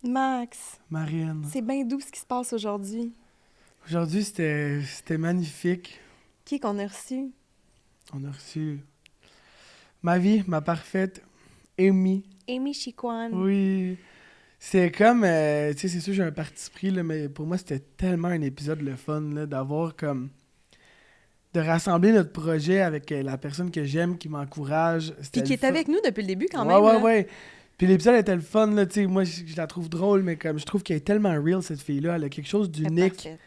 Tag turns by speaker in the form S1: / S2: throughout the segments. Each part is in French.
S1: Max,
S2: Marine.
S1: c'est bien doux ce qui se passe aujourd'hui.
S2: Aujourd'hui, c'était magnifique.
S1: Qui qu'on a reçu?
S2: On a reçu ma vie, ma parfaite, Amy.
S1: Amy Chiquan.
S2: Oui. C'est comme, tu sais, c'est sûr, j'ai un parti pris, là, mais pour moi, c'était tellement un épisode le fun, là, d'avoir comme... de rassembler notre projet avec la personne que j'aime, qui m'encourage.
S1: Puis qui est avec nous depuis le début quand
S2: ouais,
S1: même.
S2: Ouais,
S1: là.
S2: ouais. Puis l'épisode était le fun, là, tu sais, moi, je la trouve drôle, mais comme je trouve qu'elle est tellement real, cette fille-là. Elle a quelque chose d'unique.
S1: Parfaite.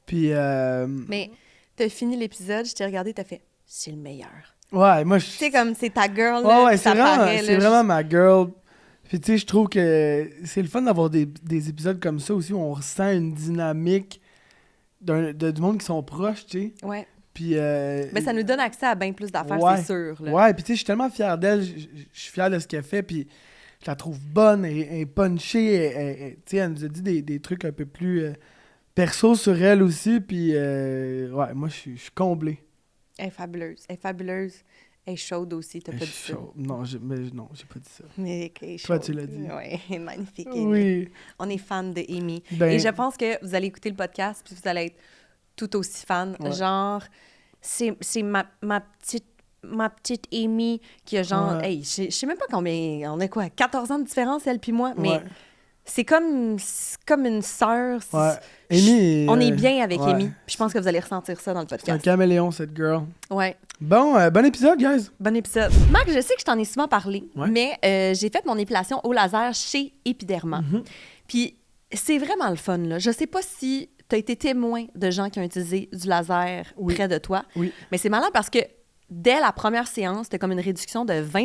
S2: Puis,
S1: Mais t'as fini l'épisode, je t'ai regardé, t'as fait « c'est le meilleur
S2: ouais, moi, je... »
S1: Tu sais, comme c'est ta girl,
S2: Ouais,
S1: là, puis ça paraît.
S2: c'est vraiment ma girl. Puis, tu sais, je trouve que c'est le fun d'avoir des épisodes comme ça aussi où on ressent une dynamique du monde qui sont proches, tu sais.
S1: Ouais.
S2: Puis...
S1: Mais ça nous donne accès à bien plus d'affaires,
S2: ouais,
S1: c'est sûr. Là.
S2: Ouais, puis tu sais, je suis tellement fier d'elle. Je suis fier de ce qu'elle fait, puis je la trouve bonne et punchée. Tu sais, elle nous a dit des trucs un peu plus perso sur elle aussi, puis ouais, moi, je suis comblé.
S1: Elle est fabuleuse. Elle est fabuleuse. Elle est chaude aussi, t'as pas dit ça.
S2: Non, j'ai pas dit ça.
S1: Mais elle est
S2: Toi,
S1: chaude.
S2: tu l'as dit.
S1: Oui, magnifique, Amy.
S2: Oui.
S1: On est fan de Amy.
S2: Ben-
S1: Et je pense que vous allez écouter le podcast puis vous allez être tout aussi fan.
S2: Ouais.
S1: Genre, c'est ma petite Amy qui a genre...
S2: Ouais.
S1: Hey, je sais même pas combien... On a quoi? 14 ans de différence, elle puis moi? Mais
S2: Ouais.
S1: c'est comme une sœur.
S2: Ouais. Amy,
S1: On est bien avec
S2: ouais.
S1: Amy. Puis je pense que vous allez ressentir ça dans le
S2: C'est un
S1: podcast.
S2: caméléon, cette girl.
S1: Ouais.
S2: Bon, bon épisode, guys.
S1: Bon épisode. Marc, je sais que je t'en ai souvent parlé,
S2: Ouais.
S1: mais j'ai fait mon épilation au laser chez Epiderma.
S2: Mm-hmm.
S1: Puis c'est vraiment le fun, là. Je sais pas si tu as été témoin de gens qui ont utilisé du laser
S2: Oui.
S1: près de toi,
S2: Oui.
S1: mais c'est malin parce que dès la première séance, tu as comme une réduction de 20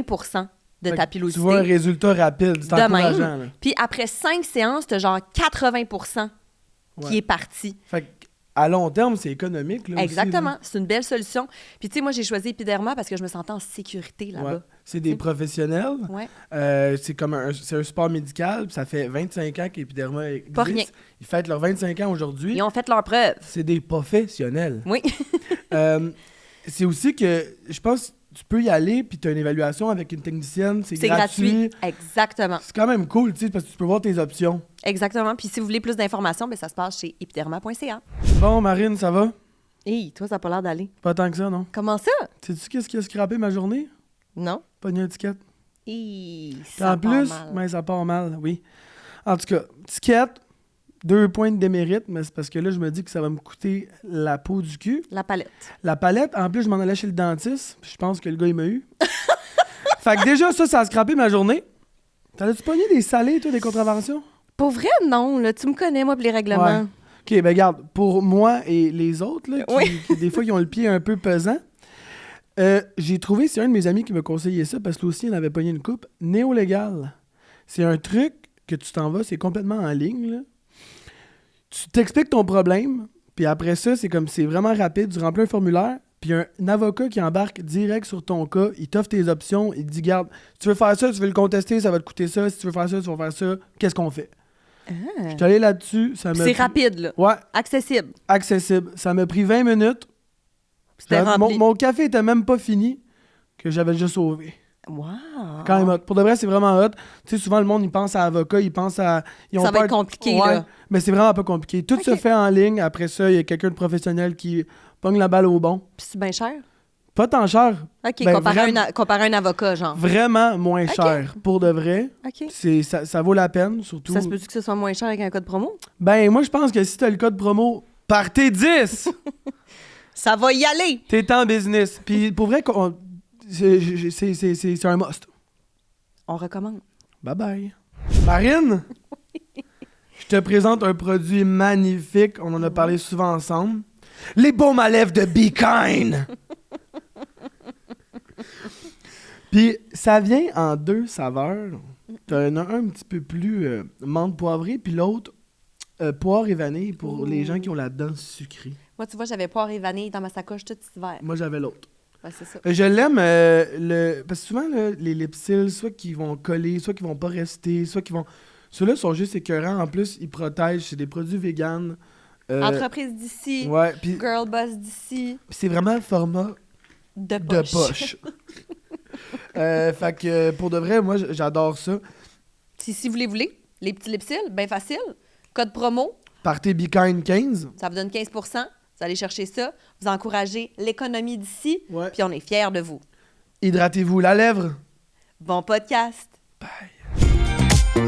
S1: de
S2: Fait
S1: ta
S2: que
S1: pilosité.
S2: Tu vois un résultat rapide. C'est
S1: de
S2: encourageant, là.
S1: même. Puis après 5 séances, tu as genre 80 qui
S2: Ouais.
S1: est parti.
S2: Fait que, à long terme, c'est économique, là,
S1: Exactement.
S2: aussi,
S1: C'est une belle solution. Puis tu sais, moi, j'ai choisi Epiderma parce que je me sentais en sécurité
S2: là.
S1: là-bas.
S2: Ouais. C'est des professionnels.
S1: Ouais.
S2: C'est comme c'est un sport médical. Ça fait 25 ans qu'Epiderma existe.
S1: Pas rien.
S2: Ils fêtent leurs 25 ans aujourd'hui.
S1: Ils ont fait leur preuve.
S2: C'est des professionnels.
S1: Oui.
S2: C'est aussi que, je pense, tu peux y aller, puis tu as une évaluation avec une technicienne. C'est
S1: C'est gratuit. Exactement.
S2: C'est quand même cool, tu sais, parce que tu peux voir tes options.
S1: Exactement. Puis si vous voulez plus d'informations, ben ça se passe chez epiderma.ca.
S2: Bon, Marine, ça va?
S1: Hey, toi, ça n'a pas l'air d'aller.
S2: Pas tant que ça, non?
S1: Comment ça?
S2: Sais-tu qu'est-ce qui a scrappé ma journée?
S1: Non.
S2: Pogné un ticket.
S1: Hey,
S2: Puis
S1: ça
S2: en plus,
S1: part mal.
S2: mais ça part mal, oui. En tout cas, ticket, 2 points de démérite, mais c'est parce que là, je me dis que ça va me coûter la peau du cul.
S1: La palette.
S2: La palette, en plus, je m'en allais chez le dentiste, puis je pense que le gars, il m'a eu. Fait que déjà, ça a scrappé ma journée. T'allais-tu pogner des salés, toi, des contraventions?
S1: Pour vrai, non. Là, tu me connais, moi, pour les règlements.
S2: Ouais. OK, ben regarde, pour moi et les autres, là,
S1: Oui.
S2: qui, des fois, qui ont le pied un peu pesant, j'ai trouvé, c'est un de mes amis qui m'a conseillé ça, parce que lui aussi, il en avait pogné une coupe, Néolégal. C'est un truc que tu t'en vas, c'est complètement en ligne, là. Tu t'expliques ton problème, puis après ça, c'est vraiment rapide, tu remplis un formulaire, puis un avocat qui embarque direct sur ton cas, il t'offre tes options, il te dit, garde, si tu veux faire ça, tu veux le contester, ça va te coûter ça, si tu veux faire ça, tu vas faire ça, qu'est-ce qu'on fait? Je suis allé là-dessus, ça
S1: Puis
S2: m'a
S1: c'est
S2: pris-
S1: rapide, là.
S2: Ouais,
S1: Accessible.
S2: accessible. Ça m'a pris 20 minutes.
S1: C'était rempli.
S2: Mon café était même pas fini que j'avais déjà sauvé.
S1: Wow.
S2: Quand même hot. Pour de vrai, c'est vraiment hot. Tu sais, souvent, le monde, il pense à avocat, il pense à... Ils ont
S1: Ça va
S2: peur
S1: être
S2: de-
S1: compliqué,
S2: Ouais,
S1: là.
S2: mais c'est vraiment pas compliqué. Tout se
S1: Ok.
S2: fait en ligne. Après ça, il y a quelqu'un de professionnel qui pogne la balle au bon.
S1: Puis c'est bien cher?
S2: Pas tant cher.
S1: OK,
S2: Ben,
S1: comparé à un avocat, genre.
S2: Vraiment moins cher. Pour de vrai.
S1: OK.
S2: Ça vaut la peine, surtout.
S1: Ça se peut-tu que ce soit moins cher avec un code promo?
S2: Ben, moi, je pense que si t'as le code promo, partez 10!
S1: Ça va y aller!
S2: T'es en business. Puis pour vrai, c'est un must.
S1: On recommande.
S2: Bye bye. Marine, je te présente un produit magnifique. On en a parlé souvent ensemble. Les baumes à lèvres de Be Kind. Puis ça vient en 2 saveurs. T'en as un petit peu plus menthe poivrée, puis l'autre poire et vanille pour les gens qui ont la dent sucrée.
S1: Moi, tu vois, j'avais poire et vanille dans ma sacoche tout cet hiver.
S2: Moi, j'avais l'autre.
S1: Ouais, c'est ça.
S2: Je l'aime, parce que souvent, là, les lipsils, soit qui vont coller, soit qui vont pas rester, soit qui vont... Ceux-là sont juste écœurants. En plus, ils protègent. C'est des produits véganes.
S1: Entreprise d'ici,
S2: Ouais, puis
S1: girl boss d'ici,
S2: c'est vraiment le format
S1: de
S2: de
S1: poche.
S2: poche. Fait que, pour de vrai, moi, j'adore ça.
S1: Si vous les voulez, Les petits lipsils, bien facile. Code promo,
S2: Partez Be Kind 15.
S1: ça vous donne 15 % Vous allez chercher ça. Vous encouragez l'économie d'ici.
S2: Ouais.
S1: Puis on est fiers de vous.
S2: Hydratez-vous la lèvre.
S1: Bon podcast.
S2: Bye.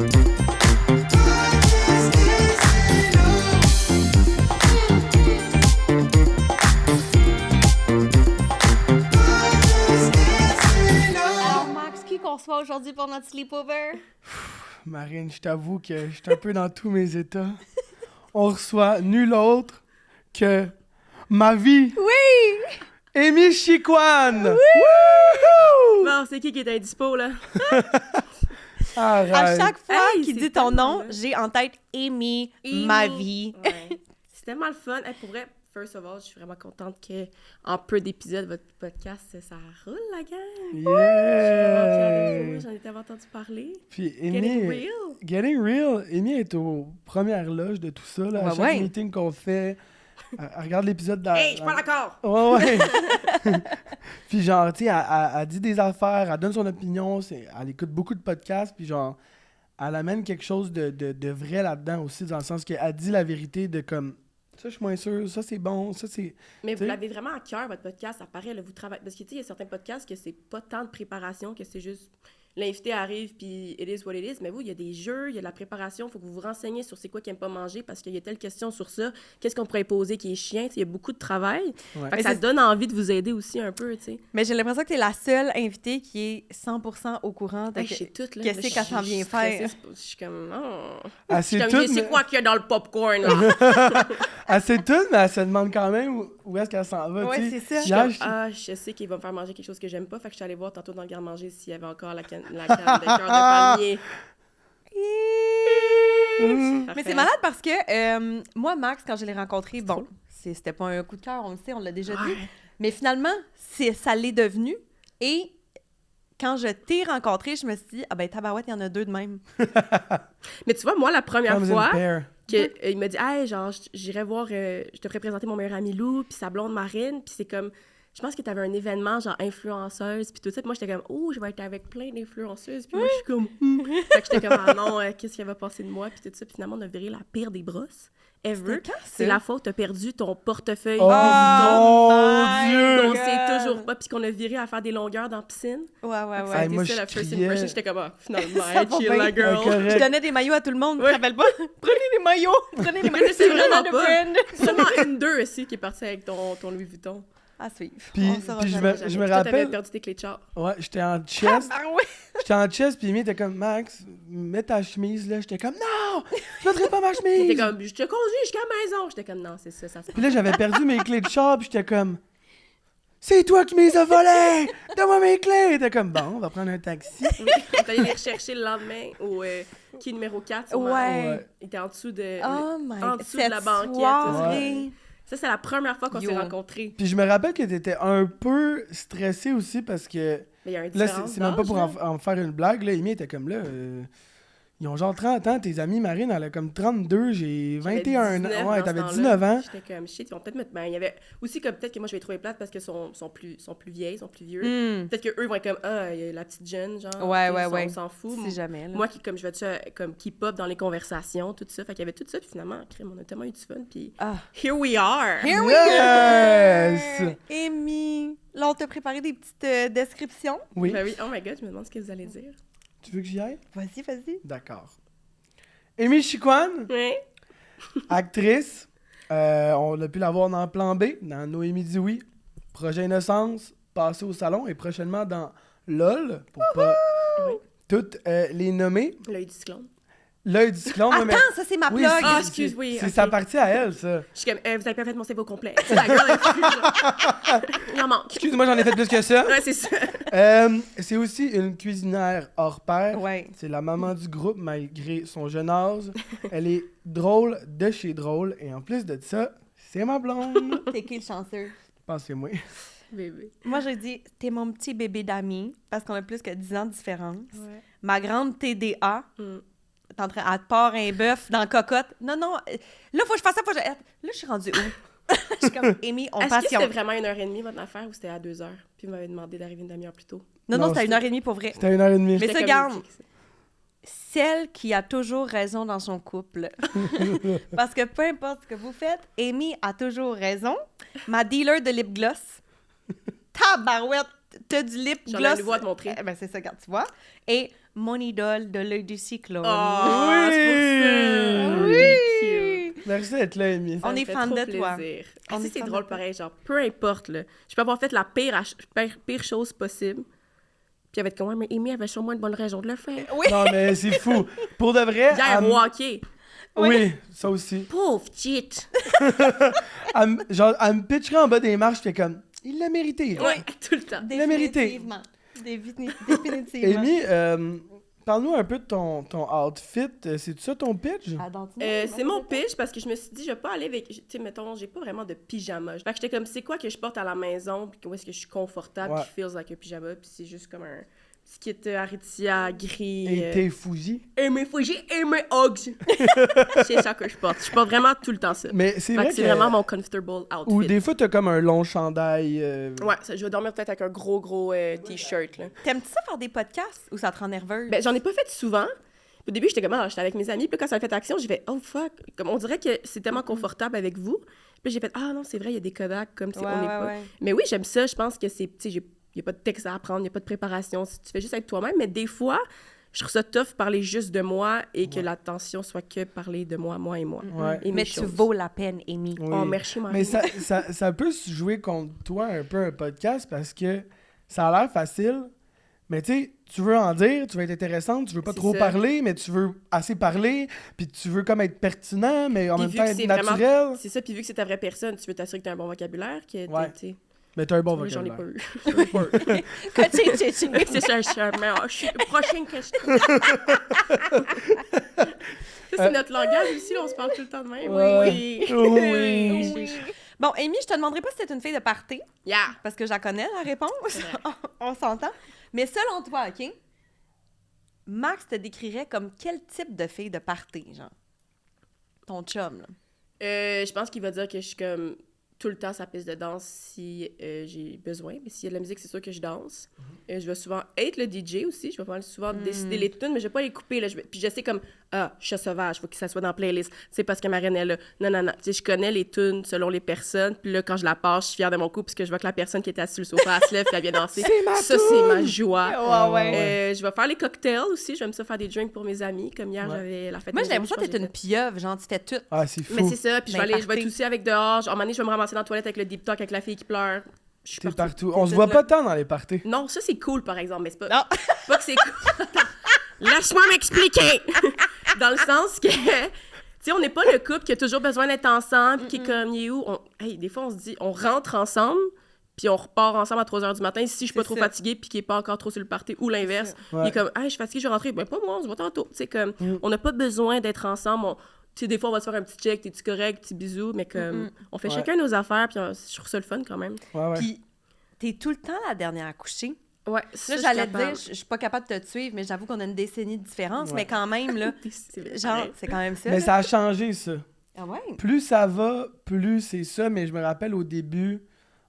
S1: Alors, Max, qui qu'on reçoit aujourd'hui pour notre sleepover?
S2: Marine, je t'avoue que je suis un peu dans tous mes états. On reçoit nul autre que ma vie.
S1: Oui!
S2: Amy Chicoine.
S3: Bon, c'est qui est indispo, là?
S2: Arrête.
S1: À chaque fois
S3: Hey,
S1: qu'il
S3: c'est
S1: dit ton
S3: tellement
S1: nom,
S3: là.
S1: j'ai en tête Amy,
S3: Amy.
S1: ma vie.
S3: Ouais. C'est tellement le fun. Hey, pour vrai, first of all, je suis vraiment contente qu'en peu d'épisodes, votre podcast, ça roule, la gang. Je suis vraiment fière de vous. J'en ai tellement entendu parler.
S2: Puis
S3: Getting
S2: Amy,
S3: real.
S2: Getting Real, Amy est aux premières loges de tout ça. Là, à
S1: Ouais,
S2: chaque
S1: ouais.
S2: meeting qu'on fait, elle regarde l'épisode dans...
S3: Hey, je suis pas d'accord!
S2: Ouais, ouais. Puis genre, tu sais, elle dit des affaires, elle donne son opinion, elle écoute beaucoup de podcasts, puis genre, elle amène quelque chose de vrai là-dedans aussi, dans le sens qu'elle dit la vérité de comme, ça je suis moins sûr, ça c'est bon, ça c'est...
S3: Mais
S2: T'sais?
S3: vous l'avez vraiment à cœur, votre podcast, ça paraît, là, vous travaillez... Parce que, tu sais, il y a certains podcasts que c'est pas tant de préparation, que c'est juste... L'invité arrive, puis it is what it is. Mais vous, il y a des jeux, il y a de la préparation. Il faut que vous vous renseigniez sur c'est quoi qu'il n'aime pas manger parce qu'il y a telle question sur ça. Qu'est-ce qu'on pourrait poser qui est chiant? Tu sais, il y a beaucoup de travail.
S2: Ouais.
S3: Fait
S1: Mais
S3: que ça
S1: c'est-
S3: donne envie de vous aider aussi un peu, tu sais.
S1: Mais j'ai l'impression que t'es la seule invitée qui est 100% au courant de
S3: Hey, je sais tout, là.
S1: qu'est-ce
S3: Là,
S1: qu'elle
S3: je-
S1: s'en
S3: je
S1: vient
S3: suis stressée,
S1: faire.
S3: c'est pas- Je suis comme... Oh.
S2: Elle
S3: Je suis
S2: sait
S3: comme,
S2: tout,
S3: je sais
S2: mais...
S3: quoi qu'il y a dans le popcorn, là.
S2: Elle sait tout, mais elle se demande quand même où est-ce qu'elle s'en va,
S1: Ouais,
S2: tu sais.
S1: c'est ça.
S3: Je suis
S2: Hier,
S3: comme,
S2: je-
S3: ah, je sais qu'il va me faire manger quelque chose que j'aime pas. Fait que je suis allée voir tantôt dans le garde-manger s'il y avait encore la canne de cœur de palmier.
S1: Mais c'est malade parce que moi, Max, quand je l'ai rencontré, bon, c'était pas un coup de cœur, on le sait, on l'a déjà dit.
S3: Ouais.
S1: Mais finalement, ça l'est devenu. Et quand je t'ai rencontré, je me suis dit, ah ben tabarouette, il y en a deux de même.
S3: Mais tu vois, moi, la première
S2: Comes in
S3: fois...
S2: pair.
S3: Il m'a dit, hey, genre, j'irai voir, je te ferai présenter mon meilleur ami Lou, puis sa blonde Marine, puis c'est comme, je pense que t'avais un événement, genre, influenceuse, puis tout ça, puis moi, j'étais comme, oh, je vais être avec plein d'influenceuses, puis moi, je suis comme, Fait que j'étais comme, ah non, qu'est-ce qui va passer de moi, puis tout ça, puis finalement, on a viré la pire des brosses ever.
S1: C'était quand, ça?
S3: C'est la faute, t'as perdu ton portefeuille.
S2: Oh
S1: my
S2: mon Dieu!
S3: Qu'on
S1: God.
S3: sait toujours pas, puis qu'on a viré à faire des longueurs dans la piscine.
S1: Ouais, ouais,
S3: Ça
S1: ouais.
S3: a
S2: Hey,
S3: été
S2: moi,
S3: ça,
S2: je
S3: la first
S2: criais.
S3: impression. J'étais comme, ah, finalement,
S1: Ça va
S3: chill,
S1: bien.
S3: la girl.
S2: Correct.
S1: Je donnais des maillots à tout le monde, tu
S3: Ouais.
S1: te rappelles pas? Prenez des maillots! Prenez des maillots!
S3: Je sais vraiment
S1: de
S3: pas.
S1: brand.
S3: Seulement une d'eux aussi qui est partie avec ton Louis Vuitton.
S1: À suivre.
S2: Puis-
S1: On saura
S2: puis je
S1: jamais.
S2: me-
S3: Jamais.
S2: je me
S3: Puis toi, t'avais
S2: rappelle-
S3: perdu tes clés de char.
S2: Ouais, j'étais en chest.
S1: Ah, ouais.
S2: J'étais en chest, puis Amy était comme, Max, mets ta chemise, là. J'étais comme, non! Je mettrai pas ma
S3: T'étais
S2: chemise!
S3: comme, je te conduis jusqu'à la maison. J'étais comme, non, c'est ça, ça se
S2: Puis là, j'avais perdu mes clés de char, puis j'étais comme, c'est toi qui me les as volées! Donne-moi mes clés! T'es comme, bon, on va prendre un taxi.
S3: Oui, on est allé les rechercher le lendemain au quai numéro 4.
S1: Ouais.
S2: Ouais.
S3: Il était en dessous de,
S1: Oh my
S3: en
S1: God.
S3: dessous de la
S1: Cette
S3: banquette.
S1: soirée.
S3: Ça, c'est la première fois qu'on
S1: Yo.
S3: s'est rencontrés.
S2: Puis je me rappelle que t'étais un peu stressé aussi parce que
S3: Mais il y a un
S2: là,
S3: différence
S2: c'est même pas
S3: d'âge,
S2: pour
S3: là.
S2: en faire une blague. Là, Amy était comme là. Ils ont genre 30 ans, tes amis, Marine, elle a comme 32, j'ai
S3: J'avais
S2: 21
S3: 19
S2: ans. Ouais,
S3: dans
S2: t'avais
S3: ce temps-là.
S2: 19 ans.
S3: J'étais comme, shit, ils vont peut-être me... Ben, il y avait aussi comme, peut-être que moi, je vais les trouver plates parce qu'ils sont plus vieilles, sont plus vieux.
S1: Hmm.
S3: Peut-être qu'eux vont être comme, ah, il y a la petite jeune, genre.
S1: Ouais,
S3: tu sais,
S1: ouais, ouais.
S3: On s'en fout.
S1: Si jamais, là.
S3: Moi, qui, comme je vais comme keep up dans les conversations, tout ça. Fait qu'il y avait tout ça, puis finalement, crème, on a tellement eu du fun, puis
S1: Ah.
S3: here we are!
S1: Here we
S2: Yes!
S1: go! Amy, là, on t'a préparé des petites descriptions.
S2: Oui.
S3: Ben oui, oh my God, je me demande ce que vous allez dire.
S2: Tu veux que j'y aille?
S1: Vas-y, vas-y.
S2: D'accord. Amy Chicoine,
S3: Oui?
S2: actrice. On a pu la voir dans Plan B, dans Noémie dit oui. Projet Innocence, passé au salon et prochainement dans LOL, pour pas
S3: Oui.
S2: toutes les nommer.
S3: L'œil du cyclone.
S2: L'œil du cyclone. ouais, mais-
S1: Attends, ça, c'est ma
S2: Oui,
S1: plug.
S3: Ah,
S2: c'est-
S3: excuse, oui,
S2: C'est
S3: ok.
S2: sa partie à elle, ça.
S3: Je suis comme, vous avez pas fait mon CV au complet. C'est la gueule, il en manque.
S2: Excuse-moi, j'en ai fait plus que ça.
S3: Ouais, c'est ça.
S2: C'est aussi une cuisinière hors pair.
S1: Ouais.
S2: C'est la maman du groupe malgré son jeune âge. Elle est drôle de chez drôle. Et en plus de ça, c'est ma blonde.
S1: T'es qui le chanceux?
S2: Pensez-moi.
S3: Bébé.
S1: Moi, j'ai dit, t'es mon petit bébé d'ami, parce qu'on a plus que 10 ans de différence.
S3: Ouais.
S1: Ma grande TDA,
S3: Mm.
S1: t'es en train, elle te part un bœuf dans la cocotte. Non, non, là, faut que je fasse ça, faut que je... Là, je suis rendue où? Je suis comme, Amy, on
S3: Est-ce que
S1: passionne.
S3: c'était vraiment 1h30 votre affaire ou c'était à 2h? Puis vous m'avez demandé d'arriver une demi-heure plus tôt.
S1: Non, non,
S2: Non,
S1: c'était à 1h30 pour vrai.
S2: C'était 1h30.
S1: Mais
S3: J'étais
S1: ça,
S3: comme,
S1: garde. celle qui a toujours raison dans son couple. Parce que peu importe ce que vous faites, Amy a toujours raison. Ma dealer de lip gloss. Tabarouette, t'as du lip
S3: J'en ai
S1: gloss.
S3: une voix à te montrer.
S1: Ben, c'est ça, quand tu vois. Et mon idole de l'œil du cyclone.
S3: Oh,
S2: Oui!
S3: c'est pour ça!
S1: Oui!
S2: Merci d'être là, Amy.
S1: On
S3: Ça me
S1: est
S3: fait
S1: fan
S3: trop
S1: de toi.
S3: plaisir.
S1: On
S3: On
S1: est
S3: c'est
S1: fan
S3: drôle
S1: de toi.
S3: pareil, genre, peu importe, là. Je peux avoir fait la pire chose possible. Puis elle va être comme, ouais, mais Amy avait sûrement une bonne raison de le faire.
S1: Oui!
S2: Non, mais c'est fou. Pour de vrai...
S3: Hier, au hockey.
S2: Oui, ça aussi.
S3: Pauvre cheat!
S2: Genre, elle me pitcherait en bas des marches, puis comme, il l'a mérité.
S3: Ouais, tout le temps.
S2: l'a mérité.
S1: Définitivement.
S2: Amy, parle-nous un peu de ton outfit. C'est ça ton pitch?
S3: C'est mon pitch parce que je me suis dit, je vais pas aller avec. Tu sais, mettons, j'ai pas vraiment de pyjama. Fait que j'étais comme, c'est quoi que je porte à la maison, puis où est-ce que je suis confortable,
S2: Ouais.
S3: qui feels like un pyjama, puis c'est juste comme un petit kit Aritzia gris.
S2: Et tes fouillis.
S3: Et mes fouilles et mes Uggs. C'est ça que je porte. Je porte vraiment tout le temps ça.
S2: Mais c'est
S3: Fait
S2: vrai
S3: que c'est vraiment mon comfortable outfit.
S2: Ou des fois, t'as comme un long chandail.
S3: Ouais, je vais dormir peut-être avec un gros t-shirt, là.
S1: T'aimes-tu ça faire des podcasts ou ça te rend nerveuse?
S3: Ben, j'en ai pas fait souvent. Au début, j'étais comme, j'étais avec mes amis. Puis là, quand ça a fait action, j'ai fait, oh fuck. Comme on dirait que c'est tellement confortable avec vous. Puis j'ai fait, ah non, c'est vrai, il y a des Kodak comme si on n'est pas.
S1: Ouais.
S3: Mais oui, j'aime ça. Je pense que c'est, tu sais, il n'y a pas de texte à apprendre, il n'y a pas de préparation. Tu fais juste être toi-même. Mais des fois, je trouve ça tough parler juste de moi et que l'attention soit que parler de moi et moi.
S2: Ouais.
S3: Et mes
S1: Mais tu
S3: choses.
S1: vaux la peine, Amy.
S2: Oui.
S3: Oh, merci, Marie.
S2: Mais ça peut se jouer contre toi un peu un podcast parce que ça a l'air facile. Mais tu sais, tu veux en dire, tu veux être intéressante, tu veux pas
S3: C'est
S2: trop
S3: ça.
S2: parler, mais tu veux assez parler, puis tu veux comme être pertinent, mais en
S3: Puis
S2: même
S3: vu
S2: temps
S3: que
S2: être
S3: c'est
S2: naturel.
S3: vraiment- C'est ça, puis vu que c'est ta vraie personne, tu veux t'assurer que tu as un bon vocabulaire, que
S2: Ouais.
S3: tu sais.
S2: Mais t'as un bon
S3: J'en ai
S2: vocabulaire.
S3: pas eu. J'en ai pas eu.
S1: Coaching.
S3: C'est ça, mais prochaine question. Ça, c'est notre langage ici, là, on se parle tout le temps de même.
S2: Ouais. Oui.
S3: Oui.
S1: Bon, Amy, je te demanderai pas si t'es une fille de party,
S3: Yeah.
S1: parce que je la connais, la réponse. On s'entend. Mais selon toi, OK? Max te décrirait comme quel type de fille de party, genre? Ton chum, là.
S3: Je pense qu'il va dire que je suis comme tout le temps sa piste de danse si j'ai besoin. Mais s'il y a de la musique, c'est sûr que je danse. Je vais souvent être le DJ aussi. Je vais pas mal souvent décider les tunes, mais je vais pas les couper. Là. Puis je sais comme, chat sauvage, faut que ça soit dans la playlist. C'est parce que ma reine est là. Non. Tu sais, je connais les tunes selon les personnes. Puis là, quand je la passe, je suis fière de mon coup parce que je vois que la personne qui était assise sur le sofa, elle se lève puis elle vient danser.
S2: C'est ma
S3: Ça,
S2: tune!
S3: c'est ma joie.
S2: Ouais.
S3: Je vais faire les cocktails aussi. J'aime ça faire des drinks pour mes amis. Comme hier, j'avais la fête.
S1: Moi,
S3: des
S1: j'ai
S3: amis,
S1: l'impression
S3: je
S1: que
S3: pense
S1: t'es
S3: que
S1: une pieuvre, genre, tu fais tout.
S2: Ah, c'est fou.
S3: mais c'est ça, puis je
S1: Ben,
S3: vais être
S1: party.
S3: aussi avec dehors. Genre, un moment donné, je vais me ramasser dans la toilette avec le deep talk avec la fille qui pleure. Je suis
S2: T'es
S3: partout.
S2: partout. On se voit
S1: là.
S2: pas tant dans les parties.
S3: Non, ça, c'est cool, par exemple, mais c'est pas...
S1: Non.
S3: Pas que c'est cool. Laisse-moi m'expliquer! Dans le sens que... Tu sais, on n'est pas le couple qui a toujours besoin d'être ensemble, puis qui est comme, il est où? Hey, des fois, on se dit, on rentre ensemble, puis on repart ensemble à 3h du matin. Si je suis pas
S1: C'est
S3: trop
S1: ça.
S3: fatiguée, puis qu'il est pas encore trop sur le party, ou l'inverse.
S2: Ouais.
S3: Il est comme, hey, je suis fatiguée, je vais rentrer. Ben, pas moi, on se voit tantôt. Tu sais, comme, on n'a pas besoin d'être ensemble. Tu sais, des fois, on va se faire un petit check, t'es-tu correct, petit bisou, mais comme, on fait
S2: Ouais.
S3: chacun nos affaires, puis je trouve ça le fun quand même.
S2: Ouais.
S1: Puis, t'es tout le temps la dernière à coucher.
S3: Ouais,
S1: Là, j'allais te dire, je suis pas capable de te suivre, mais j'avoue qu'on a une décennie de différence,
S2: Ouais.
S1: mais quand même, là, genre, c'est quand même ça.
S2: Mais
S1: là.
S2: ça a changé, ça.
S1: Ah ouais?
S2: Plus ça va, plus c'est ça. Mais je me rappelle au début,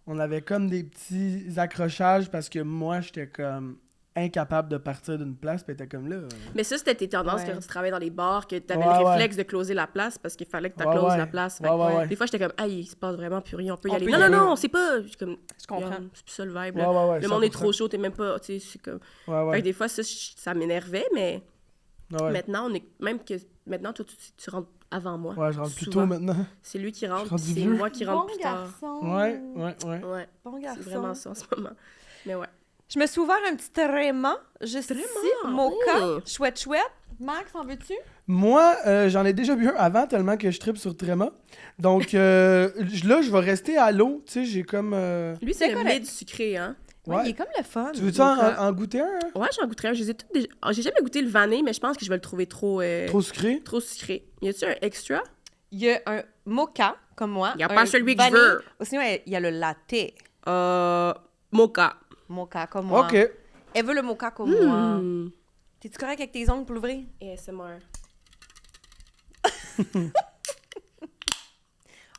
S2: on avait comme des petits accrochages parce que moi, j'étais comme incapable de partir d'une place. Puis t'es comme là.
S3: Mais ça, c'était tes tendances
S1: Ouais.
S3: quand tu travaillais dans les bars, que tu avais
S2: Ouais,
S3: le
S2: ouais.
S3: réflexe de closer la place parce qu'il fallait que tu
S2: Ouais,
S3: closes
S2: ouais.
S3: la place. Fait
S2: Ouais,
S3: que
S2: ouais, ouais.
S3: Des fois, j'étais comme, il se passe vraiment plus rien, on peut y
S1: On
S3: aller.
S1: peut
S3: Non,
S1: y
S3: non,
S1: aller.
S3: non, c'est pas. Je suis comme,
S1: Je comprends.
S3: c'est plus ça le vibe.
S2: Ouais,
S3: Là.
S2: ouais, ouais.
S3: Le monde est
S2: 100%.
S3: trop chaud, t'es même pas. Tu sais, c'est comme.
S2: Ouais, ouais.
S3: Fait que des fois, ça m'énervait, mais
S2: Ouais.
S3: maintenant, même que. Maintenant, toi, tu rentres avant moi.
S2: Ouais, je rentre plus
S3: Souvent.
S2: tôt maintenant.
S3: C'est lui qui
S2: Je
S3: rentre,
S2: suis rendu
S3: puis c'est
S2: vieux.
S3: moi qui rentre
S1: Bon
S3: plus tard.
S1: garçon.
S2: Ouais.
S3: Ouais,
S1: Bon garçon.
S3: c'est vraiment ça en ce moment. Mais ouais.
S1: Je me suis ouvert un petit tréma, juste
S3: Tréma,
S1: ici, mocha,
S3: oh.
S1: chouette. Max, en veux-tu?
S2: Moi, j'en ai déjà bu un avant tellement que je tripe sur Tréma. Donc là, je vais rester à l'eau. Tu sais, j'ai comme.
S3: Lui,
S1: C'est
S3: c'est le
S1: correct.
S3: mid sucré, hein.
S1: Ouais,
S2: Ouais.
S1: il est comme le fun.
S2: Tu veux-tu en,
S3: Donc,
S2: en goûter un? Hein?
S3: Ouais, j'en goûterai un. Je les ai toutes déjà... J'ai jamais goûté le vanille, mais je pense que je vais le trouver trop
S2: Trop sucré?
S3: trop sucré. Y a-tu un extra?
S1: Il y a un mocha, comme moi.
S3: Il y a
S1: un
S3: pas celui que je
S1: vanille.
S3: veux.
S1: Ou sinon, il y a le latte.
S3: Mocha.
S1: Mocha, comme moi.
S2: OK.
S1: Elle veut le mocha comme moi.
S3: Mmh.
S1: T'es-tu correct avec tes ongles pour l'ouvrir?
S3: ASMR.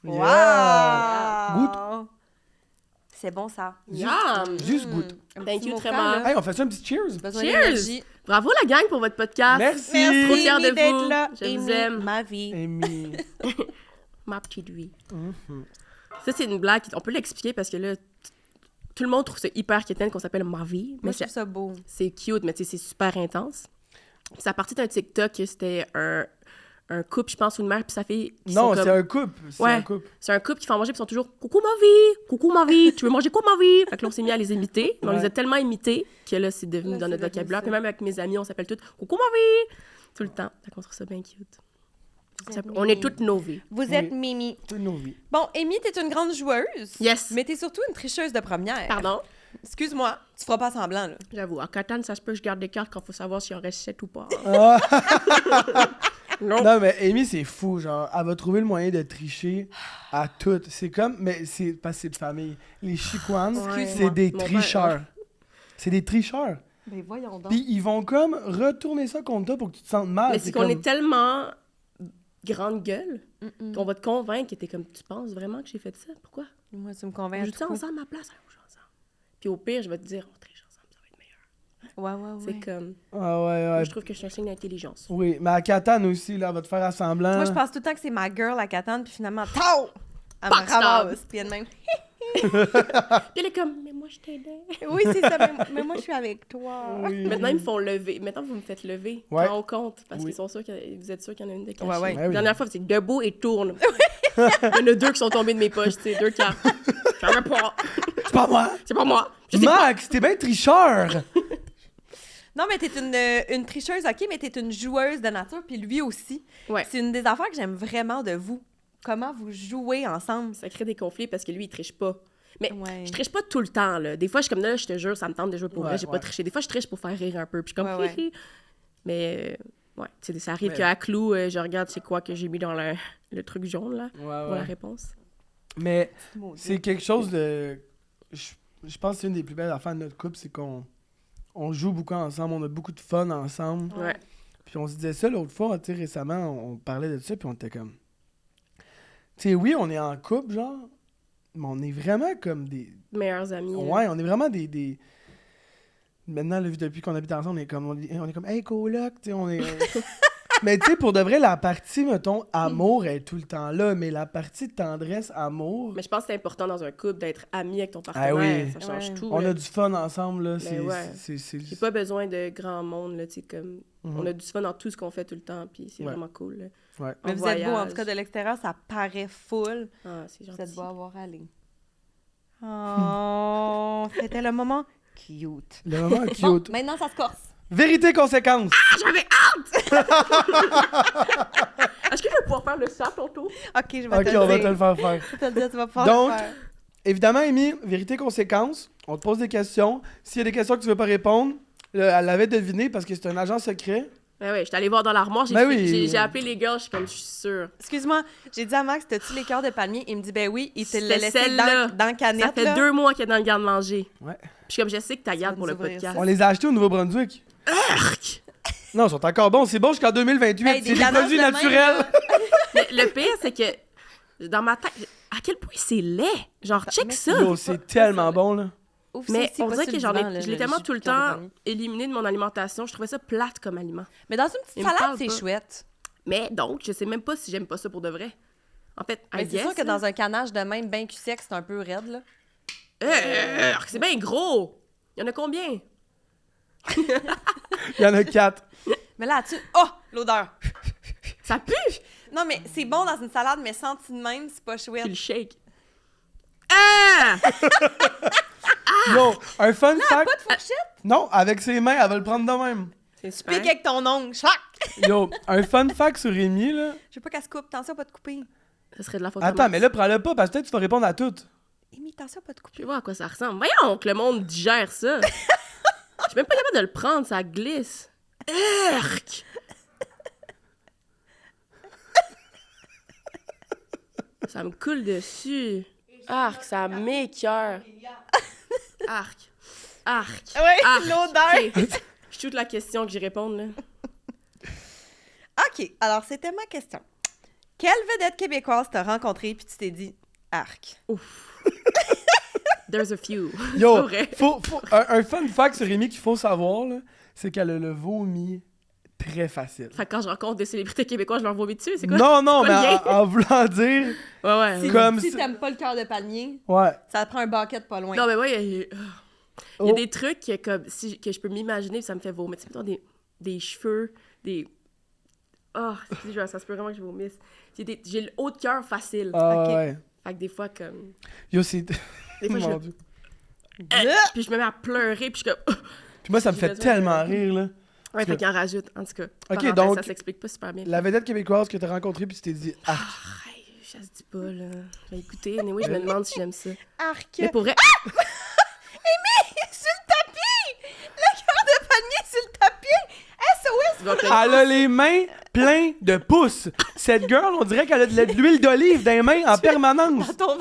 S2: Yeah.
S1: Wow! C'est bon, ça.
S3: Yum!
S2: Juste goûte.
S1: Un
S3: Thank
S1: petit
S3: you,
S1: mot
S3: très
S1: franc,
S3: mal.
S1: là.
S2: Hey, on fait ça un petit cheers.
S1: Besoin
S3: Cheers!
S1: d'énergie.
S3: Bravo la gang pour votre podcast.
S2: Merci.
S1: Merci,
S3: Trop fière de
S1: Amy, d'être
S3: vous.
S1: là.
S3: Je vous
S1: Amy,
S3: aime.
S1: ma vie.
S2: Amy.
S3: Ma petite vie.
S2: Mhm.
S3: Ça, c'est une blague. On peut l'expliquer parce que là, tout le monde trouve ça hyper quétaine qu'on s'appelle ma vie.
S1: Moi,
S3: Mais
S1: je trouve ça beau.
S3: c'est cute, mais tu sais, c'est super intense. Puis c'est à partir d'un TikTok que c'était un couple, je pense, ou une mère, puis ça fait... qui
S2: Non,
S3: sont comme-
S2: c'est un couple. C'est
S3: Ouais.
S2: un couple.
S3: C'est un couple qui fait à manger, puis ils sont toujours « Coucou ma vie, tu veux manger quoi ma vie? » Fait que là, on s'est mis à les imiter. Mais on
S2: Ouais.
S3: les a tellement imités que là, c'est devenu
S1: Là,
S3: dans
S1: c'est
S3: notre
S1: devenu
S3: vocabulaire.
S1: ça.
S3: Puis même avec mes amis, on s'appelle toutes « Coucou ma vie! » Tout le temps. Fait qu'on trouve ça bien cute.
S1: Vous êtes
S3: On est
S1: mimi.
S3: toutes nos vies.
S1: Vous êtes Mimi.
S2: C'est nos vies.
S1: Bon, Amy, t'es une grande joueuse.
S3: Yes.
S1: Mais t'es surtout une tricheuse de première.
S3: Pardon?
S1: Excuse-moi, tu feras pas semblant, là.
S3: J'avoue, à Catan, ça se peut, je garde des cartes quand il faut savoir s'il en reste 7 ou pas.
S2: Ah.
S3: Non.
S2: Non, mais Amy, c'est fou. Genre, elle va trouver le moyen de tricher à tout. C'est comme. Mais c'est parce que c'est de famille. Les Chiquans,
S3: Ouais.
S2: c'est des
S3: Mon père,
S2: tricheurs. C'est des tricheurs.
S1: Ben voyons donc.
S2: Puis ils vont comme retourner ça contre toi pour que tu te sentes mal.
S3: Mais c'est qu'on
S2: comme-
S3: est tellement grande gueule
S1: Mm-mm.
S3: qu'on va te convaincre que t'es comme, tu penses vraiment que j'ai fait ça? Pourquoi?
S1: Moi, tu me
S3: On
S1: convaincs.
S3: joue ça ensemble à ma place? Allez, on joue ensemble. Puis au pire, je vais te dire, on triche ensemble, ça va être meilleur.
S1: Ouais.
S3: C'est comme,
S2: Ah ouais,
S3: moi,
S2: ouais.
S3: je trouve que je suis un signe d'intelligence.
S2: Oui, mais à Catane aussi, là, elle va te faire assemblant.
S1: Moi, je pense tout le temps que c'est ma girl à Catane, puis finalement, tao! Elle me
S3: Backstab.
S1: ramasse, puis elle-même.
S3: Puis elle est comme, mais moi, je t'aidais.
S1: Oui, c'est ça, mais moi, je suis avec toi.
S2: Oui.
S3: Maintenant, ils me font lever. Maintenant, vous me faites lever.
S2: Ouais.
S3: Quand on compte. Parce
S2: Oui.
S3: qu'ils sont sûrs que vous êtes sûrs qu'il y en a une de cachée.
S1: Ouais.
S2: Ouais, oui.
S3: La dernière fois, c'est debout et tourne. Il y en a 2 qui sont tombés de mes poches, tu sais, 2 cartes. J'en veux pas.
S2: C'est pas moi!
S3: C'est pas moi. Je sais pas.
S2: Max, t'es bien tricheur!
S1: Non, mais t'es une tricheuse, OK, mais t'es une joueuse de nature, puis lui aussi.
S3: Ouais.
S1: C'est une des affaires que j'aime vraiment de vous. Comment vous jouez ensemble.
S3: Ça crée des conflits parce que lui, il triche pas. Mais
S1: Ouais.
S3: je triche pas tout le temps, là. Des fois, je suis comme là, je te jure, ça me tente de jouer pour
S2: Ouais,
S3: vrai, j'ai
S2: ouais.
S3: pas triché. Des fois, je triche pour faire rire un peu. Puis je suis comme,
S1: Ouais, ouais.
S3: Mais, ouais, tu sais, ça arrive
S2: Ouais.
S3: qu'à Clou, je regarde c'est quoi que j'ai mis dans le truc jaune, là,
S2: Ouais,
S3: pour la
S2: ouais.
S3: réponse.
S2: Mais
S1: Maudit.
S2: c'est quelque chose de. Je pense que c'est une des plus belles affaires de notre couple, c'est qu'on joue beaucoup ensemble, on a beaucoup de fun ensemble.
S3: Ouais.
S2: Puis on se disait ça l'autre fois, tu sais, récemment, on parlait de ça, puis on était comme. Tu sais, oui, on est en couple, genre, mais on est vraiment comme des.
S3: Meilleurs amis.
S2: Ouais, on est vraiment des... Maintenant, là, depuis qu'on habite ensemble, on est comme, hey, coloc, tu sais, on est... Mais tu sais, pour de vrai, la partie, mettons, amour est tout le temps là, mais la partie tendresse, amour,
S3: Mais je pense que c'est important dans un couple d'être ami avec ton partenaire.
S2: oui.
S3: Ça change
S1: Ouais.
S3: tout.
S2: on
S3: là.
S2: a du fun ensemble, là, c'est...
S3: ouais.
S2: c'est-
S3: J'ai pas besoin de grand monde, là, tu sais, comme...
S2: Mhm.
S3: On a du fun dans tout ce qu'on fait tout le temps, puis c'est
S2: Ouais.
S3: vraiment cool, là.
S2: Ouais.
S1: Mais
S3: En
S1: vous êtes beau, en
S3: voyage.
S1: tout cas, de l'extérieur, ça paraît full.
S3: Ah, c'est
S1: Vous
S3: gentil.
S1: êtes beau à voir aller. Oh, c'était le moment cute.
S2: Le moment cute.
S1: Bon, maintenant, ça se corse.
S2: Vérité, conséquence!
S3: Ah, j'avais hâte! Est-ce que je vais pouvoir faire le ça tantôt?
S1: OK, je vais
S2: Ok,
S1: te le
S2: on va
S1: dire.
S2: te le faire faire.
S1: Je vais te le dire, tu vas pouvoir
S2: Donc,
S1: le faire.
S2: Évidemment, Amy, vérité, conséquence, on te pose des questions. S'il y a des questions que tu veux pas répondre, là, elle l'avait deviné parce que c'est un agent secret.
S3: Ben ouais, j'étais allée voir dans l'armoire,
S2: Ben oui.
S3: j'ai appelé les gars, je suis comme, je suis sûre.
S1: Excuse-moi, j'ai dit à Max, t'as-tu les cœurs de palmier? Il me dit, ben oui, il te l'a
S3: C'était
S1: laissé
S3: celle-là.
S1: dans la canette.
S3: Ça fait
S1: là.
S3: 2 mois qu'elle est dans le garde-manger.
S2: Ouais.
S3: Puis je suis comme, je sais que tu gardes
S1: vas
S3: pour le
S1: nous ouvrir
S3: podcast.
S2: On les a achetés au Nouveau-Brunswick. Non, ils sont encore bons. C'est bon jusqu'en 2028.
S1: Hey,
S2: c'est des
S1: ganaches
S2: produits
S1: de même,
S2: naturels.
S1: là.
S3: Mais le pire, c'est que dans ma tête, à quel point c'est laid. Genre, check
S1: mais
S3: ça.
S2: Yo, c'est tellement bon, là.
S1: Ouf, ça
S3: Mais
S1: aussi,
S3: on
S1: pas
S3: dirait
S1: sur
S3: que
S1: le
S3: j'en ai,
S1: divan, là,
S3: je l'ai
S1: le
S3: tellement
S1: jus
S3: tout le
S1: de cœur de
S3: temps
S1: palmier.
S3: éliminé de mon alimentation. Je trouvais ça plate comme aliment.
S1: Mais dans une petite
S3: Il me
S1: salade,
S3: parle
S1: c'est
S3: pas.
S1: chouette.
S3: Mais donc, je sais même pas si j'aime pas ça pour de vrai. En fait,
S1: Mais c'est sûr que dans un canage de même, bien cul sec, c'est un peu raide, là.
S3: C'est bien gros. Il y en a combien?
S2: Il y en a 4.
S1: Mais là, tu... Oh! L'odeur!
S3: Ça pue!
S1: Non, mais c'est bon dans une salade, mais senti de même, c'est pas chouette.
S3: Tu le shake. Ah!
S2: Yo, un fun fact.
S1: Pas de fourchette?
S2: Non, avec ses mains, elle va le prendre de même.
S3: C'est super.
S1: Pique avec ton ongle. Chlac!
S2: Yo, un fun fact sur Rémi, là.
S1: Je veux pas qu'elle se coupe. Attention, pas de couper.
S3: Ça serait de la faute
S2: Attends,
S3: à
S2: mais
S3: Max.
S2: là, prends-le pas, parce que peut-être tu vas répondre à toutes.
S1: Amy, attention, pas de
S3: Je
S1: couper.
S3: vais voir à quoi ça ressemble. Voyons que le monde digère ça. Je suis même pas capable de le prendre, ça glisse. Urk! Ça me coule dessus. Arc, ça m'écoeure. Arc. Arc.
S1: Ouais,
S3: Arc.
S1: l'odeur.
S3: Ok. Je shoot la question que j'y réponde, là.
S1: OK, alors c'était ma question. Quelle vedette québécoise t'as rencontrée puis tu t'es dit « Arc
S3: Ouf. There's a few.
S2: Yo,
S3: C'est vrai.
S2: un fun fact sur Rémi qu'il faut savoir, là, c'est qu'elle a le vomi très facile.
S3: Fait que quand je rencontre des célébrités québécoises, je leur vomis dessus, c'est quoi?
S2: Non,
S3: c'est
S2: mais
S3: quoi le lien?
S2: en voulant dire...
S3: Ouais.
S1: Si,
S2: Comme
S1: si
S2: ça-
S1: t'aimes pas le cœur de palmier,
S2: Ouais.
S1: ça te prend un bucket pas loin.
S3: Non, mais ouais, il y a
S2: Oh.
S3: des trucs que, comme, que je peux m'imaginer, puis ça me fait vomir. Tu sais, mettons des cheveux, des... Ah, ça se peut vraiment que je vomisse. J'ai le haut de cœur facile.
S2: Ah,
S1: Ok.
S2: ouais.
S3: Fait que des fois, comme...
S2: Yo, c'est...
S3: Des fois, je
S2: Mon
S3: me...
S2: Dieu.
S3: Puis je me mets à pleurer, puis je suis comme...
S2: Puis moi, ça me
S3: J'ai
S2: fait
S3: besoin
S2: tellement
S3: de-
S2: rire, là.
S3: Ouais, fait qu'il en rajoute, en tout cas.
S2: Ok,
S3: Parenthèse,
S2: donc-
S3: ça s'explique pas super bien.
S2: La vedette québécoise que t'as rencontrée, puis tu t'es dit... Ah,
S3: Ça se dit pas, là. Je vais écouter. Mais oui, je me demande si j'aime ça.
S1: Arc!
S3: Mais pour vrai...
S1: Sur le tapis! Le cœur de palmier sur le tapis! SOS!
S3: Tu vas te-
S2: elle a les mains pleines de pouces. Cette girl, on dirait qu'elle a de l'huile d'olive dans les mains en permanence.
S1: Ton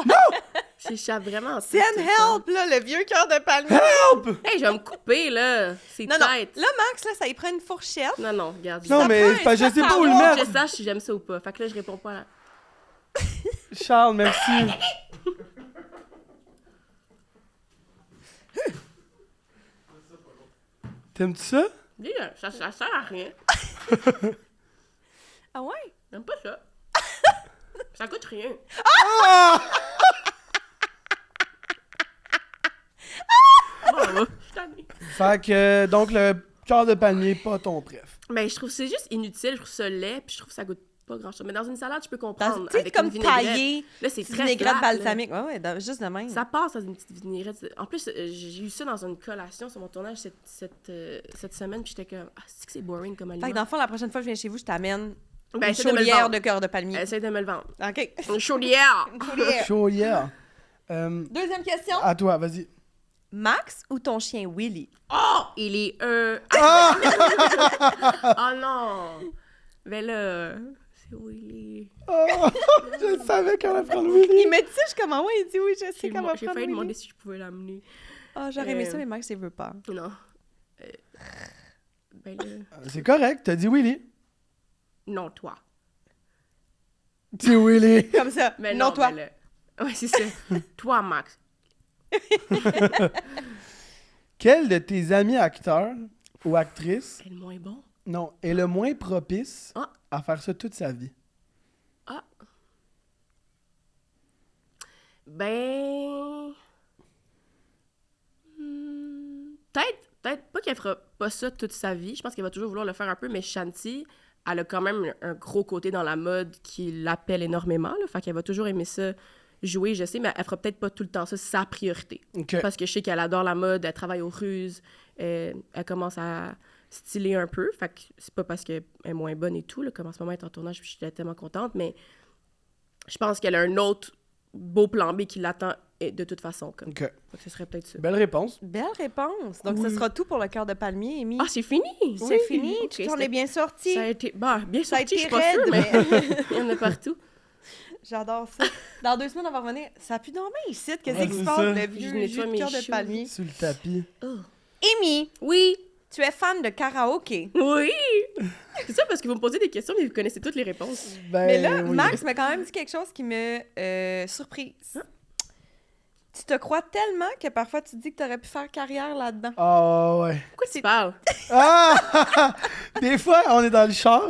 S3: J'échappe vraiment.
S1: Send help, là, le vieux cœur de palmier.
S2: Help!
S3: Hey, je vais me couper, là. C'est
S1: Non, non.
S3: tête.
S1: Là, Max, là, ça y prend une fourchette.
S3: Non, regarde.
S2: Non,
S1: Ça
S2: mais
S1: prend un
S2: c'est parce que je sais pas où le
S1: savoir
S3: Faut que
S2: mettre.
S3: je sache si j'aime ça ou pas. Fait que là, je réponds pas à la...
S2: Charles, merci. T'aimes-tu ça?
S3: Dis, ça sert à rien.
S1: Ah ouais?
S3: J'aime pas ça. Ça coûte rien. Bon, je suis tannée.
S2: Fait que, donc, le cœur de palmier, pas ton préf.
S3: Mais je trouve que c'est juste inutile, je trouve ça laid, puis je trouve que ça goûte pas grand-chose. Mais dans une salade, je peux
S1: Dans-
S3: comprendre.
S1: Tu sais,
S3: avec
S1: comme
S3: une vinaigrette.
S1: taillé,
S3: Là, c'est
S1: petite
S3: très
S1: vinaigrette
S3: flat, là.
S1: balsamique. Ouais, ouais, juste de même.
S3: Ça passe dans une petite vinaigrette. En plus, j'ai eu ça dans une collation sur mon tournage cette semaine, puis j'étais comme, ah, c'est boring comme aliment.
S1: Fait que dans le fond, la prochaine fois que je viens chez vous, je t'amène une
S3: essaie de me le
S1: chaudière
S3: vendre.
S1: de cœur de palmier.
S3: Essaye de me le vendre.
S1: OK.
S3: Une chaudière!
S1: Une chaudière.
S2: Chaud, yeah.
S1: Deuxième question.
S2: À toi, vas-y.
S1: Max ou ton chien Willy?
S3: Oh! Il est Oh non! Mais là, c'est Willy.
S2: Oh, je savais qu'elle allait prendre Willy.
S1: Il me dit ça, je suis comme, ah ouais, il dit oui, je sais comment
S3: J'ai
S1: prendre
S3: failli demander
S1: Willy.
S3: si je pouvais l'amener.
S1: Ah, j'aurais aimé ça, mais Max, il veut pas.
S3: Non. Ben là...
S2: C'est correct, t'as dit Willy.
S3: Non, toi.
S2: Dis Willy.
S1: Comme ça.
S3: Mais
S1: non, toi.
S3: ben là... Ouais, c'est ça. Toi, Max.
S2: Quel de tes amis acteurs ou actrices,
S3: C'est le moins bon.
S2: non, est le moins propice
S3: Ah.
S2: à faire ça toute sa vie?
S3: Ah. Ben... Peut-être pas qu'elle fera pas ça toute sa vie. Je pense qu'elle va toujours vouloir le faire un peu, mais Shanti, elle a quand même un gros côté dans la mode qui l'appelle énormément. Là. Fait qu'elle va toujours aimer ça jouer, je sais, mais elle fera peut-être pas tout le temps ça, c'est sa priorité.
S2: OK.
S3: Parce que je sais qu'elle adore la mode, elle travaille aux ruses, elle commence à styler un peu. Fait que c'est pas parce qu'elle est moins bonne et tout, là, comme en ce moment elle est en tournage, puis je suis tellement contente, mais je pense qu'elle a un autre beau plan B qui l'attend de toute façon. Comme.
S2: OK.
S3: Fait que ce serait peut-être ça.
S2: Belle réponse.
S1: Belle réponse. Donc, ce
S2: Oui.
S1: sera tout pour le cœur de palmier, Amy.
S3: Ah, c'est fini?
S1: c'est fini.
S3: Ok,
S1: Tu t'en
S3: c'était-
S1: es bien sorti.
S3: Ça a été... Bah, bien
S1: Ça a
S3: sorti, je
S1: été
S3: suis pas sûre,
S1: raide,
S3: mais il y en a partout.
S1: J'adore ça. Dans 2 semaines, on va revenir. Ça a pu dormir ici. Qu'est-ce
S2: Ouais,
S1: qui
S2: c'est
S1: se passe,
S2: ça.
S1: le
S3: Je
S1: vieux
S3: nettoie
S1: jus de
S3: mes
S1: cœur de
S3: choses.
S1: palmier?
S2: Sur le tapis.
S3: Oh.
S1: Amy,
S3: Oui!
S1: tu es fan de karaoké.
S3: Oui! C'est ça, parce que vous me posez des questions, mais vous connaissez toutes les réponses.
S2: Ben,
S1: Mais là,
S2: oui.
S1: Max m'a quand même dit quelque chose qui me surprise. Tu te crois tellement que parfois tu te dis que tu aurais pu faire carrière là-dedans.
S2: Ah ouais.
S3: Pourquoi tu parles?
S2: Ah! Des fois, on est dans le char,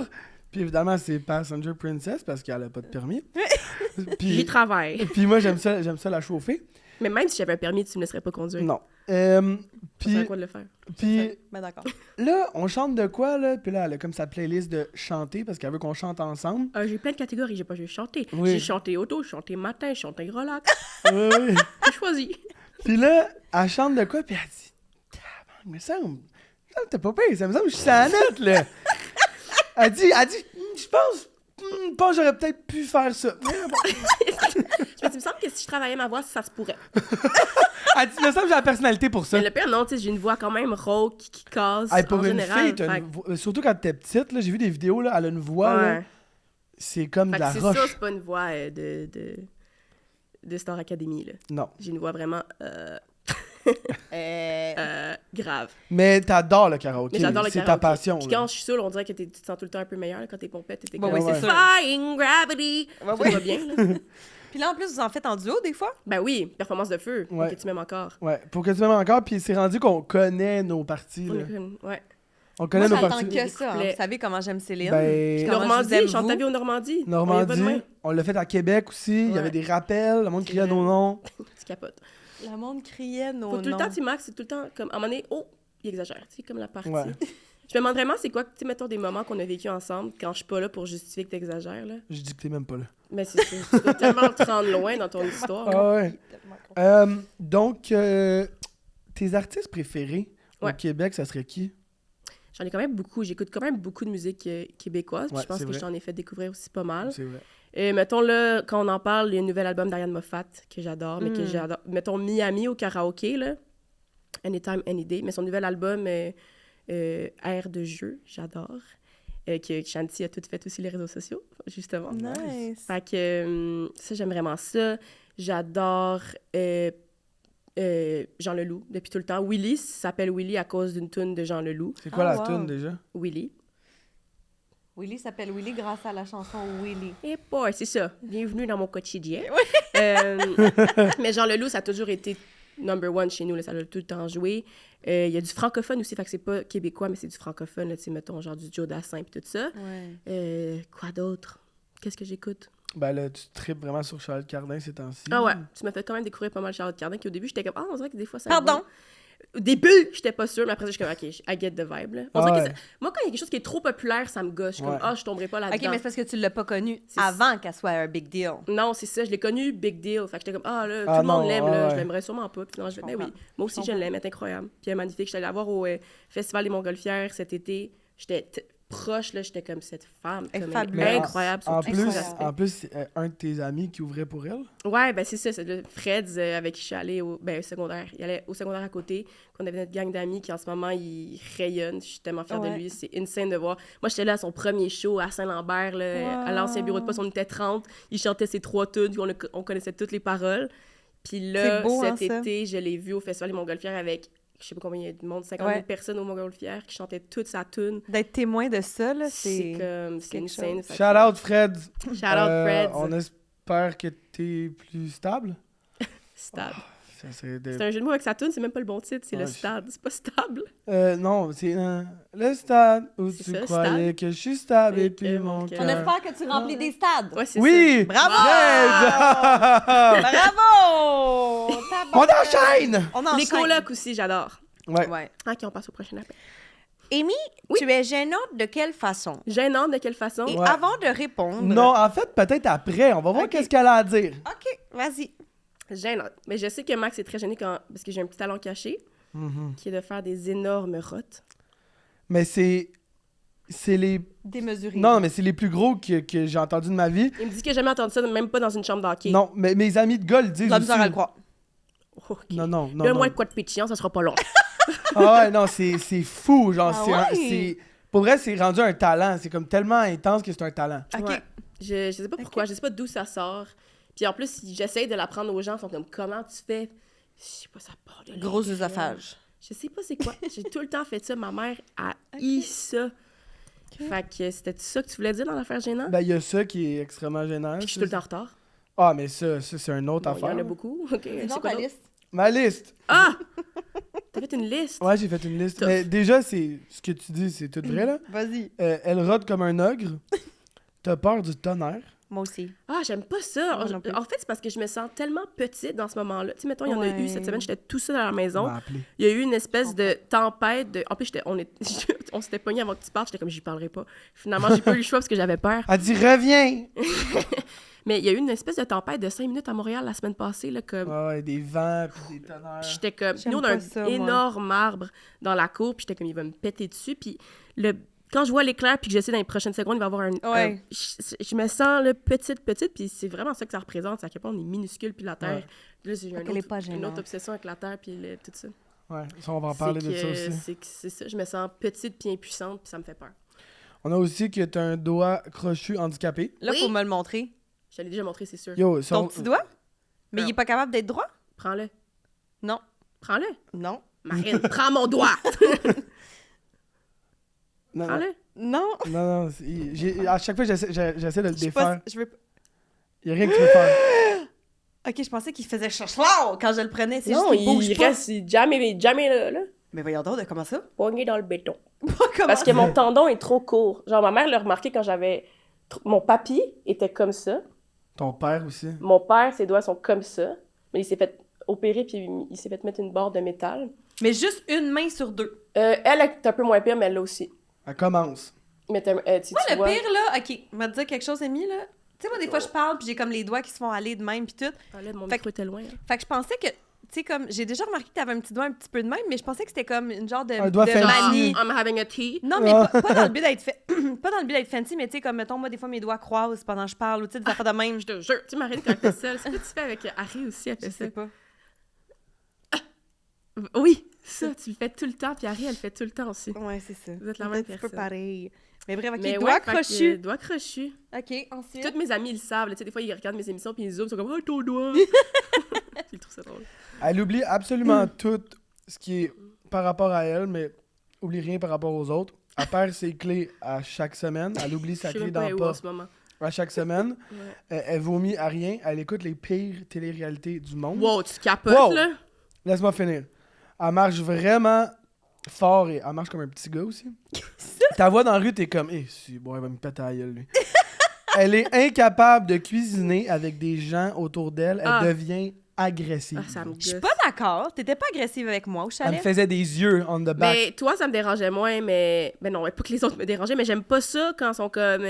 S2: puis évidemment, c'est Passenger Princess parce qu'elle a pas de permis.
S3: J'y
S2: Puis,
S3: travaille.
S2: puis moi, j'aime ça la chauffer.
S3: Mais même si j'avais un permis, tu me laisserais pas conduire.
S2: Non.
S3: Ça serait
S2: Puis,
S3: quoi de le faire?
S2: puis
S1: Ben d'accord.
S2: là, on chante de quoi, là? Puis là, elle a comme sa playlist de chanter parce qu'elle veut qu'on chante ensemble.
S3: J'ai plein de catégories. J'ai pas juste chanté.
S2: Oui.
S3: J'ai chanté auto, j'ai chanté matin, j'ai chanté relax.
S2: Oui, oui.
S3: J'ai choisi.
S2: Puis là, elle chante de quoi? Puis elle dit, tabarnak, mais ça me semble t'as pas payé, ça me semble que je suis à la note, là. Elle dit, je pense que j'aurais peut-être pu faire ça.
S3: Mais tu me semble que si je travaillais ma voix, ça se pourrait.
S2: Elle dit, il me semble que j'ai la personnalité pour ça.
S3: Mais le pire, non, tu sais, j'ai une voix quand même rauque qui casse
S2: Hey, pour
S3: en
S2: une
S3: général.
S2: fille, t'as
S3: Fait
S2: une voix- surtout quand t'es petite, là, j'ai vu des vidéos, là, elle a une voix, là,
S3: ouais.
S2: c'est comme
S3: Fait
S2: de
S3: que
S2: la
S3: c'est
S2: roche.
S3: ça, c'est pas une voix de Star Academy, là.
S2: Non.
S3: J'ai une voix vraiment grave.
S2: Mais t'adores le karaoké,
S3: Mais j'adore le
S2: c'est ta
S3: karaoké.
S2: passion.
S3: Puis
S2: là.
S3: quand je suis seule, on dirait que tu te sens tout le temps un peu meilleure là, quand t'es pompette. T'es
S1: Bon,
S3: comme,
S1: oui, c'est sûr.
S3: Defying gravity.
S1: Ouais,
S3: Ça
S1: ouais.
S3: va bien, là.
S1: Puis là, en plus, vous en faites en duo, des fois?
S3: Ben oui, performance de feu,
S2: Ouais.
S3: que tu m'aimes encore.
S2: Ouais, pour que tu m'aimes encore, puis c'est rendu qu'on connaît nos parties. Là.
S3: Ouais.
S2: On connaît
S1: Moi,
S2: nos
S1: j'attends
S2: parties.
S1: que ça. Hein. Vous savez comment j'aime Céline.
S2: Ben,
S1: Puis comment je vous
S3: Normandie,
S1: aime,
S3: chante
S1: vous.
S3: ta vie au Normandie.
S2: Normandie, on l'a fait à Québec aussi. Il y
S3: Ouais.
S2: avait des rappels, le monde
S3: C'est
S2: criait
S3: vrai.
S2: nos noms.
S3: Tu capotes.
S1: Le monde criait nos
S3: Faut tout le
S1: noms.
S3: temps, tu sais, Max, c'est tout le temps comme, à un moment donné, oh, il exagère, tu sais, comme la partie.
S2: Ouais.
S3: Je me demande vraiment, c'est quoi, tu sais, mettons des moments qu'on a vécu ensemble quand je suis pas là pour justifier que t'exagères, là.
S2: Je dis que t'es même pas là.
S3: Mais c'est ça, tu dois tellement te rendre loin dans ton histoire. là.
S2: Ah ouais. Donc, tes artistes préférés au
S3: Ouais.
S2: Québec, ça serait qui?
S3: J'en ai quand même beaucoup, j'écoute quand même beaucoup de musique québécoise, puis
S2: Ouais,
S3: je pense
S2: c'est
S3: que
S2: vrai.
S3: je t'en ai fait découvrir aussi pas mal.
S2: C'est vrai.
S3: Et mettons là, quand on en parle, il y a un nouvel album d'Ariane Moffat que j'adore, mais que j'adore. Mettons Miami au karaoké, là. Anytime, Any Day. Mais son nouvel album, Air de jeu, j'adore. Que Shanti a tout fait aussi les réseaux sociaux, justement.
S1: Nice.
S3: Fait que ça, j'aime vraiment ça. J'adore Jean Leloup depuis tout le temps. Willy s'appelle Willy à cause d'une tune de Jean Leloup.
S2: C'est quoi
S1: Ah,
S2: la
S1: wow.
S2: tune déjà?
S3: Willy.
S1: Willy s'appelle Willy grâce à la chanson Willy.
S3: Et boy, c'est ça. Bienvenue dans mon quotidien. Mais Jean Leloup, ça a toujours été number one chez nous. Là, ça l'a tout le temps joué. Il y a du francophone aussi, fait que c'est pas québécois, mais c'est du francophone. Tu sais, mettons, genre du Joe Dassin et tout ça.
S1: Ouais.
S3: Quoi d'autre? Qu'est-ce que j'écoute?
S2: Ben là, tu tripes vraiment sur Charles Cardin ces temps-ci.
S3: Ah ouais, tu m'as fait quand même découvrir pas mal Charlotte Cardin, qui au début, j'étais comme, ah, on dirait que des fois, ça
S1: Pardon?
S3: va. Au début, j'étais pas sûre, mais après, je suis comme, OK, I get the vibe. Là. On
S2: Ah
S3: dirait
S2: ouais.
S3: que moi, quand il y a quelque chose qui est trop populaire, ça me gosse. Je suis
S2: Ouais.
S3: comme, ah, je tomberai pas
S1: OK,
S3: là-dedans.
S1: mais c'est parce que tu l'as pas connue
S3: C'est-
S1: avant qu'elle soit un big deal.
S3: Non, c'est ça, je l'ai connu big deal. Fait que j'étais comme, ah là,
S2: Ah
S3: tout le monde
S2: non,
S3: l'aime,
S2: ah
S3: là,
S2: ouais.
S3: je l'aimerais sûrement pas. Puis non, je vais, ben oui, moi aussi, je l'aime, elle est incroyable. Puis elle est magnifique. J'étais allée la voir au Festival des Montgolfières cet été. J'étais proche, là, j'étais comme cette femme.
S1: Elle est
S3: Comme
S1: fabuleuse.
S3: elle est
S2: Mais
S3: incroyable. sur
S2: En
S3: tous
S2: plus,
S3: ses aspects.
S2: en plus c'est, un de tes amis qui ouvrait pour elle.
S3: Ouais, ben c'est ça, c'est le Fred avec qui je suis allée au secondaire. Il allait au secondaire à côté, qu'on avait notre gang d'amis qui en ce moment, il rayonne. Je suis tellement fière de
S1: Ouais.
S3: lui, c'est insane de voir. Moi, j'étais là à son premier show à Saint-Lambert, là, à l'ancien bureau de poste, on était 30. Il chantait ses 3 tunes, puis on connaissait toutes les paroles. Puis là,
S1: C'est beau, hein,
S3: cet
S1: ça?
S3: été, je l'ai vu au Festival des Montgolfières avec, je sais pas combien il y a de monde, 50 000
S1: Ouais.
S3: personnes au Montgolfières qui chantaient toute sa tune.
S1: D'être témoin de ça, là,
S3: C'est comme, c'est
S1: quelque
S3: insane.
S1: chose.
S3: Fait que-
S2: Shout out Fred.
S3: Shout out Fred.
S2: On espère que t'es plus stable.
S3: Stable.
S2: Ça serait de-
S3: C'est un jeu de mots avec sa tune, c'est même pas le bon titre, c'est
S2: Ouais,
S3: le
S2: je-
S3: stade, c'est pas stable.
S2: Non, c'est le stade où
S3: C'est
S2: tu
S3: ça,
S2: croyais
S3: stade.
S2: que je suis stable et
S3: Et
S2: puis
S3: que
S2: mon
S3: mon
S2: cœur.
S3: cœur.
S1: On espère que tu remplis des stades.
S3: Ouais, c'est
S2: Oui!
S1: Bravo!
S2: Fred!
S1: Bravo!
S2: On enchaîne!
S1: On
S3: ça.
S1: enchaîne.
S3: Les colocs aussi, j'adore.
S2: Ouais.
S1: Ouais.
S3: OK, on passe au prochain appel.
S1: Amy,
S3: Oui.
S1: tu es gênante de quelle façon?
S3: Gênante, de quelle façon?
S1: Et
S2: Ouais.
S1: avant de répondre...
S2: Non, en fait, peut-être après. On va voir
S1: Ok.
S2: qu'est-ce qu'elle a à dire.
S1: OK, vas-y.
S3: Gênante. Mais je sais que Max est très gêné parce que j'ai un petit talent caché, qui est de faire des énormes rottes.
S2: Mais c'est les...
S1: Démesuré.
S2: Non, mais c'est les plus gros que j'ai entendu de ma vie.
S3: Il me dit qu'il n'a jamais entendu ça, même pas dans une chambre d'hockey.
S2: Non, mais mes amis de gars le disent
S1: La
S2: aussi.
S1: misère à le croire.
S3: OK.
S2: Non.
S3: Donne-moi de quoi de pétillant, ça sera pas long.
S2: Ah ouais, non, c'est fou. Genre,
S1: Ah ouais?
S2: c'est... Pour vrai, c'est rendu un talent. C'est comme tellement intense que c'est un talent.
S1: OK.
S3: Ouais. Je sais pas pourquoi, je sais pas d'où ça sort. Puis en plus, si j'essaye de l'apprendre aux gens, ils sont comme, comment tu fais? Je sais pas, ça part de
S1: Gros
S3: l'intérieur.
S1: œsophage.
S3: Je sais pas c'est quoi. J'ai tout le temps fait ça. Ma mère a eu ça. Fait que c'était ça que tu voulais dire dans l'affaire gênante?
S2: Ben, il y a ça qui est extrêmement gênant.
S3: Puis je suis
S2: ça.
S3: tout le temps en retard.
S2: Ah, mais ça c'est une autre
S3: Bon, il y
S2: affaire.
S3: en a beaucoup. OK.
S1: Dis
S3: C'est
S1: donc
S3: quoi
S1: ta
S3: d'autre?
S1: liste.
S2: Ma liste.
S3: Ah! T'as fait une liste?
S2: Ouais, j'ai fait une liste.
S3: Tough.
S2: Mais déjà, c'est ce que tu dis, c'est tout vrai, là.
S1: Vas-y.
S2: Elle rôde comme un ogre. T'as peur du tonnerre.
S1: Moi aussi.
S3: Ah, j'aime pas ça.
S1: Moi non plus.
S3: En fait, c'est parce que je me sens tellement petite dans ce moment-là. Tu sais, mettons, il y en a
S1: Ouais.
S3: eu cette semaine, j'étais tout seul à la maison.
S2: m'a appelé.
S3: Il y a eu une espèce de tempête. En plus, on s'était pogné avant que tu partes. J'étais comme, j'y parlerai pas. Finalement, j'ai pas eu le choix parce que j'avais peur.
S2: Elle dit reviens.
S3: Mais il y a eu une espèce de tempête de 5 minutes à Montréal la semaine passée. Là, comme...
S2: Ah ouais, des vents puis des tonnerres.
S3: Puis j'étais comme...
S1: J'aime
S3: Nous, on a
S1: pas
S3: un
S1: ça, moi.
S3: énorme arbre dans la cour. Puis j'étais comme, il va me péter dessus. Puis quand je vois l'éclair puis que j'essaie dans les prochaines secondes, il va y avoir un...
S1: Ouais.
S3: je me sens là, petite. Puis c'est vraiment ça que ça représente. C'est à quel point on est minuscule puis la Terre.
S2: Ouais.
S3: Puis là, j'ai
S1: Fait qu'elle est pas
S3: une
S1: gênante.
S3: autre obsession avec la Terre puis tout ça.
S2: Ouais, ça, on va en parler de ça aussi.
S3: C'est ça. Je me sens petite puis impuissante puis ça me fait peur.
S2: On a aussi que t'as un doigt crochu handicapé.
S1: Là,
S3: Oui.
S1: faut me le montrer.
S3: Je l'ai déjà montré, c'est sûr.
S2: Yo,
S1: Ton petit doigt? Mais
S3: Non.
S1: il est pas capable d'être droit?
S3: Prends-le.
S1: Non.
S3: Prends-le.
S1: Non.
S3: Marine, prends mon doigt.
S2: Non, non,
S3: Prends-le.
S1: Non.
S2: non, à chaque fois, j'essaie de le
S1: Je sais pas
S2: défaire.
S1: si- je veux...
S2: Il y a rien que tu peux faire.
S1: Ok, je pensais qu'il faisait chachlao quand je le prenais. C'est
S3: Non,
S1: juste qu'il bouge
S3: il
S1: pas.
S3: reste jamais là.
S1: Mais voyons donc, de comment ça?
S3: Pogné dans le béton.
S1: Comment
S3: Parce que mon tendon est trop court. Genre, ma mère l'a remarqué quand j'avais... Mon papy était comme ça.
S2: Ton père aussi.
S3: Mon père, ses doigts sont comme ça. Mais il s'est fait opérer, puis il s'est fait mettre une barre de métal.
S1: Mais juste une main sur deux.
S3: Elle est un peu moins pire, mais elle l'a aussi.
S2: Elle commence.
S3: Mais tu
S1: Moi, le
S3: vois...
S1: pire, là, ok, on va te dire quelque chose, Amy, là. Tu sais, moi, des fois, je parle, puis j'ai comme les doigts qui se font aller de même, puis tout.
S3: Ah là, mon
S1: Fait
S3: micro était loin. Hein.
S1: Fait que je pensais que, tu sais, comme, j'ai déjà remarqué que t'avais un petit doigt un petit peu de même, mais je pensais que c'était comme une genre de,
S2: Un doigt
S1: de
S2: fancy.
S1: manie.
S3: I'm having a tea.
S1: Non, mais pas dans le but d'être pas dans le but d'être fancy, mais tu sais, comme, mettons, moi, des fois, mes doigts croisent pendant que je parle, ou tu sais, des affaires de même.
S3: Je te jure. Tu m'arrêtes quand elle fait ça. C'est ce que tu fais avec Harry aussi, elle
S1: Je
S3: fait ça.
S1: sais pas.
S3: Oui, ça, tu le fais tout le temps, puis Harry, elle le fait tout le temps aussi.
S1: Ouais, c'est ça.
S3: Vous êtes la
S1: On est
S3: même
S1: un petit peu
S3: personne.
S1: pareil. Mais bref, ok,
S3: Mais
S1: doigts
S3: ouais, fait que,
S1: crochus.
S3: doigts crochus.
S1: Ok, ensuite.
S3: Toutes mes amies, ils le savent. là. Tu sais, des fois, ils regardent mes émissions, puis ils zooment, ils sont comme « Oh, ton doigt! » Ils trouvent ça drôle.
S2: Elle oublie absolument tout ce qui est par rapport à elle, mais oublie rien par rapport aux autres. Elle perd ses clés à chaque semaine. Elle oublie sa
S3: Je sais
S2: clé
S3: même pas
S2: dans
S3: où
S2: pas
S3: en ce moment.
S2: à chaque semaine.
S3: Ouais.
S2: Elle vomit à rien. Elle écoute les pires téléréalités du monde.
S3: Wow, tu capotes,
S2: Wow.
S3: là?
S2: Laisse-moi finir. Elle marche vraiment fort et elle marche comme un petit gars aussi. Ta voix dans la rue, t'es comme, si, bon, elle va me péter à la gueule, lui. Elle est incapable de cuisiner avec des gens autour d'elle. Elle
S3: Ah.
S2: devient agressive.
S3: Ah, ça me
S1: Je suis
S3: gosse.
S1: pas d'accord. T'étais pas agressive avec moi au
S2: Elle me
S1: chalet.
S2: faisait des yeux on the back.
S3: Mais toi, ça me dérangeait moins, mais... Ben non, pas que les autres me dérangeaient, mais j'aime pas ça quand ils sont comme...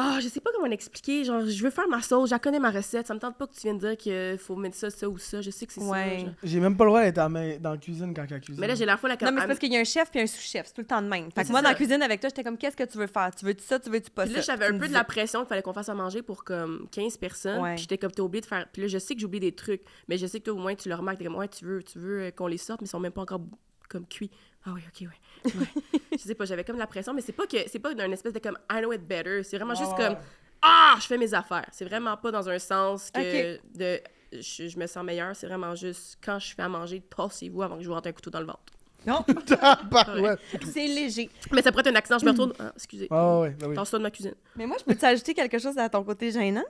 S3: Ah, je sais pas comment l'expliquer. Genre, je veux faire ma sauce, je connais ma recette. Ça me tente pas que tu viennes dire qu'il faut mettre ça ou ça. Je sais que c'est
S1: Ouais.
S3: ça. genre.
S2: J'ai même pas le droit d'être dans la cuisine quand elle cuisine.
S3: Mais là, j'ai la fois... Là,
S1: Non, mais c'est parce qu'il y a un chef puis un sous-chef. C'est tout le temps de même. Fait
S3: Mais
S1: que
S3: c'est
S1: moi, dans
S3: ça.
S1: la cuisine avec toi, j'étais comme, qu'est-ce que tu veux faire? Tu veux-tu ça? Tu veux-tu pas
S3: Puis
S1: ça?
S3: là, j'avais
S1: Tu
S3: un
S1: me
S3: peu de
S1: disais.
S3: la pression qu'il fallait qu'on fasse à manger pour comme 15 personnes.
S1: Ouais.
S3: Puis j'étais comme, t'es oublié de faire. Puis là, je sais que j'oublie des trucs, mais je sais que toi, au moins, tu le remarques. T'es comme, ouais, tu veux qu'on les sorte, mais ils sont même pas encore comme cuits. Ah oui, ok, ouais. Je sais pas, j'avais comme la pression, mais c'est pas d'une espèce de comme, I know it better. C'est vraiment juste comme, je fais mes affaires. C'est vraiment pas dans un sens que
S1: Ok.
S3: je me sens meilleure. C'est vraiment juste, quand je fais à manger, tassez-vous avant que je vous rentre un couteau dans le ventre.
S1: Non,
S2: Ouais.
S1: c'est léger.
S3: Mais ça pourrait être un accident, je me retourne. Ah, excusez.
S2: Ah ouais, bah oui.
S3: Tasse-toi de ma cuisine.
S1: Mais moi, je peux t'ajouter quelque chose à ton côté gênant?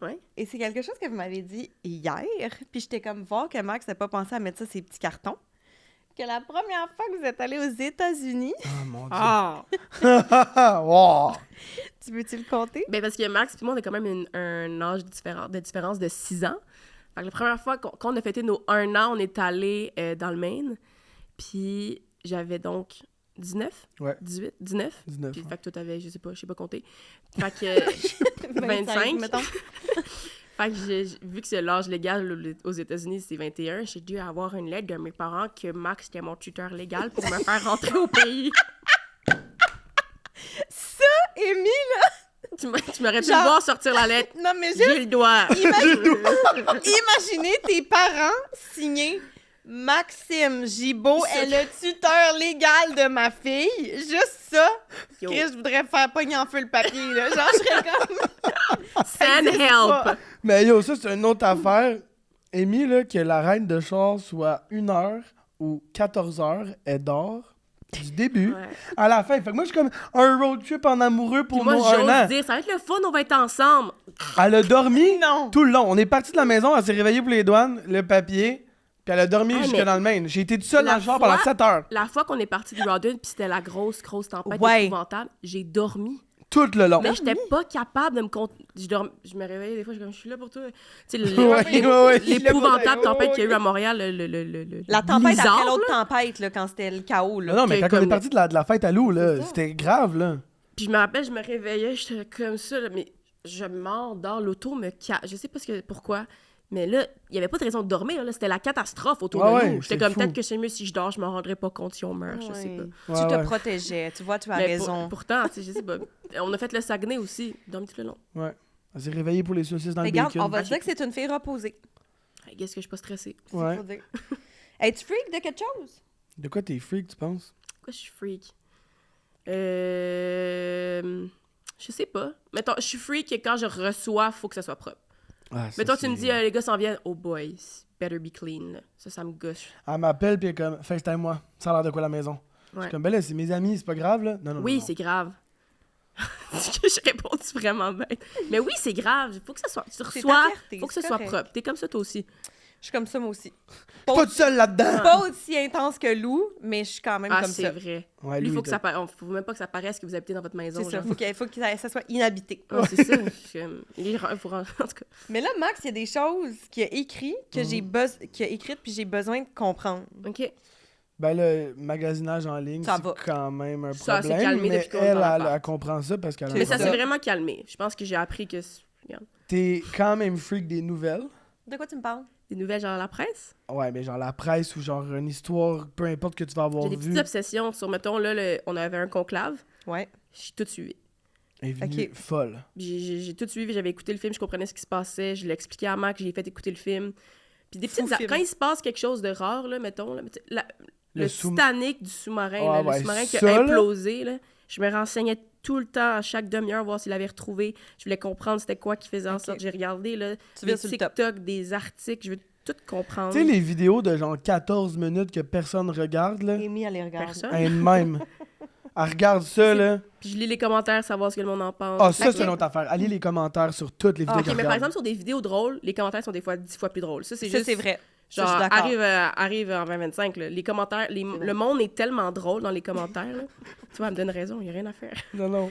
S3: Ouais.
S1: Et c'est quelque chose que vous m'avez dit hier. Puis j'étais comme voir que Max n'a pas pensé à mettre ça ces petits cartons. Que la première fois que vous êtes allé aux États-Unis,
S2: Ah mon dieu.
S3: Ah!
S2: Wow.
S1: tu veux-tu le compter?
S3: Ben parce que Max et moi, on a quand même un âge de différence de 6 ans. Fait que la première fois qu'on a fêté nos 1 an, on est allé dans le Maine. Puis j'avais donc 19?
S2: Ouais.
S3: 18? 19?
S2: 19.
S3: Puis
S2: ouais.
S3: fait que toi, t'avais, je sais pas compter. Fait que 25.
S1: mettons.
S3: Fait que vu que c'est l'âge légal aux États-Unis, c'est 21, j'ai dû avoir une lettre de mes parents que Max était mon tuteur légal pour me faire rentrer au pays.
S1: Ça, Amy, là!
S3: Tu m'aurais pu
S1: Genre-
S3: le voir sortir la lettre.
S1: Non, mais
S3: J'ai
S1: juste
S3: le doigt.
S1: imaginez tes parents signer Maxime Gibault
S3: Ça-
S1: est le tuteur légal de ma fille. Juste ça.
S3: Yo.
S1: Chris, je voudrais faire pogner en feu le papier, là. Genre, je serais comme...
S3: Send
S1: existe
S3: help.
S1: pas.
S2: Mais yo, ça, c'est une autre affaire. Amy, là, que la reine de char soit 1h ou 14h, elle dort du début
S3: Ouais.
S2: à la fin. Fait que moi, je suis comme un road trip en amoureux pour
S3: Puis moi,
S2: mon 1 an.
S3: j'ose dire, ça va être le fun, on va être ensemble.
S2: Elle a dormi
S1: Non.
S2: tout le long. On est parti de la maison, elle s'est réveillée pour les douanes, le papier, puis elle a dormi
S3: Ah,
S2: jusque
S3: mais
S2: dans le Maine. J'ai été tout seul
S3: la
S2: dans le char
S3: fois-
S2: pendant 7 heures.
S3: La fois qu'on est parti du Rawdon, puis c'était la grosse tempête
S1: Ouais.
S3: épouvantable, j'ai dormi.
S2: Tout le long.
S3: Mais j'étais pas capable de me compte. Je me réveillais des fois, je suis comme, je suis là pour toi. Tu sais,
S2: Ouais.
S3: l'épouvantable
S1: Ouais.
S3: tempête qu'il y a eu à Montréal, le
S1: La tempête
S3: blizzard,
S1: après l'autre
S3: là.
S1: tempête, là, quand c'était le chaos, là.
S2: Non, non, mais
S3: que
S2: quand on est
S3: comme-
S2: parti de la fête à Lou, là,
S1: C'est ça.
S2: c'était grave, là.
S3: Puis je me rappelle, je me réveillais, j'étais comme ça, là, mais je m'endors, l'auto me casse. Je sais pas pourquoi, mais là, il y avait pas de raison de dormir, là, c'était la catastrophe autour
S2: Ouais,
S3: de
S2: ouais,
S3: nous. J'étais
S2: c'est
S3: comme,
S2: fou.
S3: peut-être que c'est mieux si je dors, je m'en rendrais pas compte si on meurt, je sais
S1: Ouais.
S3: pas.
S2: Ouais,
S1: Tu te
S2: ouais.
S1: protégeais. Tu vois, tu as
S3: Mais
S1: raison.
S3: pourtant, tu sais, je sais pas. On a fait le Saguenay aussi, dormi tout le long.
S2: Ouais. Elle s'est réveillée pour les saucisses dans le
S1: Regarde,
S2: bacon.
S1: on va se dire que c'est une fille reposée.
S3: Qu'est-ce que je suis pas stressée?
S1: C'est
S2: Ouais.
S1: faut dire. Es-tu freak de quelque chose?
S2: De quoi t'es freak, tu penses?
S3: Pourquoi je suis freak? Je sais pas. Mettons, je suis freak et quand je reçois, faut que ça soit propre.
S2: Ah, ça,
S3: Mais toi, tu
S2: c'est-
S3: me dis, les gars s'en viennent, oh boy, better be clean. Là. Ça me gauche.
S2: Elle m'appelle, puis elle est comme, FaceTime-moi. Ça a l'air de quoi la maison? Je
S3: Ouais.
S2: suis comme, ben là, c'est mes amis, c'est pas grave, là? Non, non,
S3: Oui,
S2: non.
S3: c'est grave. que je réponds vraiment bête. Mais oui, c'est grave. Il faut que ça soit... Tu
S1: C'est ta
S3: reçois,
S1: fierté,
S3: faut que ça
S1: c'est
S3: soit
S1: correct.
S3: propre. T'es comme ça, toi aussi.
S1: Je suis comme ça, moi aussi.
S2: Pas tout seul là-dedans!
S1: Pas aussi intense que Lou, mais je suis quand même
S3: Ah,
S1: comme
S3: c'est
S1: ça.
S3: vrai.
S2: Ouais,
S3: Lui,
S2: lui,
S3: faut que ça faut même pas que ça paraisse que vous habitez dans votre maison.
S1: C'est ça,
S3: genre.
S1: faut que ça soit inhabité.
S3: Ah, c'est ça. En tout cas.
S1: Mais là, Max, il y a des choses qu'il a écrites, qu'il a écrites, puis j'ai besoin de comprendre.
S3: OK.
S2: Ben, le magasinage en ligne,
S1: Ça
S2: c'est
S1: va.
S2: quand même un
S3: Ça, c'est
S2: problème,
S3: calmé
S2: mais
S3: depuis qu'on
S2: elle,
S3: est dans l'appart.
S2: elle comprend ça parce qu'elle a
S1: C'est
S3: Mais
S2: un
S3: ça
S1: ça.
S3: s'est vraiment calmé. Je pense que j'ai appris que... Regarde.
S2: T'es quand même freak des nouvelles.
S1: De quoi tu me parles?
S3: Des nouvelles genre la presse.
S2: Ouais, mais genre la presse ou genre une histoire, peu importe que tu vas avoir
S3: J'ai des
S2: vu,
S3: petites obsessions sur, mettons, là, on avait un conclave.
S1: Ouais.
S3: J'ai tout suivi.
S2: est venue
S1: Ok.
S2: folle.
S3: J'ai tout suivi, j'avais écouté le film, je comprenais ce qui se passait, je l'ai expliqué à Mac, j'ai fait écouter le film. Puis des
S1: Fou
S3: petites...
S1: film.
S3: Quand il se passe quelque chose de rare, là, mettons, là, le
S2: sous-
S3: Titanic du sous-marin,
S2: Ah
S3: là,
S2: ouais,
S3: le sous-marin qui
S2: ça,
S3: a
S2: là.
S3: implosé, là, je me renseignais tout le temps, à chaque demi-heure, voir s'il avait retrouvé. Je voulais comprendre c'était quoi qui faisait en
S1: Ok.
S3: sorte. J'ai regardé là,
S1: Tu
S3: des
S1: viens sur le top.
S3: TikTok, des articles, je veux tout comprendre.
S2: Tu sais, les vidéos de genre 14 minutes que personne regarde, là,
S1: Amy, elle les regarde.
S3: Personne.
S2: elle-même. Elle regarde ça, là.
S3: Puis je lis les commentaires, savoir ce que le monde en pense.
S2: Ah, ça,
S1: Ok.
S2: c'est une autre affaire. Allez les commentaires sur toutes les vidéos
S1: Ah,
S2: qu'elle
S3: Ok, mais par
S2: regarde.
S3: exemple, sur des vidéos drôles, les commentaires sont des fois 10 fois plus drôles. Ça, c'est
S1: Ça,
S3: juste...
S1: c'est vrai. Ça,
S3: Genre,
S1: je suis d'accord.
S3: arrive en 2025, là, les commentaires, le monde est tellement drôle dans les commentaires. Là. Tu vois, elle me donne raison, il n'y a rien à faire.
S2: Non, non.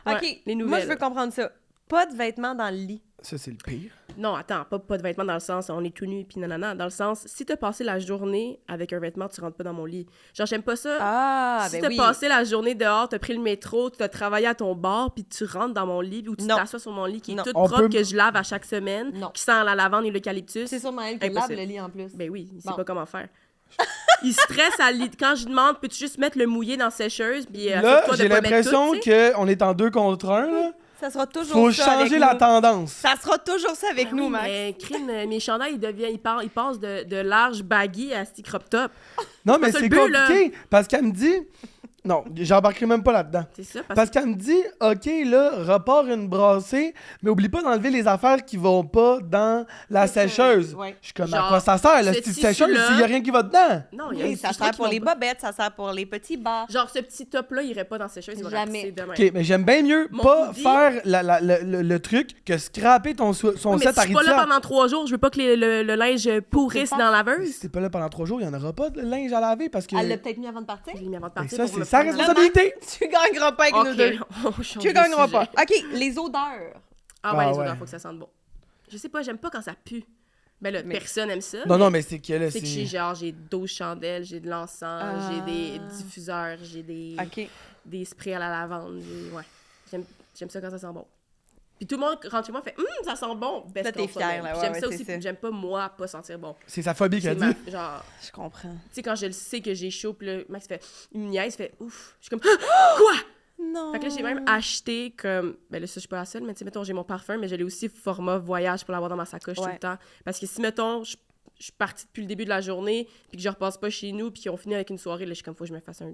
S3: Ouais,
S1: OK,
S3: les
S1: moi,
S3: nouvelles.
S1: je veux comprendre ça. Pas de vêtements dans le lit.
S2: Ça, c'est le pire.
S3: Non, attends, pas de vêtements dans le sens on est tout nu puis nanana. Dans le sens, si t'as passé la journée avec un vêtement, tu rentres pas dans mon lit. Genre, j'aime pas ça.
S1: Ah,
S3: si
S1: ben
S3: t'as
S1: oui.
S3: passé la journée dehors, t'as pris le métro, t'as travaillé à ton bar, puis tu rentres dans mon lit ou tu
S1: Non.
S3: t'assois sur mon lit qui est
S1: Non.
S3: tout
S2: On
S3: propre,
S2: peut-
S3: que je lave à chaque semaine,
S1: Non.
S3: qui sent la lavande et l'eucalyptus.
S1: C'est sûrement elle qui lave
S3: Impossible.
S1: le lit en plus.
S3: Ben oui, il sait
S1: Bon.
S3: pas comment faire. Il stresse à l'idée. Quand je demande, peux-tu juste mettre le mouillé dans la sécheuse, puis
S2: Là,
S3: assure-toi de
S2: j'ai
S3: pas mettre
S2: l'impression
S3: tout, tu sais?
S2: qu'on est en 2 contre 1, là.
S1: Ça sera toujours
S2: Faut
S1: ça
S2: changer
S1: avec
S2: la
S1: nous.
S2: tendance.
S1: Ça sera toujours ça avec
S3: Ben
S1: nous,
S3: oui,
S1: Max.
S3: mais crime, mes chandails, ils passent de large baggy à petit crop top.
S2: Non, mais
S3: pas ça
S2: c'est
S3: le but, là.
S2: compliqué. Parce qu'elle me dit... Non, j'embarquerai même pas là-dedans.
S3: C'est ça, parce
S2: Parce qu'elle me dit, OK, là, repars une brassée, mais oublie pas d'enlever les affaires qui vont pas dans la sécheuse.
S1: Ouais.
S2: Je suis comme,
S3: Genre,
S2: à quoi ça sert, la
S3: ce
S2: petite sécheuse,
S3: tissu-là-
S2: s'il y a rien qui va dedans?
S3: non, il y a
S1: Oui,
S3: une
S1: ça
S3: je crois
S1: sert pour
S3: qu'ils
S1: les
S3: vont pas-
S1: bobettes, ça sert pour les petits bas.
S3: Genre, ce petit top-là, il irait pas dans la sécheuse, il va
S1: Jamais.
S3: rapetisser demain.
S2: OK, mais j'aime bien mieux
S3: Mon
S2: pas
S3: hoodie-
S2: faire le truc que scraper son
S3: Oui, mais
S2: set
S3: si je suis pas là
S2: Aritzia.
S3: pendant 3 jours, je veux pas que le linge pourrisse
S1: pas-
S3: dans la
S2: Mais
S3: laveuse.
S2: Si t'es pas là pendant 3 jours, il y en aura pas de linge à laver parce que...
S1: Elle l'a peut-être mis avant de partir.
S3: Je l'ai mis avant de
S2: Et
S3: partir
S2: ça,
S3: pour
S2: c'est
S3: me
S2: sa
S3: prendre la-
S2: responsabilité.
S1: Tu gagneras pas avec nous deux.
S3: OK, on change
S1: Tu
S3: de
S1: gagneras
S3: sujet.
S1: pas. OK, les odeurs.
S3: Ah ouais,
S2: Ah
S3: les
S2: ouais.
S3: odeurs, faut que ça sente bon. Je sais pas, j'aime pas quand ça pue. Ben là,
S1: Mais-
S3: personne aime ça.
S2: Non, non, mais c'est que là,
S3: C'est que j'ai 12 chandelles, j'ai de l'encens,
S1: Ah.
S3: j'ai des diffuseurs, j'ai
S1: OK.
S3: des sprays à la lavande. Ouais. J'aime ça quand ça sent bon. Puis tout le monde rentre chez moi et fait ça sent bon. Best
S1: Là, t'es
S3: consommer.
S1: fière, là,
S3: Puis
S1: ouais,
S3: j'aime
S1: ouais,
S3: ça
S1: c'est
S3: aussi,
S1: ça.
S3: puis j'aime pas moi pas sentir bon.
S2: c'est sa phobie
S3: C'est
S2: qu'elle dit.
S3: genre,
S1: Je comprends.
S3: tu sais, quand je le sais que j'ai chaud, puis là, Max fait, il me niaise, il fait ouf. Je suis comme, quoi?
S1: Non.
S3: Fait que là, j'ai même acheté comme. Ben là, ça, je suis pas la seule, mais tu sais, mettons, j'ai mon parfum, mais je l'ai aussi format voyage pour l'avoir dans ma sacoche tout
S1: Ouais.
S3: le temps. Parce que si, mettons, je suis partie depuis le début de la journée, puis que je repasse pas chez nous, puis qu'on finit avec une soirée, là, je suis comme, faut que je me fasse un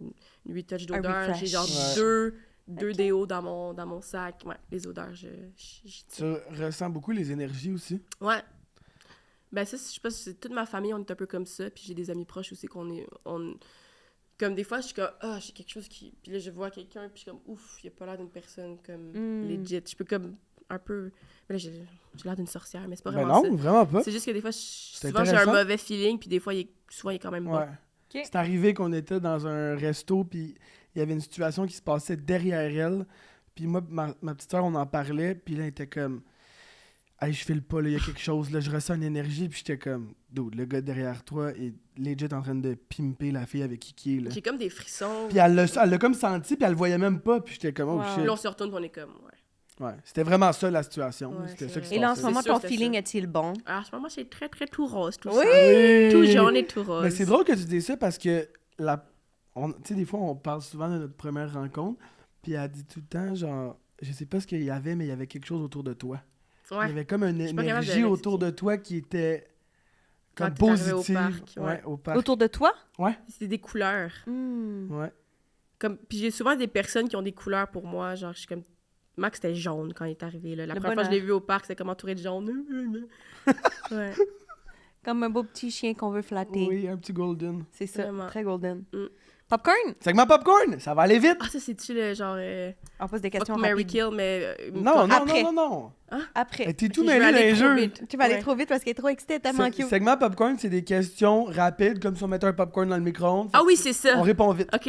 S3: 8 touches
S1: Un
S3: d'odeur.
S1: refresh.
S3: J'ai genre
S2: Ouais.
S3: deux déos dans mon sac. Ouais, les odeurs,
S2: Tu ressens beaucoup les énergies aussi.
S3: Ouais. Ben ça, je sais pas, c'est toute ma famille, on est un peu comme ça, puis j'ai des amis proches aussi comme des fois, je suis comme, j'ai quelque chose qui... Puis là, je vois quelqu'un, puis je suis comme, ouf, il a pas l'air d'une personne comme legit. Je peux comme un peu... Mais là, j'ai l'air d'une sorcière, mais c'est pas
S2: Ben
S3: vraiment
S2: non, vraiment pas.
S3: ça. C'est juste que des fois,
S2: C'est
S3: souvent, j'ai un
S2: intéressant.
S3: mauvais feeling, puis des fois, souvent, il est quand même bon.
S2: Ouais.
S1: Ok.
S2: C'est arrivé qu'on était dans un resto, puis il y avait une situation qui se passait derrière elle. Puis moi, ma petite soeur, on en parlait, puis là, elle était comme... Hey, je file pas, là, il y a quelque chose, là, je ressens une énergie, puis j'étais comme... Dude, le gars derrière toi est legit en train de pimper la fille avec qui est, là.
S3: J'ai comme des frissons.
S2: Puis elle l'a comme senti, puis elle le voyait même pas, puis j'étais comme, oh
S1: Wow.
S3: Puis là, on
S2: shit.
S3: se retourne, puis on est comme, ouais.
S2: Ouais, c'était vraiment ça, la situation.
S3: Ouais,
S2: C'était
S3: c'est
S2: ça qui se
S3: vrai.
S1: Et là, en
S2: passait.
S1: ce moment,
S3: C'est sûr,
S1: ton
S3: c'est
S1: feeling
S3: sûr.
S1: est-il bon?
S3: Alors, en ce moment, c'est très, très tout rose, tout
S1: Oui!
S3: ça.
S2: Oui!
S3: Tout jaune et tout rose.
S2: Mais c'est drôle que tu dis ça parce que, tu sais, des fois, on parle souvent de notre première rencontre, puis elle dit tout le temps, genre, je sais pas ce qu'il y avait, mais il y avait quelque chose autour de toi. Il y
S3: Ouais.
S2: avait comme une
S3: suis pas capable de
S2: énergie autour de toi qui était comme
S3: Quand t'es arrivé au
S2: positive.
S3: parc, ouais.
S2: Au parc.
S1: Autour de toi?
S2: Ouais,
S3: C'était des couleurs.
S2: ouais.
S3: Puis j'ai souvent des personnes qui ont des couleurs pour moi. Genre, je suis comme... Max, c'était jaune quand il est arrivé. Là. La
S1: Le
S3: première fois que je l'ai
S1: bonheur.
S3: vu au parc, c'était comme entouré de jaune. Ouais.
S1: Comme un beau petit chien qu'on veut flatter.
S2: Oui, un petit golden.
S1: C'est ça,
S3: Vraiment.
S1: très golden. Popcorn?
S2: Segment popcorn, ça va aller vite.
S3: Ah, ça, c'est-tu le genre...
S1: On pose des questions
S3: Fuck, Mary
S1: rapides.
S3: Kill, mais...
S2: Non, non,
S1: Après.
S2: non, non, non.
S1: Après.
S2: T'es tout
S3: Ok, je vais
S2: mêlé dans
S3: aller
S2: les
S3: trop
S2: jeux.
S3: vite.
S1: Tu vas aller
S3: Ouais.
S1: trop vite parce qu'elle est trop excitée, tellement cute.
S2: Segment popcorn, c'est des questions rapides, comme si on mettait un popcorn dans le micro-ondes.
S3: Ah oui, c'est ça.
S2: On répond vite.
S3: OK.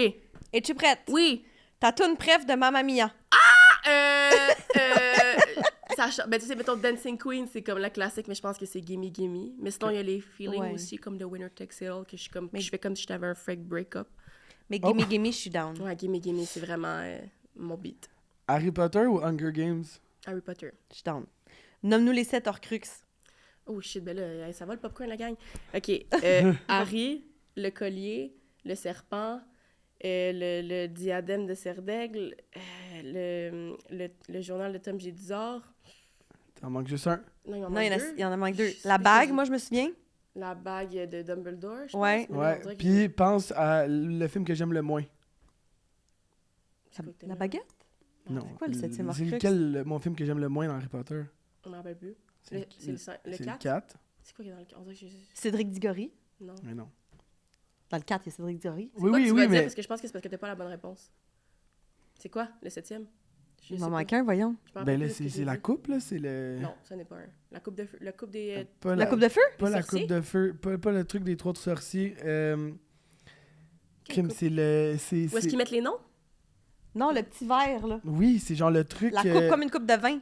S1: Es-tu prête?
S3: Oui.
S1: Ta toune préf de Mamma Mia.
S3: Ben, tu sais, mettons, Dancing Queen, c'est comme la classique, mais je pense que c'est Gimme Gimme. Mais sinon, il y a les feelings
S1: Ouais.
S3: aussi, comme The Winner Takes It All, que je suis comme... Je fais comme si j'avais un fake break-up.
S1: Mais
S2: Oh.
S1: Gimme Gimme, je suis down.
S3: Ouais, Gimme Gimme, c'est vraiment mon beat.
S2: Harry Potter ou Hunger Games?
S3: Harry Potter.
S1: Je suis down. Nomme-nous les 7 Horcruxes.
S3: Oh shit, ben là, ça va le popcorn, la gang? OK. Harry, le collier, le serpent, le diadème de Cerdaigle, le journal de Tom Jedusor.
S2: T'en manques juste un.
S3: Non, il en
S1: Non, il y,
S3: manque
S1: en a,
S3: deux.
S1: il y en a manque 2.
S3: Je sais
S1: La
S3: plus
S1: bague,
S3: c'est-
S1: moi, je me souviens.
S3: La bague de Dumbledore, je
S1: Ouais.
S3: pense. Mais là, on
S2: Ouais.
S3: dirait que-
S2: Puis pense à le film que j'aime le moins.
S3: C'est quoi que t'aimes
S1: La
S3: le
S1: baguette?
S2: Non.
S1: C'est quoi le 7e
S2: C'est
S1: Horcrux?
S2: lequel mon film que j'aime le moins dans Harry Potter?
S3: On m'en rappelle plus.
S2: C'est
S3: Le
S2: le
S3: 4?
S2: 4.
S3: C'est quoi qui est dans le 4? On dirait que
S1: Cédric Diggory.
S3: Non.
S2: Mais non.
S1: Dans le 4, il y a Cédric Diggory.
S2: Oui,
S3: Quoi
S2: oui,
S3: tu
S2: oui,
S3: vas dire,
S2: mais...
S3: parce que je pense que c'est parce que t'as pas la bonne réponse. C'est quoi, le 7e? Je
S1: Il
S3: sais
S1: m'en
S3: pas.
S1: manque un, voyons.
S3: Je me rappelle
S2: Ben là,
S3: plus de ce que
S2: c'est
S3: j'ai
S2: la
S3: dit.
S2: coupe, là, c'est le...
S3: Non, ce n'est pas un. La coupe des...
S2: Pas
S1: La coupe de feu?
S2: Pas
S3: des
S2: la
S3: sorciers?
S2: coupe de feu, pas le truc des trois sorciers.
S3: Quelle
S2: Kim,
S3: coupe?
S2: c'est le...
S3: Où est-ce qu'ils mettent les noms?
S1: Non, le petit verre, là.
S2: Oui, c'est genre le truc...
S1: La coupe comme une coupe de vin.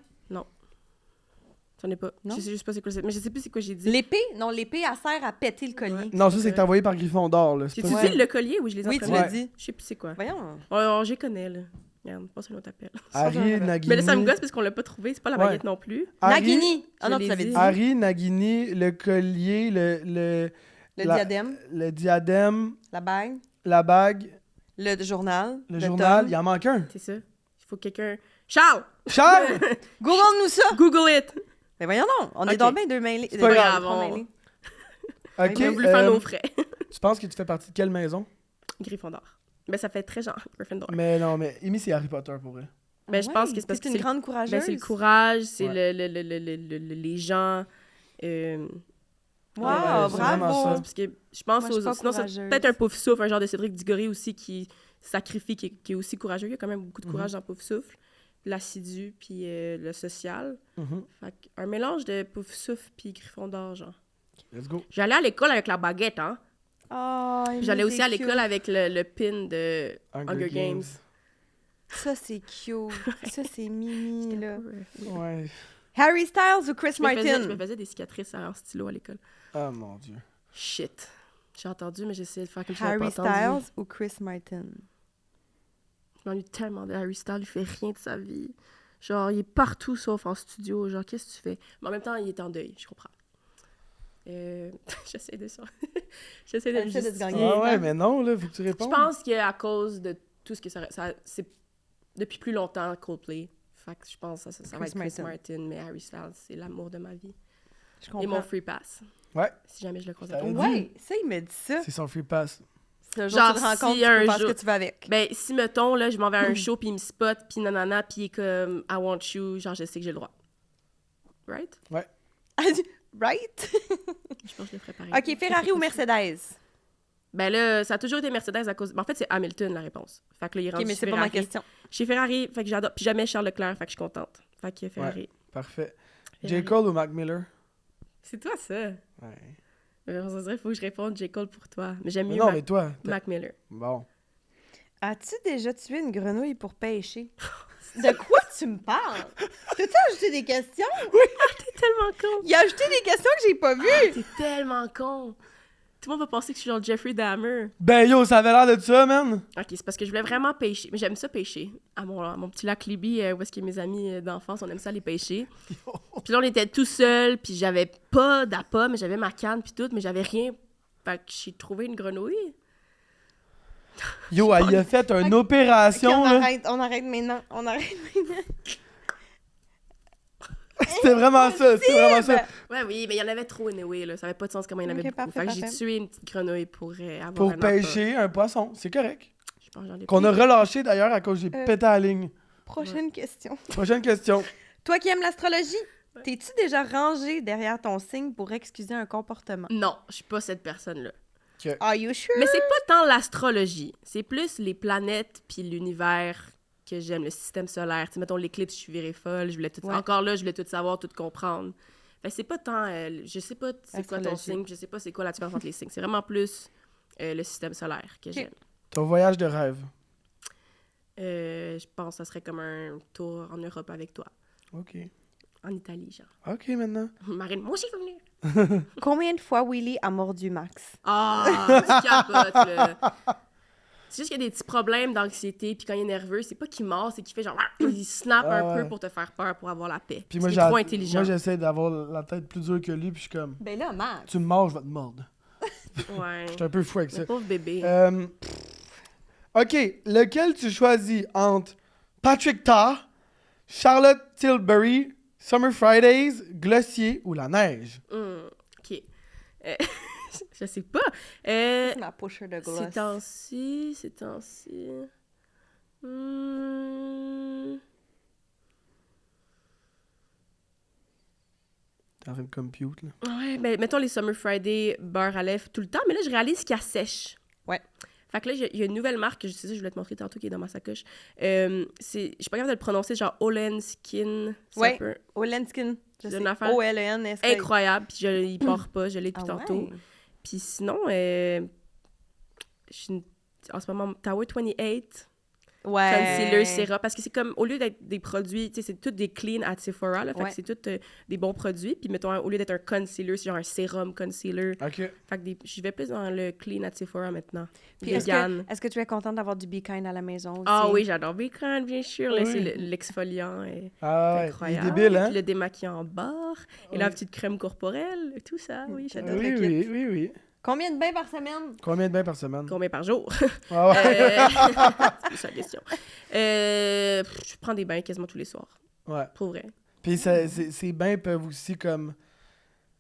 S3: Ça n'est pas.
S1: Non?
S3: Je sais juste pas c'est quoi mais je sais plus c'est quoi j'ai dit.
S1: L'épée? Non, l'épée, elle sert à péter le collier.
S2: Non, ça, c'est envoyé par Gryffondor, là. c'est
S3: J'ai-tu
S2: pas-
S3: dit le collier ou je les ai
S1: Oui, tu
S3: apprenés?
S1: l'as
S2: Ouais.
S1: dit.
S3: Je sais plus c'est quoi.
S1: Voyons.
S3: Oh, j'y connais, là. Regarde, passe un autre appel.
S2: Harry, Nagini...
S3: Mais là, ça me gosse parce qu'on l'a pas trouvé. C'est pas la
S2: Ouais.
S3: baguette non plus.
S1: Nagini! Ah
S3: je
S1: non,
S3: l'ai
S1: tu l'avais
S3: dit.
S1: dit.
S2: Harry, Nagini, le collier,
S1: Le diadème,
S2: le diadème,
S1: la bague,
S2: la bague,
S1: le journal.
S2: le
S1: de
S2: journal.
S1: Tom.
S2: Il en manque un.
S3: C'est ça. Il faut que quelqu'un... Charles!
S2: Charles!
S1: Google-nous ça!
S3: Google it!
S1: Mais voyons non, on est
S3: Ok.
S1: dans bien deux mêlés.
S2: C'est pas
S3: grave,
S1: trois
S3: on-
S1: mêlés.
S2: OK,
S3: On a voulu faire nos frais.
S2: tu penses que tu fais partie de quelle maison?
S3: Gryffondor. Ben, ça fait très genre Gryffondor.
S2: Mais non, mais Amy, c'est Harry Potter, pour vrai.
S3: Ben, je pense que c'est parce que
S1: une
S3: c'est
S1: grande courageuse.
S3: ben, c'est le courage, c'est
S2: Ouais.
S3: les gens...
S1: Wow,
S2: Ouais, c'est vraiment
S1: bravo!
S2: ça.
S3: Parce que je pense
S1: Moi, je suis pas
S3: sinon c'est
S1: courageuse.
S3: peut-être un Pouf Souffle, un genre de Cédric Diggory aussi qui sacrifie, qui est aussi courageux. Il y a quand même beaucoup de courage dans Pouf Souffle. L'assidu, puis le social.
S2: Mhm.
S3: Fait un mélange de Pouf Souffle puis Gryffondor, genre.
S2: Let's go.
S3: J'allais à l'école avec la baguette, hein.
S1: Oh,
S3: Puis j'allais aussi à l'école avec le pin de
S2: Hunger
S3: Hunger Games.
S1: Ça, c'est cute. Ça, c'est Mimi, là.
S2: Ouais.
S1: Harry Styles ou Chris
S3: Je me
S1: Martin?
S3: faisais des cicatrices en stylo à l'école.
S2: Oh mon Dieu.
S3: Shit. J'ai entendu, mais j'essayais de faire comme si j'avais
S1: Harry
S3: pas entendu.
S1: Styles ou Chris Martin?
S3: Je m'ennuie tellement de Harry Styles, il fait rien de sa vie. Genre, il est partout sauf en studio. Genre, qu'est-ce que tu fais? Mais en même temps, il est en deuil, je comprends. J'essaie de ça. J'essaie de
S1: Elle
S3: me
S1: essaie de te
S3: justifier.
S1: gagner.
S2: Ah ouais, mais non, là, faut que tu
S3: Je
S2: répondes.
S3: pense qu'à cause de tout ce que ça c'est depuis plus longtemps Coldplay. Fait que je pense que ça va être
S1: Chris
S3: Chris
S1: Martin.
S3: Martin, mais Harry Styles, c'est l'amour de ma vie.
S1: Je
S3: Et
S1: comprends.
S3: mon free pass,
S2: Ouais,
S3: si jamais je le croise.
S2: Ça
S3: à
S2: veut
S3: Toronto.
S2: dire-
S1: Ouais, ça, il me dit ça.
S2: c'est son free pass.
S1: C'est un jour
S3: Genre,
S1: tu te rends compte,
S3: si
S1: tu
S3: un
S1: peux faire ce
S3: jour-
S1: que tu veux avec.
S3: Ben, si, mettons, là, je m'en vais à un show, puis il me spot, puis nanana, puis il est comme « I want you », genre, je sais que j'ai le droit. Right?
S1: Right?
S3: Je pense que je le ferais pareil.
S1: OK, Ferrari ou Mercedes?
S3: Ben là, ça a toujours été Mercedes à cause... Ben, en fait, c'est Hamilton, la réponse. Fait que là, il est
S1: OK,
S3: rendu
S1: mais
S3: chez
S1: c'est pas ma
S3: Ferrari.
S1: question.
S3: Chez Ferrari, fait que j'adore. Puis jamais Charles Leclerc, fait que je suis contente. Fait que Ferrari.
S2: Parfait.
S3: Ferrari.
S2: J. Cole ou Mac Miller?
S3: C'est toi, ça.
S2: Ouais.
S3: On se dirait, il faut que je réponde J. Cole pour toi. Mais j'aime
S2: Mais
S3: mieux
S2: non, mais toi...
S3: Mac Miller.
S2: Bon.
S1: As-tu déjà tué une grenouille pour pêcher? De quoi tu me parles? T'as-tu ajouté des questions?
S3: T'es tellement con.
S1: Il a ajouté des questions que j'ai pas vues!
S3: T'es tellement con. Tout le monde va penser que je suis genre Jeffrey Dahmer.
S2: Ben yo, ça avait l'air de ça, man!
S3: Ok, c'est parce que je voulais vraiment pêcher. Mais j'aime ça pêcher. À mon petit lac Libye, où est-ce que mes amis d'enfance, on aime ça aller pêcher. Puis là, on était tout seuls, puis j'avais pas d'appât, mais j'avais ma canne, puis tout, mais j'avais rien. Fait que j'ai trouvé une grenouille.
S2: Yo, il a fait une
S1: Ok,
S2: opération, là.
S1: on arrête maintenant. On arrête maintenant.
S2: C'était vraiment ça, c'était vraiment ça.
S3: Ouais, oui, mais il y en avait trop anyway, là. Ça avait pas de sens comment il y en avait
S1: Ok,
S3: beaucoup.
S1: parfait,
S3: Fait que j'ai
S1: parfait.
S3: tué une petite grenouille pour avoir
S2: Pour
S3: un appât.
S2: pêcher un poisson, c'est correct.
S3: Je pense que j'en ai
S2: Qu'on a
S3: pris.
S2: relâché d'ailleurs à cause que j'ai pété la ligne.
S1: Prochaine question.
S2: Prochaine question.
S1: Toi qui aimes l'astrologie, t'es-tu déjà rangé derrière ton signe pour excuser un comportement?
S3: Non, je suis pas cette personne-là.
S1: Are you sure?
S3: Mais c'est pas tant l'astrologie. C'est plus les planètes puis l'univers que j'aime, le système solaire. Tu sais, mettons, l'éclipse, je suis virée folle. Je voulais tout... Encore là, je voulais tout savoir, tout comprendre. Fait que c'est pas tant... je sais pas c'est quoi ton signe, je sais pas c'est quoi la différence entre les signes. C'est vraiment plus le système solaire que j'aime.
S2: Ton voyage de rêve.
S3: Je pense que ça serait comme un tour en Europe avec toi.
S2: OK.
S3: En Italie, genre.
S2: OK, maintenant.
S3: Marine, moi aussi, je veux venir.
S1: Combien de fois Willy a mordu Max?
S3: Ah, tu capotes, là. C'est juste qu'il y a des petits problèmes d'anxiété, puis quand il est nerveux, c'est pas qu'il mord, c'est qu'il fait genre... Il snap un peu pour te faire peur, pour avoir la paix.
S2: Puis
S3: il est trop intelligent.
S2: Moi, j'essaie d'avoir la tête plus dure que lui, puis je suis comme...
S1: Ben là, Max.
S2: Tu me mords, je vais te mordre.
S3: Ouais.
S2: Je suis un peu fou avec ça.
S3: Le pauvre bébé.
S2: OK, lequel tu choisis entre Patrick Tarr, Charlotte Tilbury, Summer Fridays, Glossier ou la neige?
S3: OK. Je sais pas.
S1: C'est ma pusher de gloss.
S3: Ces temps-ci...
S2: T'es en train de compute, là.
S3: Ouais, ben mettons les Summer Friday beurre à lèvres tout le temps, mais là, je réalise qu'il y a sèche.
S1: Ouais.
S3: Fait que là, il y a une nouvelle marque, c'est ça, je voulais te montrer tantôt, qui est dans ma sacoche. Je suis pas capable de le prononcer, genre Olen Skin.
S1: Ouais, Olenskin.
S3: C'est une affaire
S1: O-L-E-N-S-K.
S3: incroyable, puis il part pas, je l'ai depuis tantôt.
S1: Ouais.
S3: Puis sinon, en ce moment, Tower 28, concealer, sérum, parce que c'est comme, au lieu d'être des produits, tu sais, c'est tout des clean at Sephora, là, fait que c'est tout des bons produits, puis mettons, au lieu d'être un concealer, c'est genre un sérum concealer.
S2: OK.
S3: Fait que je vais plus dans le clean at Sephora maintenant.
S1: Puis est-ce que tu es contente d'avoir du Be Kind à la maison aussi?
S3: Ah oui, j'adore Be Kind, bien sûr. Là,
S2: Oui.
S3: c'est l'exfoliant est
S2: Il
S3: incroyable.
S2: est débile, hein?
S3: Puis le démaquillant en barre, et la petite crème corporelle, tout ça, oui, j'adore.
S2: Oui.
S1: Combien de bains par semaine?
S2: Combien de bains par semaine?
S3: Combien par jour?
S2: Ah ouais.
S3: C'est ça la question. Je prends des bains quasiment tous les soirs,
S2: Ouais.
S3: pour vrai.
S2: Puis ces bains peuvent aussi comme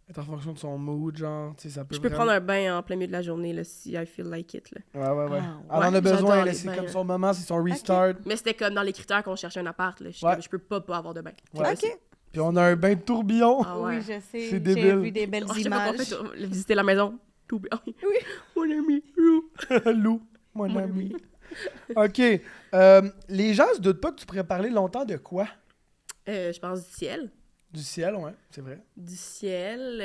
S2: être en fonction de son mood, genre, tu sais, ça peut
S3: Je peux
S2: vraiment...
S3: prendre un bain en plein milieu de la journée, là, si I feel like it, là.
S2: Ouais.
S1: Ah,
S2: Elle en a besoin,
S3: j'adore
S2: là,
S3: les
S2: c'est
S3: bains,
S2: comme
S3: hein.
S2: son moment, c'est son restart.
S3: Mais c'était comme dans les critères qu'on cherchait un appart, là. Je peux pas avoir de bain.
S2: Ouais.
S1: OK.
S2: Puis on a un bain de tourbillon.
S3: Ah ouais.
S1: Oui, je sais.
S2: C'est débile.
S1: J'ai vu des belles
S3: Oh, je sais pas
S1: images.
S3: qu'on fait visiter la maison. Tout bien.
S1: Oui.
S3: Mon ami, Lou.
S2: Lou, mon ami. OK. Les gens se doutent pas que tu pourrais parler longtemps de quoi?
S3: Je pense du ciel.
S2: Du ciel, ouais, c'est vrai.
S3: Du ciel,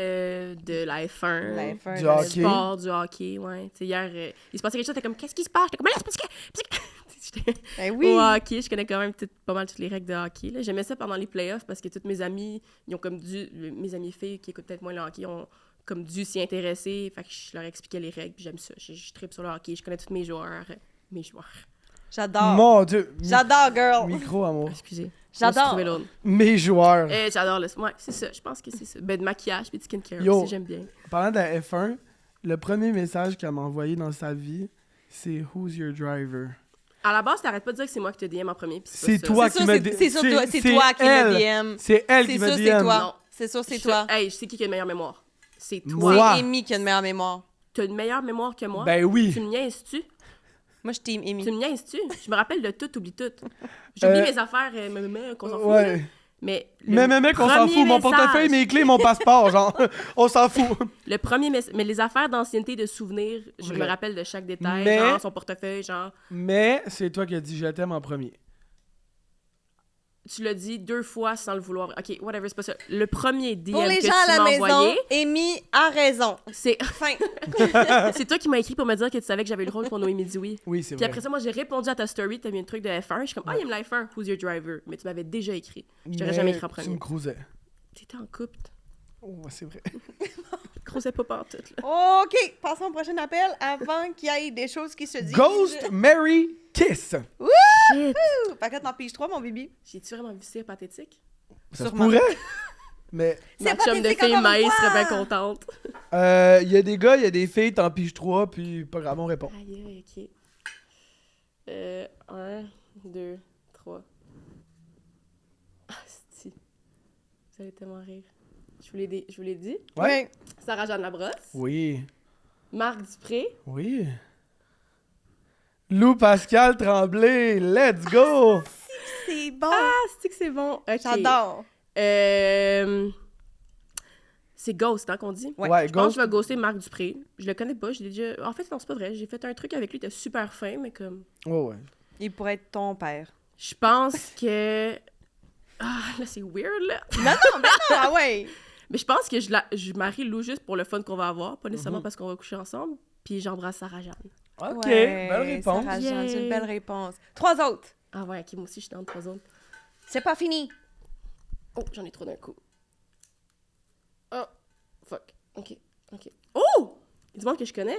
S3: de la F1.
S1: La F1,
S2: Du
S1: le
S2: hockey.
S3: Sport, du hockey, ouais. Tu sais, hier, il se passait quelque chose, t'es comme, qu'est-ce qui se passe? J'étais comme, là, c'est parce que... J'étais
S1: Ben oui.
S3: au hockey, je connais quand même pas mal toutes les règles de hockey. Là. J'aimais ça pendant les playoffs parce que toutes mes amies, ils ont comme mes amies filles qui écoutent peut-être moins le hockey, ont comme dû s'y intéresser. Fait que je leur expliquais les règles, puis j'aime ça. Je tripe sur le hockey, je connais tous mes joueurs.
S1: J'adore.
S2: Mon Dieu.
S1: J'adore, girl.
S2: Micro, amour.
S3: Excusez.
S1: J'adore.
S2: Mes joueurs.
S3: J'adore le... Ouais, c'est ça, je pense que c'est ça. Ben, de maquillage puis de skincare
S2: Yo.
S3: aussi, j'aime bien.
S2: Parlant de la F1, le premier message qu'elle m'a envoyé dans sa vie, c'est « Who's your driver? »
S3: À la base, t'arrêtes pas de dire que c'est moi qui te DM en premier, puis
S2: C'est
S3: pas
S2: toi
S3: ça.
S2: qui me
S1: C'est sûr, c'est toi qui me DM.
S2: C'est elle qui
S1: C'est
S2: me
S1: sûr,
S2: DM.
S1: c'est toi.
S3: Non.
S1: C'est sûr, c'est toi.
S3: Hey, je sais qui a une meilleure mémoire. C'est toi.
S2: Moi.
S1: C'est Amy qui a une meilleure mémoire.
S3: T'as une meilleure mémoire que moi?
S2: Ben oui.
S3: Tu me niaises-tu?
S1: Moi, je team Amy.
S3: Tu me niaises-tu? Je me rappelle de tout, oublie tout. J'oublie mes affaires, qu'on s'en fout. Là. Mais
S2: qu'on s'en fout. Mon portefeuille, mes clés, mon passeport, genre. On s'en fout.
S3: Le premier message... Mais les affaires d'ancienneté, de souvenirs, je
S2: Vrai.
S3: me rappelle de chaque détail.
S2: Mais-
S3: Genre son portefeuille, genre...
S2: Mais c'est toi qui as dit « Je t'aime » en premier.
S3: Tu l'as dit 2 fois sans le vouloir. OK, whatever, c'est pas ça. Le premier DM
S1: Pour les
S3: que
S1: gens
S3: tu
S1: à la
S3: m'as
S1: maison,
S3: envoyé,
S1: Amy a raison.
S3: c'est...
S1: Fin.
S3: c'est toi qui m'as écrit pour me dire que tu savais que j'avais eu le rôle pour Noémie Dioui.
S2: Oui, c'est
S3: Puis
S2: vrai.
S3: après ça, moi, j'ai répondu à ta story, t'as mis un truc de F1. Je suis comme, il aime la F1, who's your driver? Mais tu m'avais déjà écrit. Je t'aurais jamais écrit en
S2: Tu me
S3: premier.
S2: cruisais.
S3: T'étais en couple.
S2: Oh, c'est vrai.
S3: Je croisais pas pantoute, là.
S1: OK, passons au prochain appel avant qu'il y ait des choses qui se disent.
S2: Ghost, Mary, Kiss.
S3: Shit!
S1: Fait que t'en piges 3, mon bibi.
S3: J'ai-tu vraiment vu ça pathétique?
S2: Ça se
S1: Sûrement.
S2: pourrait. Mais
S3: Ma
S1: C'est
S3: chum de
S1: pathétique
S3: fille
S1: encore une
S3: maïs
S1: fois.
S3: serait bien contente.
S2: il y a des gars, il y a des filles, t'en piges 3, puis pas grave, on répond.
S3: Aïe, aïe, OK. 1, 2, 3. Ah, si. Vous allez tellement rire. Je vous l'ai dit.
S2: Ouais.
S3: Sarah-Jeanne Labrosse.
S2: Oui.
S3: Marc Dupré.
S2: Oui. Lou Pascal Tremblay, let's go!
S1: C'est bon.
S3: Ah, c'est que c'est bon. OK.
S1: J'adore.
S3: C'est Ghost, hein, qu'on dit?
S2: Ouais,
S3: Je pense que
S2: Ghost.
S3: je vais ghoster Marc Dupré. Je le connais pas, je l'ai déjà... En fait, non, c'est pas vrai. J'ai fait un truc avec lui, il était super fin, mais comme...
S2: Ouais.
S1: Il pourrait être ton père.
S3: Je pense que... Ah, là, c'est weird, là.
S1: Ah ouais!
S3: Mais je pense que je marie Lou juste pour le fun qu'on va avoir, pas nécessairement
S2: Mhm.
S3: parce qu'on va coucher ensemble. Puis j'embrasse Sarah-Jeanne.
S2: OK,
S1: Ouais,
S2: belle réponse.
S1: Sarah Jeanne, c'est une
S3: Yay.
S1: belle réponse. 3 autres.
S3: Ah ouais, ok, moi aussi, je suis dans 3 autres.
S1: C'est pas fini.
S3: Oh, j'en ai trop d'un coup. Oh, fuck. Ok. Oh! Il y a du monde que je connais.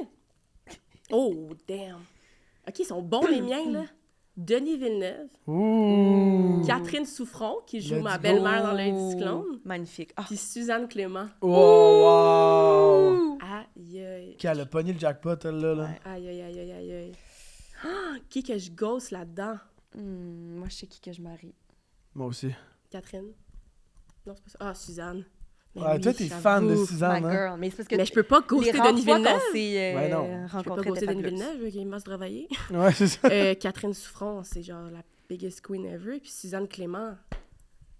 S3: Oh, damn. Ok, ils sont bons, les miens, là. Denis Villeneuve.
S2: Ouh.
S3: Catherine Souffron, qui joue
S2: Let's
S3: ma
S2: go.
S3: belle-mère dans Lundi Cyclone.
S1: Magnifique. Ah.
S3: Puis Suzanne Clément.
S2: Wow.
S3: Aïe, aïe.
S2: Qui elle a pogné le jackpot, elle, là.
S1: Ouais.
S3: Aïe, aïe, aïe, aïe, aïe, aïe. Ah, qui que je gosse là-dedans?
S1: Moi, je sais qui que je marie.
S2: Moi aussi.
S3: Catherine? Non, c'est pas ça. Ah, Suzanne. Mais
S2: Ouais,
S3: oui,
S2: toi, t'es
S3: j'avoue.
S2: fan de
S1: My
S2: Suzanne, hein?
S1: girl. Mais c'est parce que
S3: Mais je peux pas
S1: les
S3: ghoster
S1: rares
S3: Denis
S1: fois
S3: Villeneuve.
S1: qu'on s'est
S2: Ouais, non.
S3: Je peux pas
S1: rencontrés,
S3: ghoster
S1: t'es
S3: Denis
S1: fabuleuse.
S3: Villeneuve, il m'a travailler.
S2: Ouais, c'est ça.
S3: Catherine Souffron, c'est genre la biggest queen ever. Puis Suzanne Clément.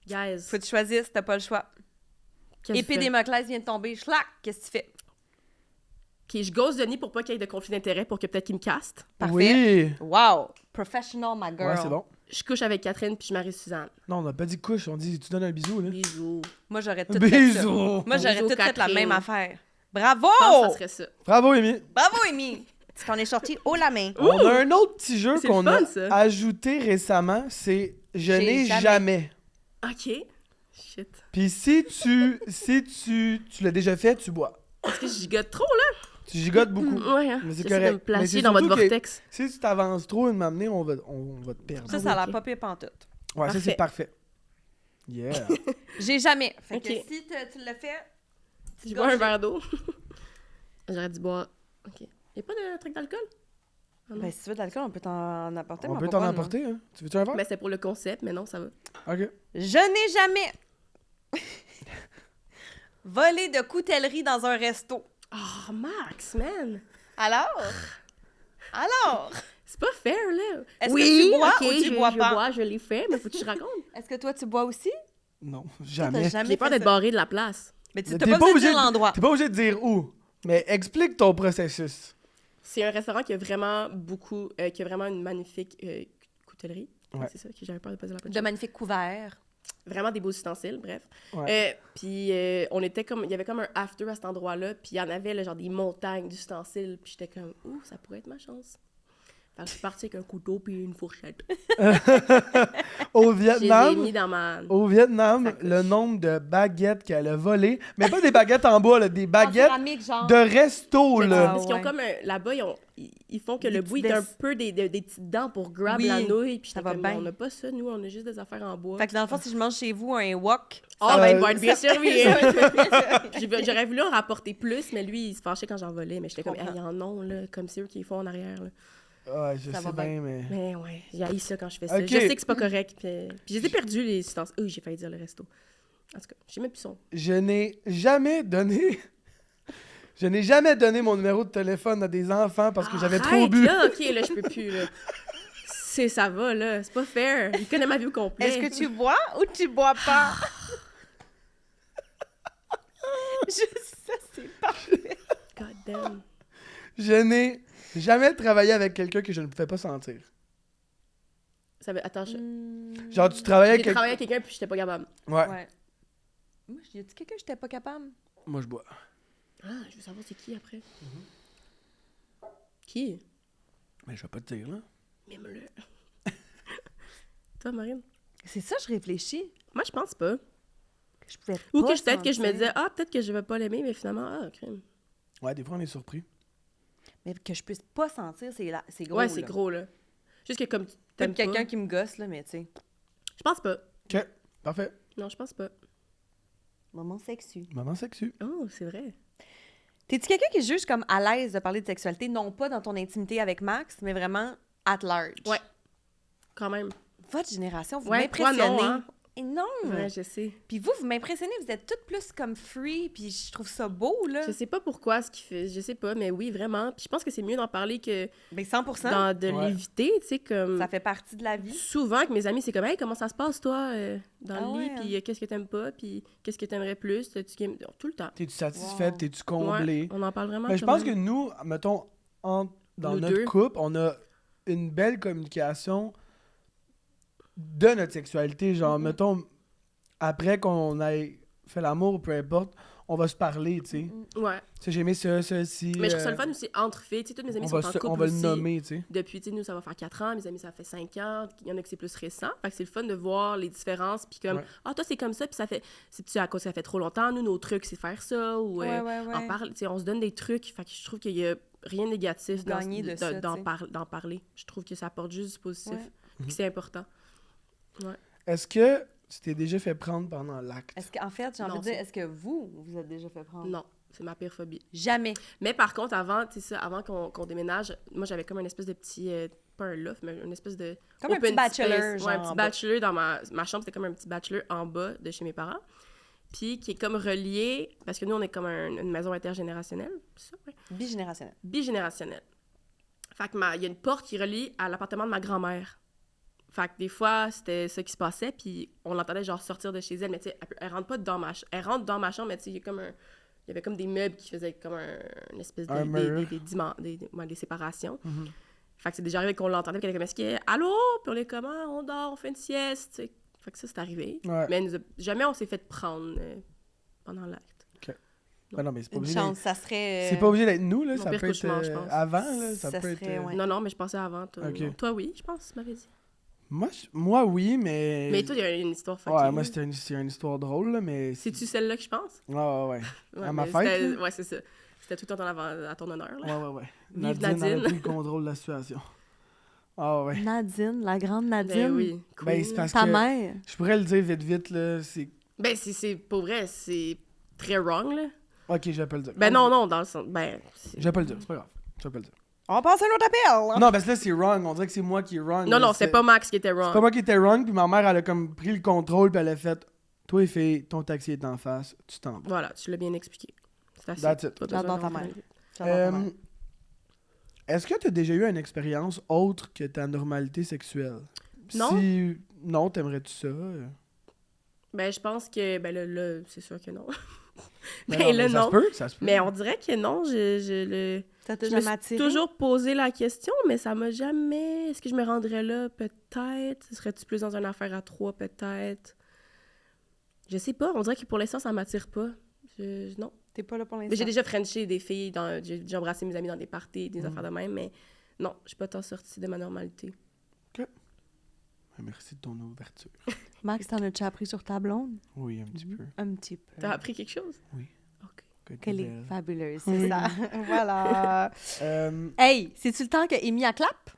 S3: Guys.
S1: Faut que tu choisisses, t'as pas le choix.
S3: qu'est-ce que
S1: Épée
S3: tu fais?
S1: des Démoclès vient de tomber. Schlac! Qu'est-ce que tu fais?
S3: Ok, je gosse Denis pour pas qu'il y ait de conflit d'intérêt pour que peut-être qu'il me caste.
S1: Parfait.
S2: Oui.
S1: Wow! Professional, my girl.
S2: Ouais, c'est bon.
S3: Je couche avec Catherine puis je marie Suzanne.
S2: Non, on n'a pas dit couche, on dit tu donnes un bisou, là.
S3: Bisous.
S1: Moi, j'aurais tout fait ça.
S2: Bisous.
S1: Moi, j'aurais
S3: Bisous,
S1: tout fait la
S3: Catherine.
S1: même affaire. Bravo!
S3: Je pense que ça serait ça.
S2: Bravo, Amy.
S1: Bravo, Amy! Est-ce qu'on est sorti haut la main?
S2: On a un autre petit jeu
S3: C'est
S2: qu'on
S3: le fun,
S2: a
S3: ça.
S2: ajouté récemment, c'est Je
S1: J'ai
S2: n'ai
S1: jamais.
S2: jamais.
S3: Ok. Shit.
S2: Puis si tu l'as déjà fait, tu bois.
S3: Est-ce que je gigote trop, là?
S2: Tu gigotes beaucoup.
S3: Ouais, hein.
S2: Mais c'est
S3: J'essaie
S2: correct.
S3: de me
S2: Mais
S3: placer
S2: c'est
S3: dans votre
S2: surtout que-
S3: vortex.
S2: Si tu t'avances trop une m'amener, on va te perdre.
S1: Ça, ça a l'air
S3: ok.
S1: pas pire pantoute.
S2: Ouais, ça c'est
S3: Parfait.
S2: parfait. Yeah.
S1: J'ai jamais. Fait que
S3: Ok.
S1: si tu l'as fait,
S3: Je bois un verre d'eau. J'aurais dû boire. Ok. Y'a pas de truc d'alcool? Ah non.
S1: ben, si tu veux de l'alcool, on peut t'en apporter.
S2: On
S1: mais
S2: peut
S1: pas
S2: t'en
S1: bonne,
S2: emporter, hein? Tu veux-tu un verre?
S3: Ben, c'est pour le concept, mais non, ça va.
S2: OK.
S1: hein. Je n'ai jamais volé de coutellerie dans un resto.
S3: Oh, Max, man!
S1: Alors,
S3: C'est pas fair, là.
S1: Est-ce
S3: oui,
S1: que tu bois
S3: ok,
S1: ou tu bois pas?
S3: Je bois, je l'ai fait, mais faut que tu racontes.
S1: est-ce que toi, tu bois aussi?
S2: Non,
S1: T'as
S2: jamais.
S1: jamais
S3: J'ai peur
S1: fait
S3: d'être
S1: ça.
S3: barré de la place.
S1: Mais tu
S2: Mais
S1: t'as pas obligé de dire l'endroit.
S2: T'es pas obligé de dire où. Mais explique ton processus.
S3: C'est un restaurant qui a vraiment beaucoup... qui a vraiment une magnifique coutellerie.
S2: Ouais.
S3: C'est ça, que j'avais peur de pas dire la bonne
S1: De
S3: chose.
S1: magnifiques couverts.
S3: Vraiment des beaux ustensiles, bref.
S2: Ouais.
S3: Puis on était comme... Il y avait comme un after à cet endroit-là, puis il y en avait, là, genre, des montagnes d'ustensiles, puis j'étais comme, ouh, ça pourrait être ma chance. Fait que je suis partie avec un couteau puis une fourchette.
S2: Au
S3: Je les ai
S2: Vietnam,
S3: mis dans ma...
S2: au Vietnam,
S3: Sacoche.
S2: le nombre de baguettes qu'elle a volées, mais pas des baguettes en bois, là, des baguettes
S1: céramique, genre.
S2: de resto,
S3: Fait que
S2: là.
S3: Parce qu'ils ont
S1: ouais.
S3: comme là-bas, ils font que
S1: Des
S3: le bout
S1: petits
S3: est un
S1: dess-
S3: peu des petites dents pour grab
S1: Oui,
S3: la nouille. Puis
S1: ça
S3: j'étais
S1: va
S3: comme,
S1: bien.
S3: on n'a pas ça, nous, on a juste des affaires en bois.
S1: Fait que dans le fond, si je mange chez vous un wok,
S3: Oh,
S2: ça
S3: ben,
S2: va-
S3: il va être bien
S1: ça-
S3: servi.
S1: ça va être bien servi.
S3: J'aurais voulu en rapporter plus, mais lui, il se fâchait quand j'en volais. Mais j'étais comme,
S1: comprends.
S3: il y en a, là, comme c'est eux qui font en arrière. Là.
S2: Ouais, je
S1: Ça
S2: sais
S1: va bien.
S2: bien, mais...
S3: Mais ouais, j'ai haï ça quand je fais ça.
S2: Ok.
S3: Je sais que c'est pas correct. Puis j'ai perdu les substances. Oh, j'ai failli dire le resto. En tout cas, j'ai même plus son.
S2: Je n'ai jamais donné... Je n'ai jamais donné mon numéro de téléphone à des enfants parce que j'avais trop
S3: Arrête,
S2: bu.
S3: Là, ok, là, je peux plus. Là. Ça va, là. C'est pas fair. Il connaît ma vie au complet.
S1: est-ce que tu bois ou tu bois pas? Ça, c'est parfait.
S3: God damn.
S2: Je n'ai jamais travaillé avec quelqu'un que je ne pouvais pas sentir.
S3: Ça veut... Attends,
S2: Genre, tu travaillais
S3: j'ai
S2: avec
S3: travaillé avec quelqu'un puis j'étais pas capable.
S2: Ouais.
S1: Ouais. Moi, j'ai dit quelqu'un que j'étais pas capable.
S2: Moi, je bois.
S3: Ah, je veux savoir c'est qui après. Qui?
S2: Mais je vais pas te dire, là.
S3: Mime-le. Toi, Marine?
S1: C'est ça, je réfléchis.
S3: Moi, je pense pas.
S1: Je pouvais
S3: Ou
S1: pas
S3: que peut-être que je me
S1: sentir.
S3: disais, ah, peut-être que je vais pas l'aimer, mais finalement, ah, crime.
S2: Ouais, des fois, on est surpris.
S1: Mais que je puisse pas sentir, c'est gros.
S3: Ouais, c'est
S1: là.
S3: gros, là. Juste que comme tu
S1: Pas
S3: t'aimes
S1: de quelqu'un
S3: pas.
S1: qui me gosse, là, mais tu sais.
S3: Je pense pas.
S2: OK. Parfait.
S3: Non, je pense pas.
S1: Moment sexu.
S2: Maman sexu.
S3: Oh, c'est vrai.
S1: T'es-tu quelqu'un qui est juste comme à l'aise de parler de sexualité, non pas dans ton intimité avec Max, mais vraiment at large?
S3: Ouais. Quand même.
S1: Votre génération, vous
S3: Ouais, toi,
S1: m'impressionnez
S3: non, hein?
S1: non!
S3: Ouais, je sais.
S1: Puis vous m'impressionnez, vous êtes toutes plus comme free, puis je trouve ça beau, là.
S3: Je sais pas pourquoi ce qu'il fait, je sais pas, mais oui, vraiment. Puis je pense que c'est mieux d'en parler que
S1: Ben 100%.
S3: de
S2: Ouais.
S3: l'éviter, tu sais, comme...
S1: Ça fait partie de la vie.
S3: Souvent, avec mes amis, c'est comme « Hey, comment ça se passe, toi, dans
S1: Ah
S3: le lit?
S1: ouais,
S3: Puis qu'est-ce que t'aimes pas? Puis qu'est-ce que t'aimerais plus? Tout le temps.
S2: T'es-tu satisfaite?
S1: Wow.
S2: T'es-tu comblée?
S3: Ouais, on en parle vraiment.
S2: Mais je
S3: quand
S2: pense que
S3: même.
S2: nous, mettons, dans
S3: Nous
S2: notre
S3: deux.
S2: couple, on a une belle communication de notre sexualité. Genre,
S3: Mm-hmm.
S2: mettons, après qu'on ait fait l'amour ou peu importe, on va se parler, tu sais.
S3: Ouais.
S2: Tu sais, j'ai aimé ça, ci.
S3: Mais je trouve ça le fun aussi entre filles. Tu sais, toutes mes amies
S2: on
S3: sont
S2: va,
S3: en
S2: se-
S3: couple
S2: on va le
S3: aussi.
S2: nommer, tu sais.
S3: Depuis, tu sais, nous, ça va faire 4 ans. Mes amis, ça fait 5 ans. Il y en a que c'est plus récent. Fait que c'est le fun de voir les différences. Puis comme,
S2: Ouais.
S3: toi, c'est comme ça. Puis ça fait, c'est à cause que ça fait trop longtemps. Nous, nos trucs, c'est faire ça. Ou
S1: Ouais.
S3: en parler. Tu sais, on se donne des trucs. Fait que je trouve qu'il y a rien de négatif
S1: Vous gagnez de ça,
S3: d'en
S1: tu sais.
S3: d'en parler. Je trouve que ça apporte juste du positif.
S1: Ouais.
S3: Puis que c'est important.
S2: Est-ce que tu t'es déjà fait prendre pendant l'acte?
S1: Est-ce qu'en fait, j'ai envie
S3: Non,
S1: de dire,
S3: c'est-
S1: est-ce que vous êtes déjà fait prendre?
S3: Non, c'est ma pire phobie.
S1: Jamais.
S3: Mais par contre, avant, tu sais ça, avant qu'on déménage, moi, j'avais comme une espèce de petit... pas un loft, mais une espèce de...
S1: Comme un
S3: open
S1: petit bachelor,
S3: space.
S1: genre,
S3: Ouais, un
S1: en
S3: petit
S1: bas.
S3: bachelor dans ma chambre. C'était comme un petit bachelor en bas de chez mes parents. Puis qui est comme relié... Parce que nous, on est comme une maison intergénérationnelle. C'est ça, ouais.
S1: Bigénérationnel.
S3: Bigénérationnelle. Fait que il y a une porte qui relie à l'appartement de ma grand-mère. Fait que des fois, c'était ça qui se passait, puis on l'entendait genre sortir de chez elle, mais tu sais, elle rentre pas dans ma chambre. Elle rentre dans ma chambre, mais tu sais, il y avait comme des meubles qui faisaient comme une espèce de...
S2: Un mur.
S3: des séparations.
S2: Mhm.
S3: Fait que c'est déjà arrivé qu'on l'entendait, puis qu'elle était comme, est-ce que... Allô? Puis on est comme, ah, on dort, on fait une sieste, tu sais. Fait que ça, c'est arrivé.
S2: Ouais.
S3: Mais jamais on s'est fait prendre pendant l'acte.
S2: Ben non, mais c'est pas
S1: Une
S2: obligé
S1: chance,
S2: d'être...
S1: ça serait...
S2: C'est pas obligé d'être nous, là.
S3: Mon
S2: Ça
S3: pire
S2: peut être
S3: cauchemar, je pense.
S2: avant, là. Ça,
S1: Ça
S2: peut
S1: serait,
S2: être...
S1: ouais.
S3: Non, mais je pensais avant, toi.
S2: Ok.
S3: non. Toi, oui, je pense, tu m'avais dit.
S2: Moi, oui, mais...
S3: Mais toi, il y a une histoire fuckée.
S2: Ouais, moi, c'est une histoire drôle, là, mais...
S3: C'est-tu celle-là que je pense?
S2: Ouais, ouais, ouais.
S3: Ouais,
S2: À ma
S3: mais
S2: fête,
S3: c'était-
S2: là?
S3: Ouais, c'est ça. C'était tout le temps à ton honneur, là.
S2: Ouais, ouais, ouais.
S3: Vive
S2: Nadine
S3: Nadine.
S2: avait pris le contrôle de la situation. Ah, ouais.
S1: Nadine, la grande Nadine.
S3: Ben oui,
S2: Ben,
S3: queen.
S2: c'est parce
S1: Ta
S2: que...
S1: mère.
S2: Je pourrais le dire vite, là, c'est...
S3: Ben, c'est pour vrai, c'est très wrong, là.
S2: Ok, je vais pas le dire.
S3: Ben non, dans le sens... Ben,
S2: Je vais pas le dire, c'est pas grave. Je vais pas le dire.
S1: On passe à un autre appel.
S2: Non, parce que là, c'est wrong. On dirait que c'est moi qui est wrong.
S3: Non,
S2: là,
S3: non, c'est pas Max qui était wrong.
S2: C'est pas moi qui était wrong, puis ma mère, elle a comme pris le contrôle, puis elle a fait... Toi, fille, ton taxi est en face, tu t'en vas.
S3: Voilà, tu l'as bien expliqué. C'est assez.
S2: That's it.
S3: Pas besoin
S1: J'adore
S3: d'en
S1: ta
S3: parler.
S1: mère. J'adore ta mère.
S2: Est-ce que tu as déjà eu une expérience autre que ta normalité sexuelle?
S3: Non.
S2: Si non, t'aimerais-tu ça?
S3: Ben, je pense que... Ben là c'est sûr que non.
S2: Ben
S3: Ben
S2: non,
S3: là,
S2: mais
S3: non.
S2: Ça se peut.
S3: Mais on dirait que non, je
S1: Ça t'a
S3: me suis
S1: jamais attiré?
S3: toujours posé la question, mais ça m'a jamais... Est-ce que je me rendrais là? Peut-être. Serais-tu plus dans une affaire à 3? Peut-être. Je sais pas. On dirait que pour l'instant, ça m'attire pas. Non.
S1: T'es pas là pour
S3: Mais
S1: l'instant.
S3: j'ai déjà frenché des filles. J'ai déjà embrassé mes amis dans des parties, des affaires de même, mais non, je suis pas tant sortie de ma normalité.
S2: Merci de ton ouverture.
S1: Max, t'en as-tu appris sur ta blonde?
S2: Oui, un petit peu.
S1: Un petit peu.
S3: T'as appris quelque chose?
S2: Oui.
S3: OK.
S1: Qu'elle est
S2: belle.
S1: fabuleuse, c'est
S2: Oui.
S1: ça. Voilà.
S2: Euh,
S1: Hey, c'est-tu le temps que Amy a clap?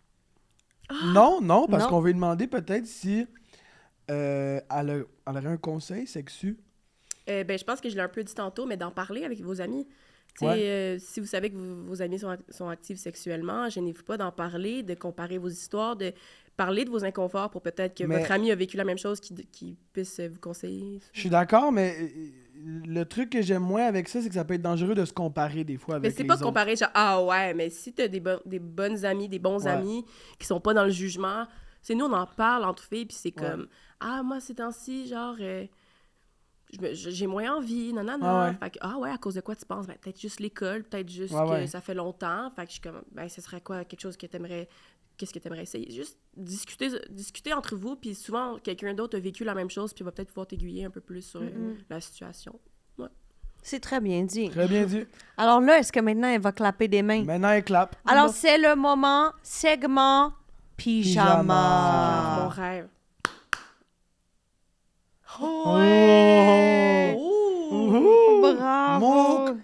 S2: non, parce
S1: Non.
S2: qu'on veut lui demander peut-être si elle aurait un conseil sexu.
S3: Ben, je pense que je l'ai un peu dit tantôt, mais d'en parler avec vos amis. Tu sais,
S2: Ouais.
S3: si vous savez que vos amis sont actifs sexuellement, gênez-vous pas d'en parler, de comparer vos histoires, de parler de vos inconforts pour peut-être que
S2: Mais-
S3: votre ami a vécu la même chose qui puisse vous conseiller.
S2: Je suis d'accord, mais le truc que j'aime moins avec ça, c'est que ça peut être dangereux de se comparer des fois
S3: Mais
S2: avec
S3: c'est
S2: les
S3: pas
S2: autres.
S3: comparer, genre, ah ouais, mais si t'as des bonnes amies, des bons
S2: Ouais.
S3: amis qui sont pas dans le jugement, c'est nous, on en parle entre filles, puis c'est
S2: Ouais.
S3: comme, ah, moi, ces temps-ci, genre, j'ai moins envie, non.
S2: Ah ouais.
S3: Fait que, ah ouais, à cause de quoi tu penses? Ben, peut-être juste l'école, peut-être juste
S2: Ouais,
S3: que
S2: ouais.
S3: ça fait longtemps. Fait que je suis comme, ben, ce serait quoi, quelque chose que t'aimerais, qu'est-ce que t'aimerais essayer? Juste discuter entre vous, puis souvent, quelqu'un d'autre a vécu la même chose, puis va peut-être pouvoir t'aiguiller un peu plus sur la situation.
S1: C'est très bien dit.
S2: Très bien dit.
S1: Alors là, est-ce que maintenant, elle va clapper des mains?
S2: Maintenant, elle clappe.
S1: Alors, c'est le moment segment pyjama.
S2: Pyjama.
S3: Mon rêve.
S1: Ouais!
S2: Ouh!
S1: Bravo!
S2: Mouk!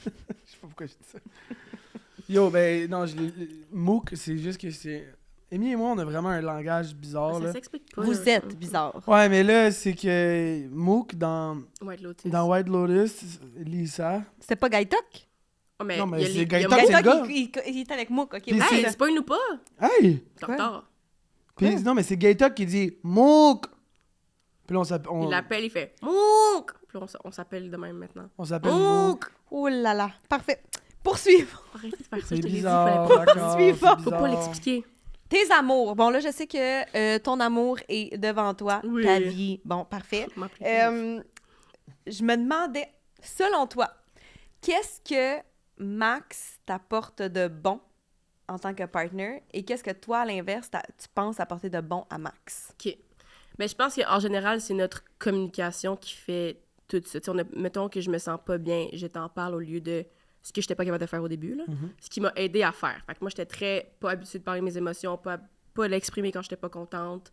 S2: Je sais pas pourquoi je dis ça. Yo, ben, non, Mouk, c'est juste que c'est... Amy et moi, on a vraiment un langage bizarre,
S3: Ça
S2: là.
S3: s'explique pas.
S1: Vous
S3: là.
S1: êtes bizarre.
S2: Ouais, mais là, c'est que Mouk, dans
S3: White Lotus.
S2: White Lotus, Lisa...
S1: C'était pas Gaïtok?
S3: Oh, mais
S2: Non, mais
S3: il y a
S2: c'est
S3: les- il y a
S2: Gaëtan,
S3: moi-
S2: c'est le
S1: Gaïtok,
S2: gars.
S1: il est avec Mouk, OK?
S2: Puis
S1: oui,
S2: c'est-
S3: Hey,
S1: ça.
S3: spoil-nous pas!
S2: Hey!
S3: Docteur.
S2: Puis, non, mais c'est Gaëtan qui dit Mouk! Puis là, on s'appelle...
S3: Il l'appelle, il fait « Mouk! » Puis on s'appelle de même maintenant.
S2: On s'appelle...
S3: Mouk!
S1: Oh là là, parfait. Poursuivre.
S3: Arrêtez de faire ça,
S2: C'est
S3: je te l'ai dit,
S2: bizarre,
S3: fallait pas.
S2: d'accord,
S1: suivant.
S2: c'est
S3: Faut pas
S2: bizarre.
S3: l'expliquer.
S1: Tes amours. Bon, là, je sais que ton amour est devant toi,
S3: Oui.
S1: ta vie. Bon, parfait. Je me demandais, selon toi, qu'est-ce que Max t'apporte de bon en tant que partner et qu'est-ce que toi, à l'inverse, tu penses apporter de bon à Max?
S3: OK. Mais je pense qu'en général, c'est notre communication qui fait tout ça. Tu sais, mettons que je me sens pas bien, je t'en parle au lieu de ce que j'étais pas capable de faire au début, là. Ce qui m'a aidé à faire. Fait que moi, j'étais très pas habituée de parler de mes émotions, pas l'exprimer quand j'étais pas contente.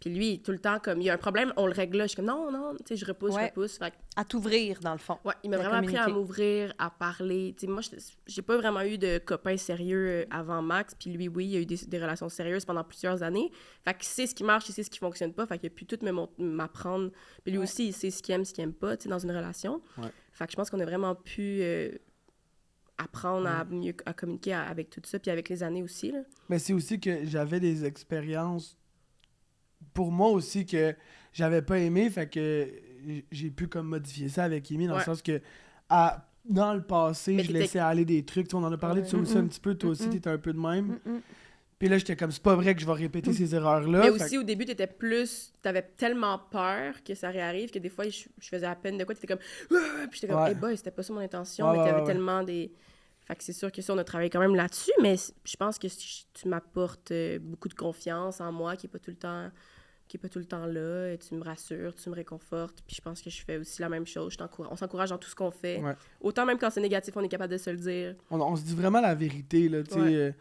S3: Puis lui, tout le temps, comme il y a un problème, on le règle là. Je suis comme non, tu sais, je repousse. Fait que,
S1: À t'ouvrir, dans le fond.
S3: ouais, il m'a vraiment appris à m'ouvrir, à parler. Tu sais, moi, j'ai pas vraiment eu de copains sérieux avant Max. Puis lui, oui, il y a eu des relations sérieuses pendant plusieurs années. Fait que c'est ce qui marche, il sait ce qui fonctionne pas. Fait qu'il a pu tout m'apprendre. Puis lui aussi, il sait ce qu'il aime pas, tu sais, dans une relation.
S2: Ouais.
S3: Fait que je pense qu'on a vraiment pu apprendre à mieux à communiquer avec tout ça. Puis avec les années aussi, là.
S2: Mais c'est aussi que j'avais des expériences pour moi aussi que j'avais pas aimé, fait que j'ai pu comme modifier ça avec Amy dans le sens que dans le passé, je laissais aller des trucs. Tu sais, on en a parlé de ça aussi un petit peu, toi aussi, t'étais un peu de même. Puis là, j'étais comme, c'est pas vrai que je vais répéter ces erreurs-là.
S3: Mais aussi, au début, t'avais tellement peur que ça réarrive que des fois, je faisais à peine de quoi, t'étais comme... Puis j'étais comme, hey boy, c'était pas ça mon intention, mais t'avais tellement des... Fait que c'est sûr que ça, on a travaillé quand même là-dessus, mais je pense que tu m'apportes beaucoup de confiance en moi qui est pas tout le temps là, et tu me rassures, tu me réconfortes, puis je pense que je fais aussi la même chose, on s'encourage dans tout ce qu'on fait.
S2: Ouais.
S3: Autant même quand c'est négatif, on est capable de se le dire.
S2: On se dit vraiment la vérité, là, tu sais.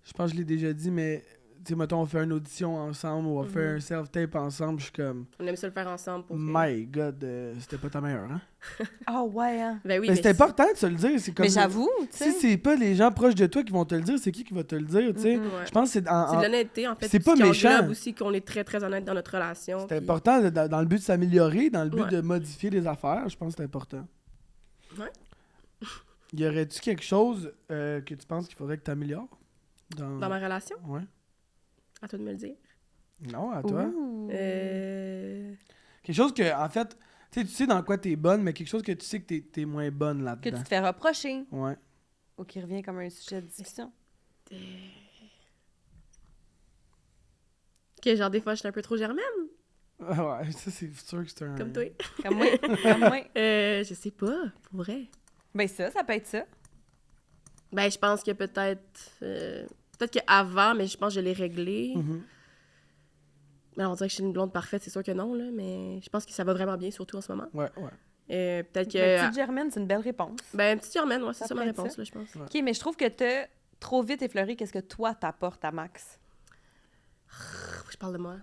S2: Je pense que je l'ai déjà dit, mais, tu sais, mettons, on fait une audition ensemble ou on fait un self-tape ensemble, je suis comme...
S3: On aime ça le faire ensemble pour
S2: My God, c'était pas ta meilleure, hein?
S1: Ah ouais, hein?
S3: Ben oui,
S2: mais c'est important de se le dire, c'est comme...
S1: Mais j'avoue, tu sais...
S2: Si c'est pas les gens proches de toi qui vont te le dire, c'est qui va te le dire, tu sais?
S3: Ouais.
S2: Je pense que c'est...
S3: C'est de l'honnêteté, en fait.
S2: C'est pas
S3: qui
S2: méchant.
S3: englobe aussi qu'on est très, très honnête dans notre relation.
S2: C'est important dans le but de s'améliorer, dans le but
S3: Ouais.
S2: de modifier les affaires, je pense que c'est important.
S3: Ouais.
S2: Y aurait-tu quelque chose que tu penses qu'il faudrait que tu améliores?
S3: Dans ma relation?
S2: Ouais.
S3: À toi de me le dire.
S2: Non, à toi.
S1: Ouh.
S2: Quelque chose que, en fait, tu sais dans quoi t'es bonne, mais quelque chose que tu sais que t'es moins bonne
S1: Que
S2: là-dedans.
S1: tu te fais reprocher
S2: Ouais.
S1: ou qui revient comme un sujet de discussion.
S3: Que genre, des fois, je suis un peu trop germaine,
S2: Ouais, ça, c'est sûr que c'est un...
S3: comme toi.
S1: Comme moi. Comme moi.
S3: Je sais pas, pour vrai.
S1: Ben ça peut être ça.
S3: Ben, je pense que peut-être... peut-être qu'avant, mais je pense que je l'ai réglé.
S2: Mhm.
S3: Mais on dirait que je suis une blonde parfaite, c'est sûr que non, là, mais je pense que ça va vraiment bien, surtout en ce moment.
S2: Ouais.
S3: Peut-être que...
S1: Mais petite Germaine, c'est une belle réponse.
S3: Ben, petite germaine, ouais, c'est
S1: Ça
S3: ça ma
S1: peut être
S3: réponse,
S1: ça.
S3: là, je pense.
S2: Ouais.
S1: OK, mais je trouve que t'as trop vite effleuré qu'est-ce que toi t'apportes à Max.
S3: Je parle de moi.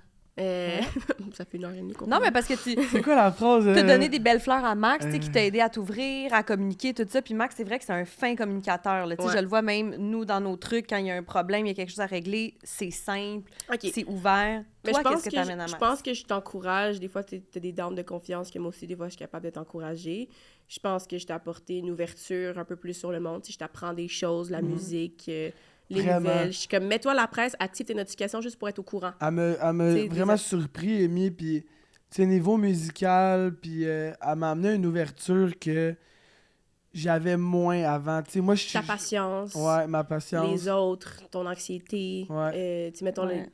S3: Ça fait 1h30 qu'on
S1: Non,
S3: parle.
S1: mais parce que tu
S2: C'est quoi la phrase?
S1: t'as donné des belles fleurs à Max, tu sais, qui t'a aidé à t'ouvrir, à communiquer, tout ça. Puis Max, c'est vrai que c'est un fin communicateur. Là. Tu sais,
S3: Ouais.
S1: je le vois même, nous, dans nos trucs, quand il y a un problème, il y a quelque chose à régler, c'est simple,
S3: OK.
S1: c'est ouvert.
S3: Mais
S1: Toi,
S3: je pense
S1: qu'est-ce que t'amènes à
S3: je
S1: Max?
S3: pense que je t'encourage. Des fois, t'as des downs de confiance que moi aussi, des fois, je suis capable de t'encourager. Je pense que je t'ai apporté une ouverture un peu plus sur le monde. Si je t'apprends des choses, la musique, les
S2: Vraiment.
S3: nouvelles. Je suis comme, mets-toi la presse, active tes notifications juste pour être au courant.
S2: Elle m'a
S3: T'sais,
S2: vraiment
S3: des-
S2: surpris, Amy, puis, tu sais, niveau musical, puis elle m'a amené une ouverture que j'avais moins avant. Tu sais, moi, je suis...
S3: Ta patience,
S2: Ouais, ma patience.
S3: les autres, ton anxiété.
S2: Ouais.
S3: Tu sais, mettons,
S1: Ouais.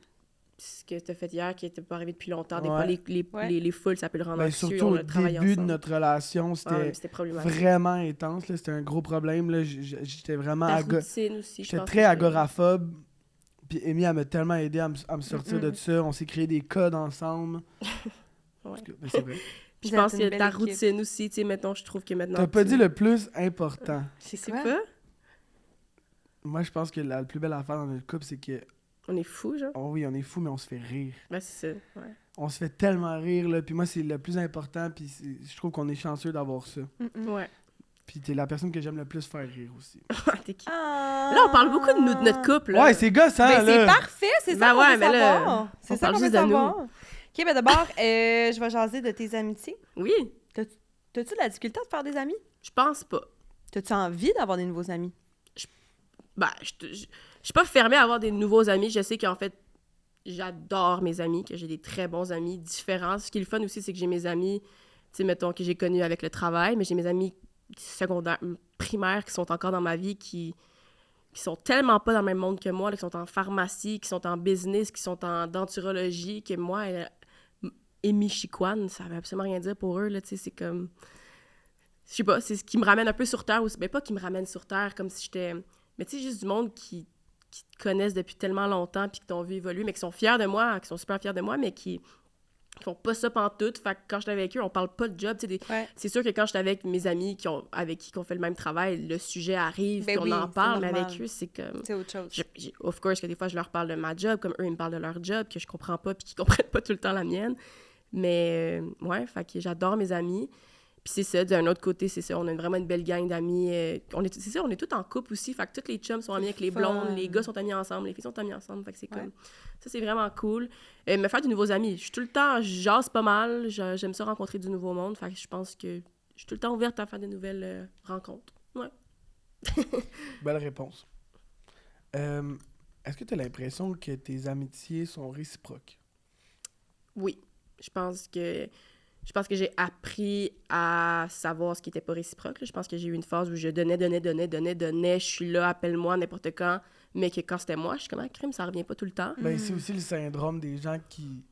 S3: ce que t'as fait hier qui n'était pas arrivé depuis longtemps. Des
S2: Ouais.
S3: fois,
S1: Ouais.
S3: les foules, ça peut le rendre
S2: Ben,
S3: anxieux.
S2: surtout
S3: on
S2: au
S3: a travaillé
S2: début de
S3: ensemble.
S2: notre relation,
S3: Ouais,
S2: c'était
S3: mais c'était problématique.
S2: vraiment intense. Là. C'était un gros problème. Là. J'étais vraiment...
S3: Ta routine aussi, je
S2: J'étais
S3: pense
S2: très
S3: que
S2: agoraphobe. Puis Amy, elle m'a tellement aidé à me sortir de ça. On s'est créé des codes ensemble.
S3: Ouais.
S2: Ben, c'est vrai.
S3: Je
S1: Vous
S3: pense
S1: êtes
S3: que
S1: une belle
S3: ta
S1: équipe.
S3: routine aussi, tu sais, mettons, je trouve que maintenant...
S2: T'as pas dit le plus important.
S3: Je sais
S1: quoi?
S3: pas.
S2: Moi, je pense que la plus belle affaire dans notre couple, c'est que...
S3: On est fous, genre.
S2: Oh oui, on est fous, mais on se fait rire.
S3: Ben, c'est ça, ouais.
S2: On se fait tellement rire, là. Puis moi, c'est le plus important. Puis je trouve qu'on est chanceux d'avoir ça.
S3: Ouais.
S2: Puis t'es la personne que j'aime le plus faire rire aussi.
S3: T'es qui?
S1: Ah.
S3: Là, on parle beaucoup de notre couple, là.
S2: Ouais, c'est gossant,
S1: Ben, c'est
S2: là.
S1: parfait, c'est ça
S3: Ben
S1: qu'on
S3: ouais,
S1: veut
S3: mais là,
S1: savoir. C'est
S3: on
S1: ça
S3: parle
S1: qu'on veut
S3: juste de nous.
S1: savoir. OK, ben d'abord, je vais jaser de tes amitiés.
S3: Oui,
S1: T'as-tu de la difficulté à te faire des amis?
S3: je pense pas.
S1: T'as-tu envie d'avoir des nouveaux amis?
S3: Ben, je suis pas fermée à avoir des nouveaux amis. Je sais qu'en fait, j'adore mes amis, que j'ai des très bons amis différents. Ce qui est le fun aussi, c'est que j'ai mes amis, tu sais, mettons, que j'ai connus avec le travail, mais j'ai mes amis secondaires, primaires qui sont encore dans ma vie, qui sont tellement pas dans le même monde que moi, là, qui sont en pharmacie, qui sont en business, qui sont en denturologie, que moi, Amy Chiquan, ça veut absolument rien dire pour eux, là, tu sais, c'est comme... Je sais pas, c'est ce qui me ramène un peu sur Terre aussi. Ben, pas qui me ramène sur Terre, comme si j'étais... Mais tu sais, juste du monde qui te connaissent depuis tellement longtemps, puis qui t'ont vu évoluer, mais qui sont fiers de moi, qui sont super fiers de moi, mais qui font pas ça pantoute. Fait que quand j'étais avec eux, on parle pas de job. C'est sûr que quand j'étais avec mes amis avec qui on fait le même travail, le sujet arrive, puis on en parle, mais avec eux, c'est comme...
S1: C'est autre chose.
S3: Of course, que des fois, je leur parle de ma job, comme eux, ils me parlent de leur job, que je comprends pas, puis qu'ils comprennent pas tout le temps la mienne. Mais, ouais, fait que j'adore mes amis. Puis c'est ça, d'un autre côté, c'est ça, on a vraiment une belle gang d'amis. On est tous en couple aussi, fait que tous les chums sont amis avec les blondes, les gars sont amis ensemble, les filles sont amies ensemble, fait que c'est comme... Ça, c'est vraiment cool. Me faire de nouveaux amis, je suis tout le temps, je jase pas mal, j'aime ça rencontrer du nouveau monde, fait que je pense que je suis tout le temps ouverte à faire de nouvelles rencontres. Ouais.
S2: Belle réponse. Est-ce que tu as l'impression que tes amitiés sont réciproques?
S3: Oui. Je pense que j'ai appris à savoir ce qui n'était pas réciproque. Là. Je pense que j'ai eu une phase où je donnais, je suis là, appelle-moi n'importe quand, mais que quand c'était moi, je suis comme, crime, ça revient pas tout le temps.
S2: Ben, c'est aussi le syndrome des gens qui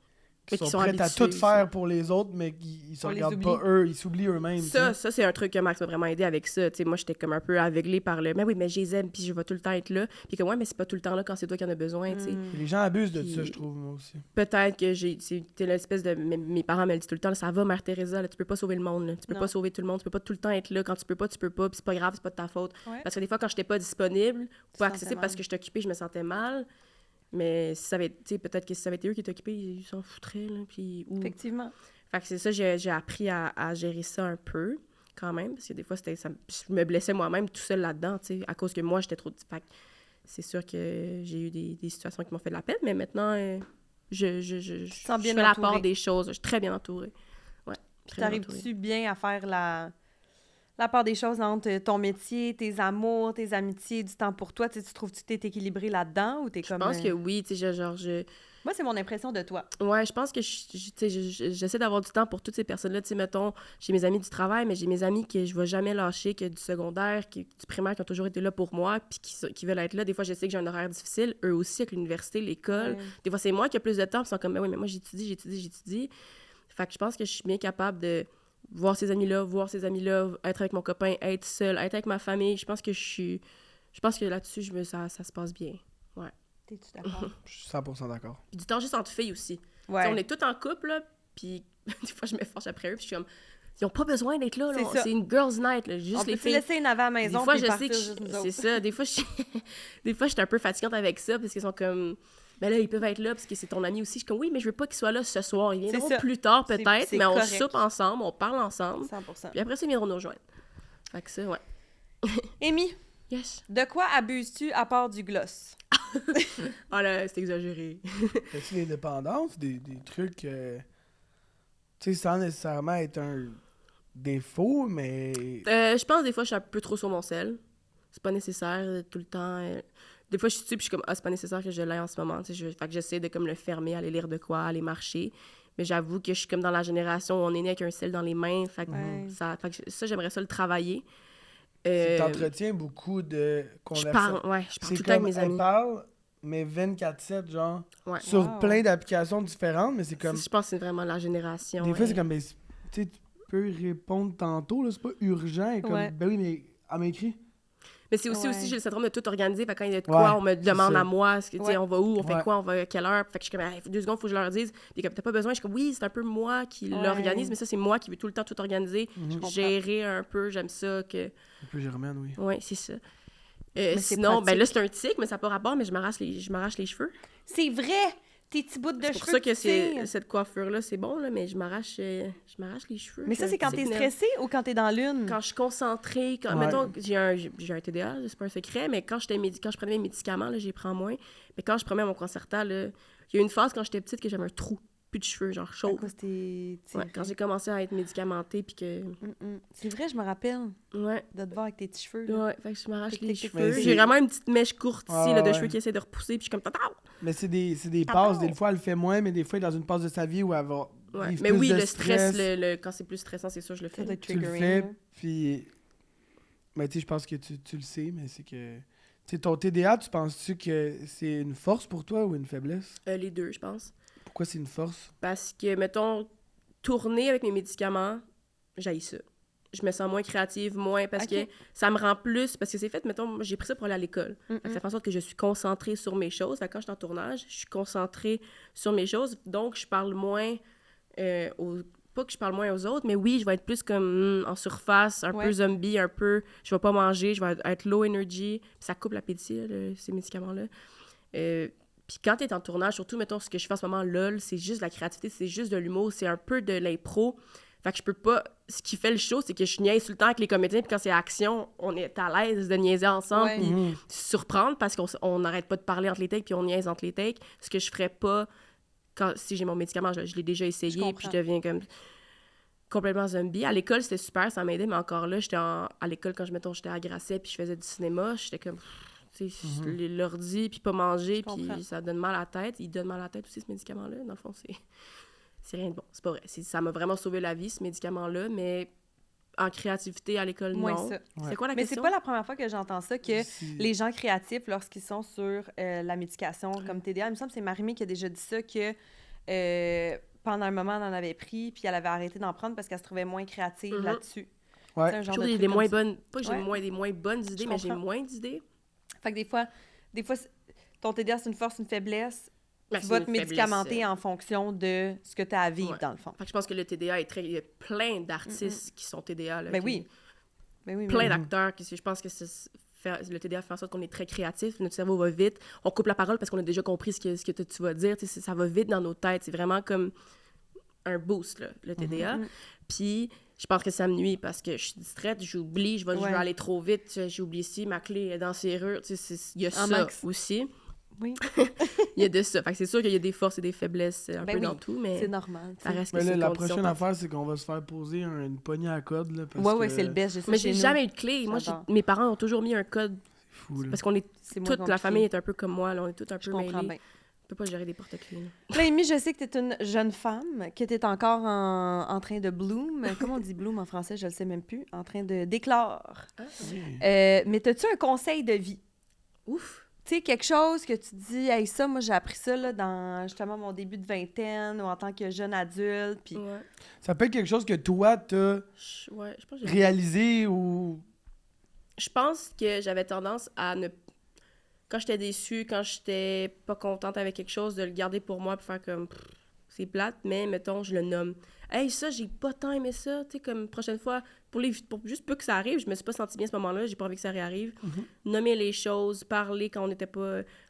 S2: sont prêts
S3: habitués,
S2: à tout faire pour les autres, mais qui se regardent pas eux, ils s'oublient eux-mêmes.
S3: Ça, c'est un truc que Max m'a vraiment aidé avec ça. T'sais, moi, j'étais comme un peu aveuglée par le « mais oui, mais je les aime, puis je vais tout le temps être là ». Puis comme « ouais, mais c'est pas tout le temps là quand c'est toi qui en as besoin ».
S2: Les gens abusent de ça, je trouve, moi aussi.
S3: Peut-être que c'était l'espèce de... Mes parents me le disent tout le temps, « ça va, Mère Teresa, là, tu peux pas sauver le monde, là. Tu peux pas sauver tout le monde, tu peux pas tout le temps être là. Quand tu peux pas, puis c'est pas grave, c'est pas de ta faute. Ouais. » Parce que des fois, quand j'étais pas disponible ou pas accessible parce que j'étais occupée, je me sentais mal. Mais si ça avait été, peut-être que si ça avait été eux qui étaient occupés, ils s'en foutraient, là, puis...
S1: Effectivement.
S3: Fait que c'est ça, j'ai appris à gérer ça un peu, quand même, parce que des fois, je me blessais moi-même tout seul là-dedans, tu sais, à cause que moi, j'étais trop... Fait que c'est sûr que j'ai eu des situations qui m'ont fait de la peine, mais maintenant, je fais la part des choses. Je suis très bien entourée. Ouais,
S1: puis t'arrives-tu bien à faire la part des choses entre ton métier, tes amours, tes amitiés, du temps pour toi? Tu trouves-tu que t'es équilibré là-dedans ou t'es comme...
S3: Je pense que oui, tu sais, genre,
S1: Moi, c'est mon impression de toi.
S3: Ouais, je pense que j'essaie d'avoir du temps pour toutes ces personnes-là. Tu sais, mettons, j'ai mes amis du travail, mais j'ai mes amis que je vais jamais lâcher, que du secondaire, du primaire, qui ont toujours été là pour moi, puis qui veulent être là. Des fois, je sais que j'ai un horaire difficile, eux aussi, avec l'université, l'école. Ouais. Des fois, c'est moi qui ai plus de temps, puis ils sont comme, oui, mais moi, j'étudie. Fait que je pense que je suis bien capable de voir ces amis-là, être avec mon copain, être seule, être avec ma famille. Je pense que là-dessus, ça se passe bien. Ouais.
S1: T'es-tu d'accord?
S2: Je suis 100% d'accord.
S3: Puis du temps juste entre filles aussi.
S1: Ouais.
S3: On est toutes en couple, là, puis des fois, je me fâche après eux, puis je suis comme, ils ont pas besoin d'être là. C'est une girls' night, là, juste les filles.
S1: On peut laisser une avant à la maison,
S3: des fois,
S1: puis
S3: je sais que c'est ça. Des fois, je suis un peu fatigante avec ça, parce qu'ils sont comme... Mais là, ils peuvent être là parce que c'est ton ami aussi. Je suis comme, oui, mais je veux pas qu'ils soient là ce soir. Ils viendront plus tard, peut-être, mais on soupe ensemble, on parle ensemble.
S1: 100%.
S3: Puis après ça, ils viendront nous rejoindre. Fait que ça, ouais.
S1: Amy,
S3: yes.
S1: De quoi abuses-tu à part du gloss?
S3: Ah là, c'est exagéré.
S2: As-tu des dépendances, des trucs, tu sais, sans nécessairement être un défaut, mais...
S3: Je pense des fois, je suis un peu trop sur mon sel. C'est pas nécessaire tout le temps... Des fois, je suis dessus, puis je suis comme, c'est pas nécessaire que je l'aie en ce moment. Fait que j'essaie de comme le fermer, aller lire de quoi, aller marcher. Mais j'avoue que je suis comme dans la génération où on est né avec un sel dans les mains. Fait que, ça, j'aimerais ça le travailler.
S2: Tu t'entretiens beaucoup de conversations.
S3: Je parle tout le temps avec mes amis.
S2: Elle parle, mais 24/7, genre, sur plein d'applications différentes, mais c'est comme...
S3: Je pense que c'est vraiment la génération.
S2: Des fois, c'est comme, tu sais, tu peux répondre tantôt, là, c'est pas urgent. Et comme, ben oui, mais elle m'a écrit.
S3: Mais c'est aussi, j'ai le syndrome de tout organiser. Fait que quand il y a de quoi, on me demande à moi, on va où, on fait quoi, on va à quelle heure. Fait que je suis comme, 2 secondes, il faut que je leur dise. Puis comme, t'as pas besoin, je suis comme, oui, c'est un peu moi qui l'organise, mais ça, c'est moi qui veux tout le temps tout organiser, gérer un peu, j'aime ça.
S2: Un peu germaine, oui.
S3: Oui, c'est ça. Sinon, ben là, c'est un tic, mais ça n'a pas rapport, mais je m'arrache les cheveux.
S1: C'est vrai! Tes petits bouts de cheveux.
S3: C'est pour ça que cette coiffure-là, c'est bon, là, mais je m'arrache les cheveux.
S1: Mais ça, c'est quand t'es stressée ou quand t'es dans l'une?
S3: Quand je suis concentrée. Mettons, j'ai un TDA, c'est pas un secret, mais quand je prenais mes médicaments, là, j'y prends moins. Mais quand je prenais mon Concerta, là, il y a eu une phase quand j'étais petite que j'avais un trou. Plus de cheveux, genre chaud. Quand j'ai commencé à être médicamentée, puis que...
S1: C'est vrai, je me rappelle de te voir avec tes petits cheveux.
S3: Là. Ouais, fait que je m'arrache les cheveux. J'ai vraiment une petite mèche courte ici, là, de cheveux qui essaient de repousser, puis je suis comme...
S2: Mais c'est des
S1: Ah
S2: passes.
S1: bon?
S2: Des fois, elle le fait moins, mais des fois, elle est dans une passe de sa vie où elle va
S3: Ouais.
S2: vivre
S3: Mais
S2: plus
S3: oui,
S2: de
S3: le stress, quand c'est plus stressant, c'est sûr, je le
S1: Ça
S3: fais.
S1: doit être
S2: Tu le
S1: triggering,
S2: fais,
S1: là.
S2: puis... Mais tu sais, je pense que tu le sais, mais c'est que... Tu sais, ton TDA, tu penses-tu que c'est une force pour toi ou une faiblesse?
S3: Les deux, je pense.
S2: Pourquoi c'est une force?
S3: Parce que, mettons, tourner avec mes médicaments, j'haïs ça. Je me sens moins créative, moins, parce
S1: Ok.
S3: que ça me rend plus, parce que c'est fait, mettons, moi, j'ai pris ça pour aller à l'école.
S1: Mm-mm.
S3: Fait que ça fait en sorte que je suis concentrée sur mes choses. Fait que quand je suis en tournage, je suis concentrée sur mes choses, donc je parle moins pas que je parle moins aux autres, mais oui, je vais être plus comme en surface, un
S1: Ouais.
S3: peu zombie, un peu... Je vais pas manger, je vais être low energy. Puis ça coupe l'appétit, là, ces médicaments-là. Puis quand t'es en tournage, surtout, mettons, ce que je fais en ce moment, LOL, c'est juste de la créativité, c'est juste de l'humour, c'est un peu de l'impro. Fait que je peux pas... Ce qui fait le show, c'est que je niaise tout le temps avec les comédiens, puis quand c'est action, on est à l'aise de niaiser ensemble,
S1: Ouais.
S3: puis se surprendre, parce qu'on n'arrête pas de parler entre les takes, puis on niaise entre les takes. Ce que je ferais pas... si j'ai mon médicament, je l'ai déjà essayé, puis je deviens comme complètement zombie. À l'école, c'était super, ça m'aidait, mais encore là, à l'école, quand j'étais à Grasset, puis je faisais du cinéma, j'étais comme, tu sais, l'ordi, puis pas manger, puis ça donne mal à la tête. Il donne mal à la tête aussi, ce médicament-là. Dans le fond, c'est rien de bon. C'est pas vrai. Ça m'a vraiment sauvé la vie, ce médicament-là, mais en créativité, à l'école,
S1: Moins
S3: non.
S1: ça.
S3: C'est quoi la
S1: Mais c'est
S3: question?
S1: pas la première fois que j'entends ça, que
S2: Si-
S1: les gens créatifs, lorsqu'ils sont sur la médication comme TDA, il me semble que c'est Marie-Mé qui a déjà dit ça, que pendant un moment, elle en avait pris, puis elle avait arrêté d'en prendre parce qu'elle se trouvait moins créative là-dessus.
S2: Ouais.
S1: C'est un genre
S3: Je trouve
S1: de
S3: qu'il y a
S1: truc
S3: des
S1: comme
S3: moins
S1: ça.
S3: bonnes... Pas que j'ai
S1: Ouais.
S3: des moins bonnes idées,
S1: Je
S3: mais j'ai
S1: comprends.
S3: moins d'idées.
S1: Fait que des fois ton TDA, c'est une force, une faiblesse.
S3: Ben,
S1: Tu
S3: c'est
S1: vas
S3: une
S1: te médicamenter
S3: faiblesse,
S1: en fonction de ce que tu as à vivre,
S3: Ouais.
S1: dans le fond.
S3: Fait que je pense que le TDA est très... Il y a plein d'artistes qui sont TDA, là.
S1: Ben
S3: qui-
S1: oui. Ben oui,
S3: Plein
S1: mais-
S3: d'acteurs. Je pense que le TDA fait en sorte qu'on est très créatif. Notre cerveau va vite. On coupe la parole parce qu'on a déjà compris ce que tu vas dire. Tu sais, ça va vite dans nos têtes. C'est vraiment comme un boost, là, le TDA. Puis, je pense que ça me nuit parce que je suis distraite, j'oublie, je vais
S1: Ouais.
S3: aller trop vite, j'ai oublié ici, ma clé est dans la serrure. Tu sais, il y a
S1: En
S3: ça
S1: max.
S3: aussi.
S1: Oui,
S3: Il y a de ça. Fait que c'est sûr qu'il y a des forces et des faiblesses un
S1: Ben
S3: peu
S1: oui,
S3: dans tout, mais
S1: c'est normal.
S3: ça reste que
S2: Mais
S3: c'est
S2: là,
S3: une
S2: la
S3: condition
S2: prochaine
S3: parfaite.
S2: affaire, c'est qu'on va se faire poser une poignée à code. Là, parce
S1: Ouais,
S2: que
S1: c'est le best. J'ai ça
S3: Mais
S1: chez
S3: j'ai
S1: nous.
S3: jamais eu de clé. Moi,
S1: J'adore.
S3: mes parents ont toujours mis un code
S2: C'est fou, là.
S3: parce qu'on est
S1: C'est moins
S3: toute la
S1: compliqué.
S3: famille est un peu comme moi, là, on est tous un
S1: Je
S3: peu
S1: comprends
S3: mêlés.
S1: bien.
S3: On peut pas gérer des porte-clés. là.
S1: Là, Amy, je sais que tu es une jeune femme, que tu es encore en train de bloom. Comment on dit bloom en français? Je le sais même plus. En train de d'éclore.
S2: Oui.
S1: Mais as-tu un conseil de vie?
S3: Ouf!
S1: Tu sais, quelque chose que tu te dis, hey, ça, moi, j'ai appris ça là, dans justement mon début de vingtaine ou en tant que jeune adulte. Puis
S3: Ouais.
S2: Ça peut être quelque chose que toi, t'as
S3: Ouais, je pense que
S2: réalisé ou...
S3: je pense que j'avais tendance à ne... Quand j'étais déçue, quand j'étais pas contente avec quelque chose, de le garder pour moi puis faire comme... pff, c'est plate, mais mettons, je le nomme. Hey, ça, j'ai pas tant aimé ça. Tu sais, comme prochaine fois, pour juste peu que ça arrive, je me suis pas sentie bien à ce moment-là, j'ai pas envie que ça réarrive. Nommer les choses, parler quand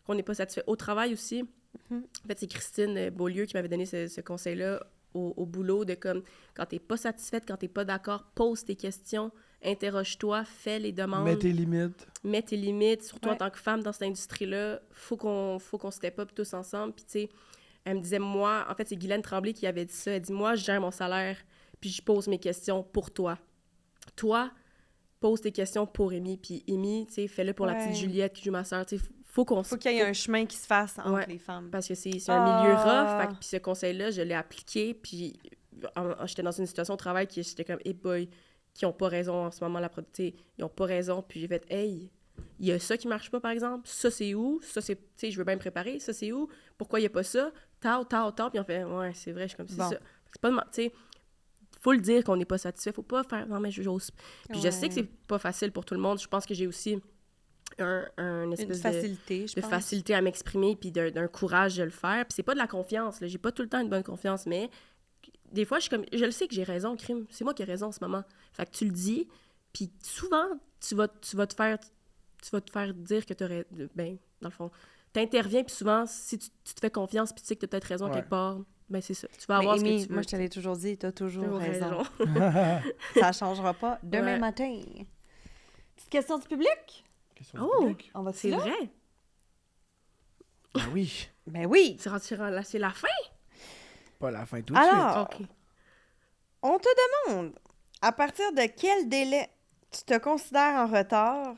S3: qu'on n'est pas satisfait. Au travail aussi, en fait, c'est Christine Beaulieu qui m'avait donné ce conseil-là au boulot, de comme, quand t'es pas satisfaite, quand t'es pas d'accord, pose tes questions, interroge-toi, fais les demandes.
S2: Mets tes limites.
S3: Mets tes limites, surtout
S1: Ouais.
S3: en tant que femme dans cette industrie-là, faut qu'on step up tous ensemble. Puis tu sais, elle me disait, moi, en fait, c'est Guylaine Tremblay qui avait dit ça. Elle dit, moi, je gère mon salaire, puis je pose mes questions pour toi. Toi, pose tes questions pour Amy. Puis Amy, tu sais, fais-le pour la petite
S1: Ouais.
S3: Juliette qui joue ma sœur. Tu sais, faut qu'on
S1: faut qu'il y ait un chemin qui se fasse entre
S3: Ouais.
S1: les femmes.
S3: parce que c'est un milieu
S1: Ah.
S3: rough. Puis ce conseil-là, je l'ai appliqué. Puis j'étais dans une situation au travail qui j'étais comme, hey boy, qui ont pas raison en ce moment, ils ont pas raison. Puis j'ai fait, hey, il y a ça qui marche pas, par exemple. Ça, c'est où? Ça, c'est, tu sais, je veux bien me préparer. Ça, c'est où? Pourquoi il y a pas ça? Tao. Puis on fait, ouais, c'est vrai, je suis comme, c'est
S1: Bon.
S3: ça. C'est pas, tu sais, faut le dire qu'on n'est pas satisfait. Faut pas faire, non, mais j'ose. Puis je sais que c'est pas facile pour tout le monde. Je pense que j'ai aussi un
S1: Une
S3: espèce
S1: facilité, je
S3: de
S1: pense.
S3: facilité à m'exprimer puis d'un courage de le faire. Puis c'est pas de la confiance, là. J'ai pas tout le temps une bonne confiance, mais des fois, je le sais que j'ai raison, crime. C'est moi qui ai raison en ce moment. Fait que tu le dis, puis souvent, tu vas te faire dire que t'aurais... Ben, dans le fond, t'interviens, puis souvent, si tu te fais confiance, puis tu sais que t'as peut-être raison
S2: Ouais.
S3: quelque part, ben c'est ça. Tu vas
S1: Mais
S3: avoir ce
S1: Amy,
S3: que tu veux.
S1: moi, je te l'ai toujours dit, t'as toujours
S3: Toujours
S1: raison.
S3: raison.
S1: Ça changera pas demain
S3: Ouais.
S1: matin. Petite question du public?
S2: Question du
S3: Oh!
S2: public.
S1: On va
S3: C'est
S1: là?
S3: vrai.
S2: Ben oui.
S1: Ben oui!
S3: C'est la fin?
S2: Pas la fin tout de suite.
S1: Alors,
S3: OK.
S1: on te demande, à partir de quel délai tu te considères en retard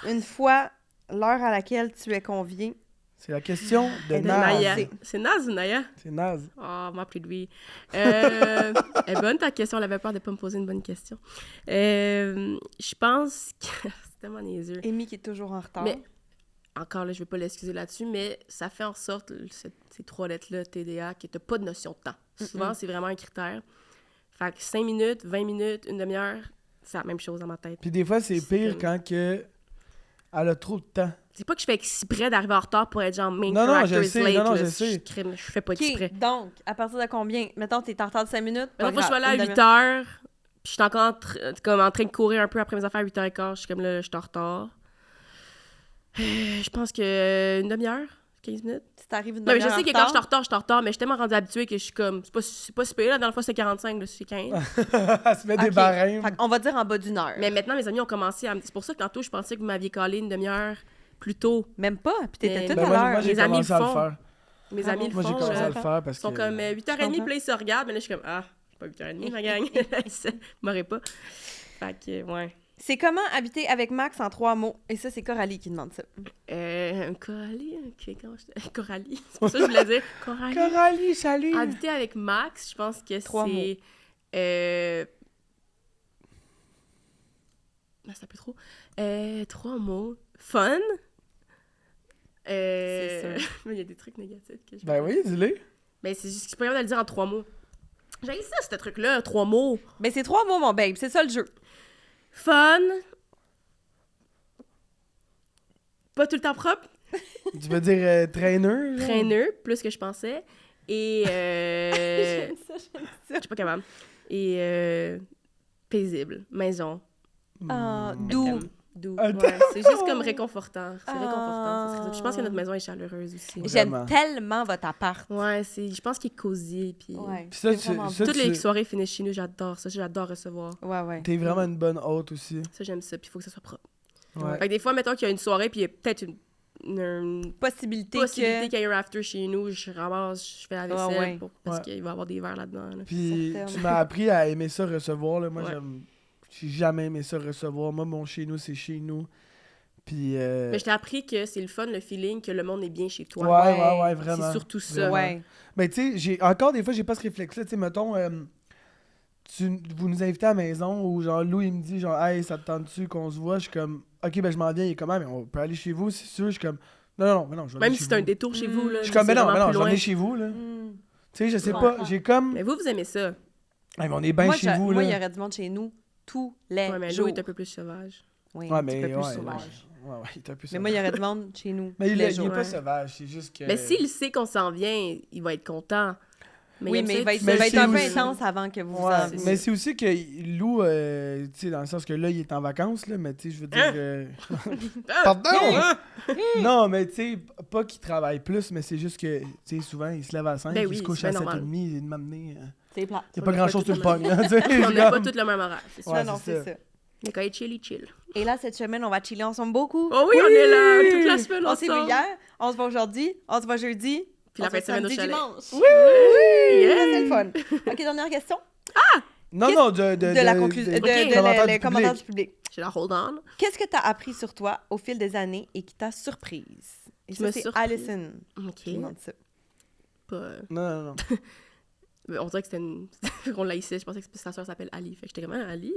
S1: une fois l'heure à laquelle tu es convié
S2: C'est la question de
S3: De
S2: Naz.
S3: Naya. C'est Naz ou Naya?
S2: C'est Naz.
S3: Oh, m'a appelé de lui. Elle est bonne ta question, elle avait peur de pas me poser une bonne question. Je pense que... c'est tellement niaiseux.
S1: Amy qui est toujours en retard.
S3: Mais encore là, je vais pas l'excuser là-dessus, mais ça fait en sorte, ces 3 lettres-là, TDA, que t'as pas de notion de temps. Souvent, c'est vraiment un critère. Fait que 5 minutes, 20 minutes, une demi-heure, c'est la même chose dans ma tête.
S2: Puis des fois, c'est pire quand que elle a trop de temps.
S3: C'est pas que je fais exprès d'arriver en retard pour être genre main
S2: Non,
S3: character
S2: je
S3: is
S2: sais,
S3: late.
S2: non,
S3: là.
S2: je sais.
S3: Je fais pas
S1: OK,
S3: exprès.
S1: donc, à partir de combien? Mettons, t'es en retard de 5 minutes.
S3: Mais fois, je suis allée à 8 heures, puis je suis encore en train de courir un peu après mes affaires à 8h15. Je suis comme là, je suis en retard. Je pense que une demi-heure, 15 minutes.
S1: Si t'arrives une
S3: Non, mais je
S1: demi-heure
S3: sais que
S1: en
S3: quand je suis en
S1: retard,
S3: retard, je suis en retard, mais je suis tellement rendue habituée que je suis comme, c'est pas si pire, la dernière fois c'était 45, là, c'est 15.
S2: Elle se met des
S1: OK.
S2: barèmes.
S1: Fait qu'on va dire en bas d'une heure.
S3: Mais maintenant, mes amis ont commencé à me... C'est pour ça que tantôt, je pensais que vous m'aviez collé une demi-heure plus tôt.
S1: Même pas, puis t'étais
S3: Mais-
S1: toute
S2: Ben,
S1: à
S2: moi,
S1: l'heure.
S2: j'ai
S3: Les amis
S2: commencé
S3: le
S2: à le
S3: font.
S2: faire.
S3: Mes
S1: Ah
S3: amis
S1: bon?
S3: le
S2: Moi, j'ai
S3: font.
S2: commencé
S3: là.
S2: à le faire parce
S3: Ils sont
S2: que...
S3: comme
S1: Je
S3: 8h30,
S1: comprends.
S3: puis là, ils se regardent, mais là, je suis comme, ah, c'est pas 8h30, ma gang. Ça m'aurait pas. Fait que, ouais.
S1: C'est comment habiter avec Max en 3 mots? Et ça, c'est Coralie qui demande ça.
S3: Coralie, ok, comment je... Coralie, c'est pour ça que je voulais dire. Coralie.
S2: Coralie, salut!
S3: Habiter avec Max, je pense que
S1: 3
S3: c'est... ça peut trop. 3 mots. Fun.
S1: C'est sûr.
S3: Mais il y a des trucs négatifs que je...
S2: Ben oui, dis-le.
S3: Mais c'est juste que je peux pas le dire en 3 mots. J'ai ça, ce truc-là, 3 mots.
S1: Ben, c'est 3 mots, mon babe. C'est ça le jeu.
S3: Fun. Pas tout le temps propre.
S2: Tu veux dire traîneur? genre?
S3: Traîneux, plus que je pensais. Et...
S1: J'aime ça, j'aime
S3: je suis pas capable. Et paisible. Maison.
S1: Ah, doux.
S3: Thème. Doux.
S2: Un
S3: Ouais, c'est juste comme réconfortant. C'est réconfortant. ça serait ça. Je pense que
S1: Ah.
S3: notre maison est chaleureuse aussi.
S2: Vraiment.
S1: J'aime tellement votre appart.
S3: Ouais, je pense qu'il est cosy. Puis
S1: Ouais.
S2: Puis ça,
S1: c'est vraiment
S2: ça,
S3: toutes les
S2: tu-
S3: soirées finissent chez nous, j'adore ça. J'adore recevoir.
S1: Ouais, ouais.
S2: T'es vraiment une bonne hôte aussi.
S3: Ça, j'aime ça. Puis il faut que ça soit propre.
S2: Ouais.
S3: Fait que des fois, mettons qu'il y a une soirée, puis il y a peut-être une
S1: Possibilité,
S3: possibilité
S1: que...
S3: qu'il y ait un after chez nous, je ramasse, je fais la vaisselle
S1: ouais.
S3: parce
S2: Ouais.
S3: qu'il va y avoir des verres là-dedans. là.
S2: Puis
S1: Certaines.
S2: tu m'as appris à aimer ça recevoir. Là. Moi,
S3: Ouais.
S2: j'ai jamais aimé ça recevoir. Moi, mon chez nous, c'est chez nous. Puis...
S3: Mais je t'ai appris que c'est le fun, le feeling, que le monde est bien chez toi.
S2: ouais, vraiment.
S3: C'est surtout ça.
S2: Vraiment.
S1: Ouais.
S2: Mais tu sais, encore des fois, j'ai pas ce réflexe-là. Tu sais, mettons, vous nous invitez à la maison ou genre, Lou, il me dit, genre, hey, ça te tente-tu qu'on se voit? Je suis comme, ok, ben je m'en viens. Il est comme, ah, mais on peut aller chez vous, c'est sûr. Je suis comme, non, je vais
S3: Même
S2: aller
S3: si
S2: chez
S3: c'est un
S2: vous.
S3: détour chez vous. Là,
S2: Je suis comme, mais non,
S3: plus
S2: je vais
S3: loin.
S2: aller chez vous, là.
S1: Mm.
S2: Tu sais, je sais
S1: Je
S2: pas,
S1: comprends.
S2: j'ai comme,
S3: Mais vous aimez ça.
S2: hey, mais on est bien
S1: Moi,
S2: chez vous,
S1: moi, il y
S2: là.
S1: aurait du monde chez nous tous les
S3: Ouais, mais Lou
S1: jours.
S3: est un peu plus sauvage.
S1: Oui,
S2: Ouais,
S1: un
S2: mais
S1: petit peu plus
S2: ouais,
S1: sauvage.
S2: ouais, il est un peu
S1: Mais moi, il y
S2: sauvage.
S1: aurait du monde chez nous
S2: Mais
S1: tous
S2: il
S1: les
S2: est
S1: jours.
S2: pas sauvage, c'est juste que...
S3: Mais s'il sait qu'on s'en vient, il va être content.
S1: Oui,
S3: aime
S1: mais
S3: ça
S1: il va être,
S2: Mais
S1: il va être
S2: c'est
S1: un peu
S2: aussi-
S1: intense avant que vous vous
S2: Ouais,
S1: en
S3: c'est
S2: mais
S3: ça.
S2: c'est aussi que Lou, tu sais, dans le sens que là, il est en vacances, là, mais tu sais, je veux dire... Pardon! Non, mais tu sais, pas qu'il travaille plus, mais c'est juste que, tu sais, souvent, il se lève à 5,
S3: Ben
S2: il
S3: oui,
S2: se couche
S3: c'est
S2: à
S3: bien
S2: 7h30,
S3: normal.
S2: il m'a amené...
S1: C'est plat.
S2: Il n'y a
S3: On
S2: pas
S3: n'a
S2: grand-chose
S3: pas
S2: sur le
S3: tout le
S2: pogne, là, tu sais.
S3: On
S2: je
S3: n'a pas
S2: comme-
S3: tout le même horaire, c'est sûr.
S2: Ouais,
S1: non,
S2: c'est
S1: c'est ça.
S3: Mais quand il est chill, il chill.
S1: Et là, cette semaine, on va chiller ensemble beaucoup.
S3: Oh oui, on est là toute la semaine
S1: On s'est vu
S3: ensemble.
S1: hier, on se voit aujourd'hui, on se voit jeudi.
S3: Puis la
S1: on
S3: fin de
S1: se
S3: semaine au
S1: samedi,
S3: chalet.
S1: dimanche.
S3: Oui!
S1: Yeah, c'est le fun. OK, dernière question.
S2: Non, non, de
S1: la conclusion, de,
S2: commentaires
S1: les
S2: du
S1: commentaires
S2: public.
S1: du public.
S3: J'ai la hold on.
S1: Qu'est-ce que tu as appris sur toi au fil des années et qui t'a surprise? Et
S3: Qui
S1: ça,
S3: m'a
S1: c'est
S3: surprise?
S1: Alison
S3: OK.
S1: qui demande ça.
S3: Pas...
S2: Non.
S3: On dirait que c'était une... qu'on l'haïssait. Je pensais que sa soeur s'appelle Ali. Fait que j'étais comme, ah, Ali.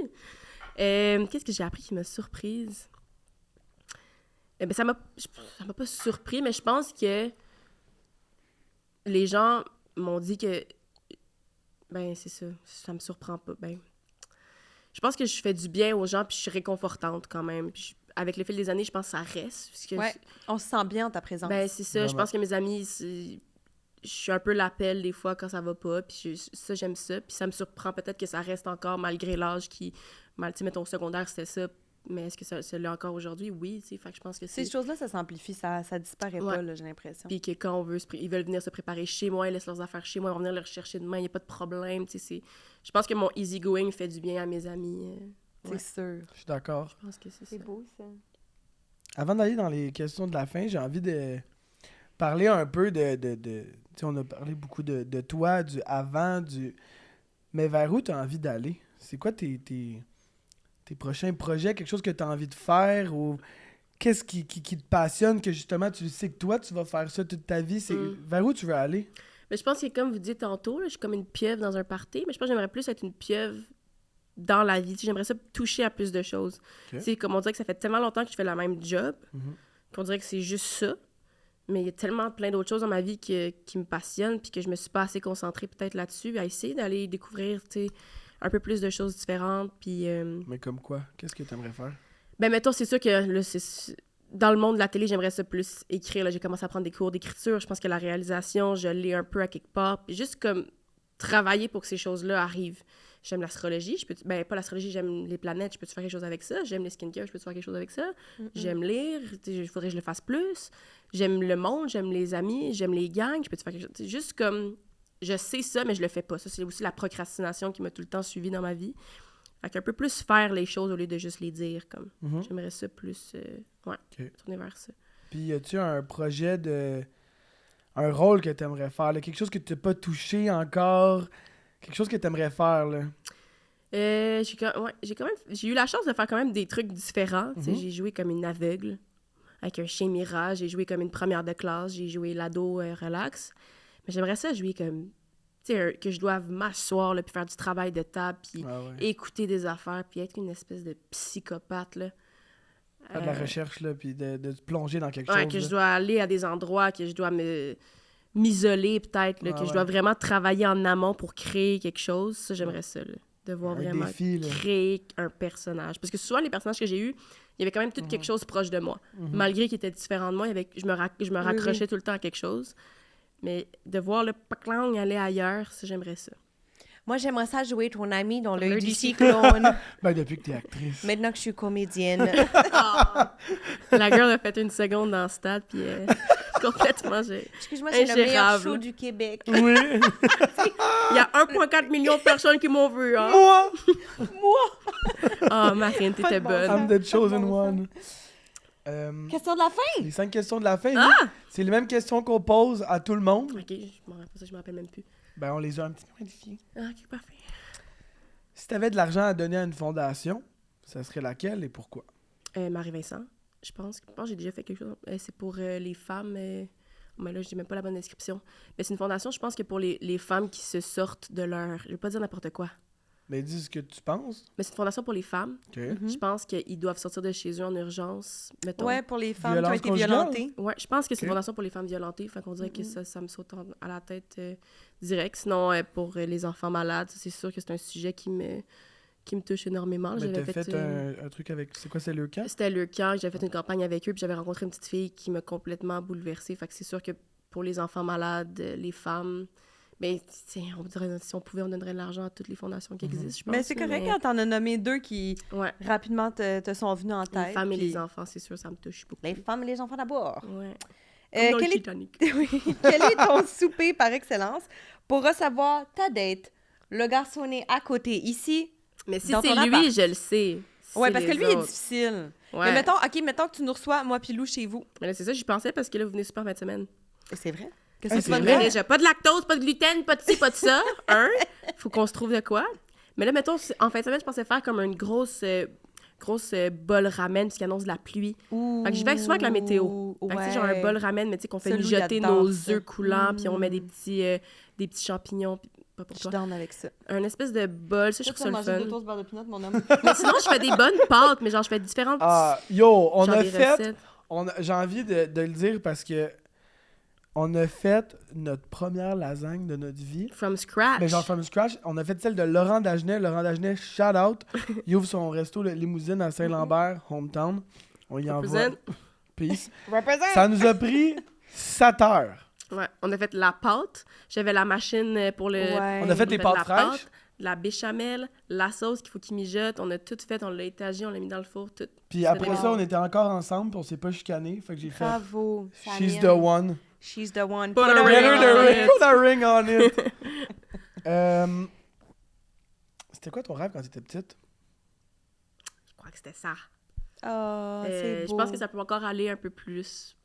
S3: Qu'est-ce que j'ai appris qui m'a surprise? Ben, ça m'a pas surpris, mais je pense que les gens m'ont dit que... Ben, c'est ça. Ça me surprend pas. Ben, je pense que je fais du bien aux gens, puis je suis réconfortante quand même. Puis avec le fil des années, je pense que ça reste. Parce que
S1: Ouais, on se sent bien en ta présence.
S3: ben, c'est ça. Je
S2: Vraiment.
S3: pense que mes amis, je suis un peu l'appel des fois quand ça va pas. Puis ça, j'aime ça. Puis ça me surprend peut-être que ça reste encore malgré l'âge qui... Tu sais, mettons, au secondaire, c'était ça. Mais est-ce que ça l'est encore aujourd'hui? Oui, tu sais. Fait que je pense que c'est...
S1: Ces choses-là, ça s'amplifie, ça disparaît
S3: Ouais.
S1: pas, là, j'ai l'impression.
S3: Puis que quand on veut, ils veulent venir se préparer chez moi, ils laissent leurs affaires chez moi, ils vont venir les rechercher demain, il n'y a pas de problème. Tu sais, je pense que mon easygoing fait du bien à mes amis.
S1: C'est
S3: Ouais.
S1: sûr.
S2: Je suis d'accord.
S3: Je pense que c'est ça.
S1: C'est beau, ça.
S2: Avant d'aller dans les questions de la fin, j'ai envie de parler un peu de tu sais, on a parlé beaucoup de toi, du avant, mais vers où tu as envie d'aller? C'est quoi tes prochains projets? Quelque chose que tu as envie de faire ou qu'est-ce qui te passionne, que justement, tu sais que toi, tu vas faire ça toute ta vie? C'est vers où tu veux aller?
S3: Mais je pense que, comme vous dites tantôt, là, je suis comme une pieuvre dans un party, mais je pense que j'aimerais plus être une pieuvre dans la vie. Tu sais, j'aimerais ça toucher à plus de choses.
S2: Ok.
S3: Tu sais, comme on dirait que ça fait tellement longtemps que je fais le même job, qu'on dirait que c'est juste ça. Mais il y a tellement plein d'autres choses dans ma vie qui me passionnent, puis que je me suis pas assez concentrée peut-être là-dessus, à essayer d'aller découvrir, tu sais, un peu plus de choses différentes, puis...
S2: Mais comme quoi? Qu'est-ce que tu aimerais faire?
S3: Ben, mettons, c'est sûr que là, dans le monde de la télé, j'aimerais ça plus écrire. Là, j'ai commencé à prendre des cours d'écriture. Je pense que la réalisation, je l'ai un peu à quelque part. Puis juste comme travailler pour que ces choses-là arrivent. J'aime l'astrologie. Ben, pas l'astrologie, j'aime les planètes. Je peux-tu faire quelque chose avec ça? J'aime les skincare. Je peux-tu faire quelque chose avec ça? J'aime lire. Il faudrait que je le fasse plus. J'aime le monde. J'aime les amis. J'aime les gangs. Je peux-tu faire quelque chose? C'est juste comme... Je sais ça, mais je le fais pas. Ça, c'est aussi la procrastination qui m'a tout le temps suivie dans ma vie. Fait qu'un peu plus faire les choses au lieu de juste les dire, comme. J'aimerais ça plus, tourner vers ça.
S2: Puis, as-tu un projet un rôle que tu aimerais faire, là? Quelque chose que tu n'as pas touché encore? Quelque chose que tu aimerais faire, là?
S3: J'ai eu la chance de faire quand même des trucs différents. Tu sais, j'ai joué comme une aveugle avec un chien mirage. J'ai joué comme une première de classe. J'ai joué l'ado relax. Mais j'aimerais ça jouer comme... que je doive m'asseoir, là, puis faire du travail de table, puis écouter des affaires, puis être une espèce de psychopathe, là.
S2: Faire de la recherche, là, puis de te plonger dans quelque chose.
S3: Que je dois aller à des endroits, que je dois m'isoler, peut-être, là, que je dois vraiment travailler en amont pour créer quelque chose. Ça, j'aimerais ça, là, de voir vraiment
S2: défi,
S3: créer un personnage. Parce que souvent, les personnages que j'ai eus, il y avait quand même tout quelque chose proche de moi. Malgré qu'ils étaient différents de moi, je me raccrochais tout le temps à quelque chose. Mais de voir le Paklang aller ailleurs, ça, j'aimerais ça.
S1: Moi, j'aimerais ça jouer ton ami dans l'œil du cyclone.
S2: Ben, depuis que t'es actrice.
S1: Maintenant que je suis comédienne.
S3: La girl a fait une seconde dans le stade, puis complètement,
S1: Excuse-moi, c'est le meilleur
S3: ingérable.
S1: show du Québec.
S2: Oui!
S3: Il y a 1,4 million de personnes qui m'ont vu, hein?
S2: Moi!
S3: Ah, Marine, t'étais bonne.
S2: I'm the chosen one.
S1: Question de la fin?
S2: Les 5 questions de la fin, oui. C'est les mêmes questions qu'on pose à tout le monde.
S3: OK, je m'en rappelle même plus.
S2: Ben, on les a un petit peu modifiées.
S3: Ah, OK, parfait.
S2: Si t'avais de l'argent à donner à une fondation, ça serait laquelle et pourquoi?
S3: Marie-Vincent, je pense que j'ai déjà fait quelque chose. C'est pour les femmes... Mais là, je dis même pas la bonne description. Mais c'est une fondation, je pense que pour les femmes qui se sortent de leur... Je vais pas dire n'importe quoi.
S2: Mais dis ce que tu penses.
S3: Mais c'est une fondation pour les femmes.
S2: OK.
S3: Je pense qu'ils doivent sortir de chez eux en urgence, mettons.
S1: Ouais, pour les femmes
S2: Violence
S1: qui ont été
S2: conjugale?
S1: violentées.
S3: Ouais, je pense que c'est une
S2: Ok.
S3: fondation pour les femmes violentées. Fait qu'on dirait que ça me saute à la tête direct. Sinon, pour les enfants malades, c'est sûr que c'est un sujet qui me touche énormément.
S2: Mais
S3: J'avais
S2: t'as fait un truc avec... C'est quoi, c'est le camp?
S3: C'était le camp. J'avais fait une campagne avec eux, puis j'avais rencontré une petite fille qui m'a complètement bouleversée. Fait que c'est sûr que pour les enfants malades, les femmes... Mais on dirait, si on pouvait, on donnerait de l'argent à toutes les fondations qui existent, je pense.
S1: Mais c'est correct quand t'en as nommé 2 qui
S3: Ouais.
S1: rapidement te sont venus en tête.
S3: Les femmes et
S1: puis
S3: les enfants, c'est sûr, ça me touche beaucoup.
S1: Les femmes et les enfants d'abord.
S3: Ouais.
S1: Euh,
S3: Comme dans le
S1: quel est-
S3: Titanic.
S1: Oui. Quel est ton souper par excellence pour recevoir ta date? Le garçonnet à côté, ici.
S3: Mais si
S1: Dans
S3: c'est
S1: ton
S3: lui,
S1: appart.
S3: je le sais. Si
S1: Ouais,
S3: c'est
S1: parce que
S3: les
S1: lui, il est
S3: autres.
S1: difficile.
S3: Ouais.
S1: Mais mettons que tu nous reçois, moi puis Lou, chez vous.
S3: Mais là, c'est ça, j'y pensais parce que là, vous venez super en fin de semaine.
S1: C'est vrai?
S2: Ah,
S1: Qu'est-ce que
S2: c'est
S1: tu vas me
S2: vrai?
S1: dire?
S3: J'ai pas de lactose, pas de gluten, pas de ci, pas de ça. Faut qu'on se trouve de quoi. Mais là, mettons, en fin de semaine, je pensais faire comme une grosse bol ramen puisqu'il annonce de la pluie. Fait que j'y vais souvent avec la météo. Fait que, tu sais, genre un bol ramen, mais tu sais, qu'on fait
S1: Celui,
S3: mijoter
S1: il adore
S3: nos
S1: ça.
S3: œufs coulants, puis on met des petits champignons, puis pas pour
S1: Je
S3: toi.
S1: donne avec ça.
S3: Un espèce de bol, ça, je trouve ça le fun.
S1: toasts beurre de pinot, mon homme.
S3: Mais sinon, je fais des bonnes pâtes, mais genre, je fais différentes
S2: Ah, yo, on
S3: genre
S2: a
S3: des
S2: fait...
S3: recettes.
S2: J'ai envie de le dire parce que on a fait notre première lasagne de notre vie.
S3: From scratch.
S2: Mais genre from scratch, on a fait celle de Laurent Dagenet. Laurent Dagenet, shout out. Il ouvre son resto le Limousine à Saint-Lambert, hometown. On y envoie.
S3: Represent.
S2: Peace.
S1: Represent!
S2: Ça nous a pris 7 heures.
S3: Ouais, on a fait la pâte. J'avais la machine pour le...
S1: Ouais.
S2: On a fait des pâtes
S3: la
S2: fraîches.
S3: la béchamel, la sauce qu'il faut qu'il mijote. On a tout fait, on l'a étagé, on l'a mis dans le four, tout.
S2: Puis
S3: C'était
S2: après
S3: bon.
S2: ça, on était encore ensemble, puis on s'est pas chicané. Fait que j'ai fait
S1: Bravo.
S2: She's the
S1: Samir.
S2: one.
S1: She's the one.
S3: Put a
S2: Get
S3: ring
S2: her
S3: on
S2: the ring.
S3: it.
S2: Put a ring on it. C'était quoi ton rêve quand t'étais petite?
S3: Je crois que c'était ça.
S1: Oh, c'est
S3: Je
S1: beau.
S3: pense que ça peut encore aller un peu plus.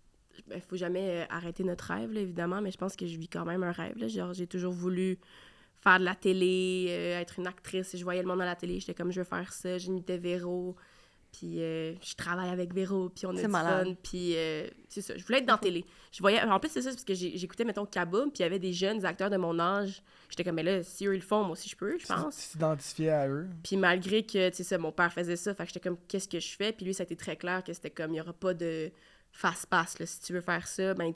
S3: Il faut jamais arrêter notre rêve, là, évidemment, mais je pense que je vis quand même un rêve. Là. Genre, j'ai toujours voulu faire de la télé, être une actrice. Je voyais le monde à la télé, j'étais comme, je veux faire ça. J'imitais Véro. Puis je travaille avec Véro, puis on a
S1: C'est
S3: du
S1: malade.
S3: fun. Puis c'est ça, je voulais être dans la télé. Je voyais... En plus, c'est ça, c'est parce que j'écoutais, mettons, Kaboom, puis il y avait des jeunes acteurs de mon âge. J'étais comme, mais là, si eux, ils le font, moi aussi, je peux, je pense.
S2: Tu t'identifiais à eux.
S3: Puis malgré que, tu sais, ça, mon père faisait ça, fait que j'étais comme, qu'est-ce que je fais? Puis lui, ça a été très clair que c'était comme, il n'y aura pas de fast-pass, là. Si tu veux faire ça, ben,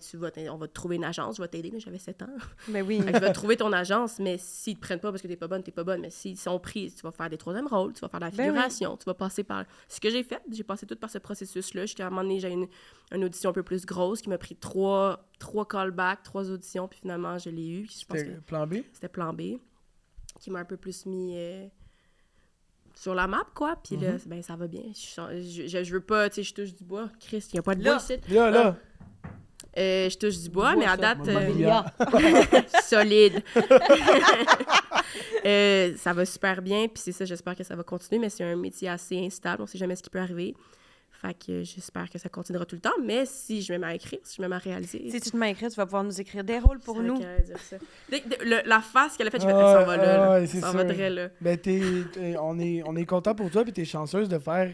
S3: on va te trouver une agence, je vais t'aider, là, j'avais 7 ans.
S1: Ben oui.
S3: Fait que tu vas trouver ton agence, mais s'ils te prennent pas parce que t'es pas bonne, t'es pas bonne. Mais s'ils sont pris, tu vas faire des troisièmes rôles, tu vas faire de la
S1: Ben oui.
S3: figuration, tu vas passer par... Ce que j'ai fait, j'ai passé tout par ce processus-là. Jusqu'à un moment donné, j'ai une audition un peu plus grosse qui m'a pris 3 callbacks, 3 auditions, puis finalement, je l'ai eu. Je pense
S2: C'était
S3: que
S2: plan B?
S3: c'était plan B, qui m'a un peu plus mis sur la map, quoi. Puis là, ben, ça va bien. Je veux pas, tu sais, je touche du bois. Chris, il y a pas de bois
S1: Là.
S3: ici.
S2: Là.
S3: Je touche du bois, mais à date,
S2: Mobilier.
S3: solide. Ça va super bien, puis c'est ça, j'espère que ça va continuer, mais c'est un métier assez instable, on sait jamais ce qui peut arriver. Fait que j'espère que ça continuera tout le temps, mais si je me mets à écrire, si je me mets à réaliser...
S1: Si tu te mets à écrire, tu vas pouvoir nous écrire des rôles pour
S3: c'est vrai
S1: nous.
S3: qu'elle allait dire ça. La face qu'elle a faite, je vais ça va là.
S2: Ouais, c'est
S3: Ça
S2: sûr.
S3: va très là.
S2: Ben, on est content pour toi, puis t'es chanceuse de faire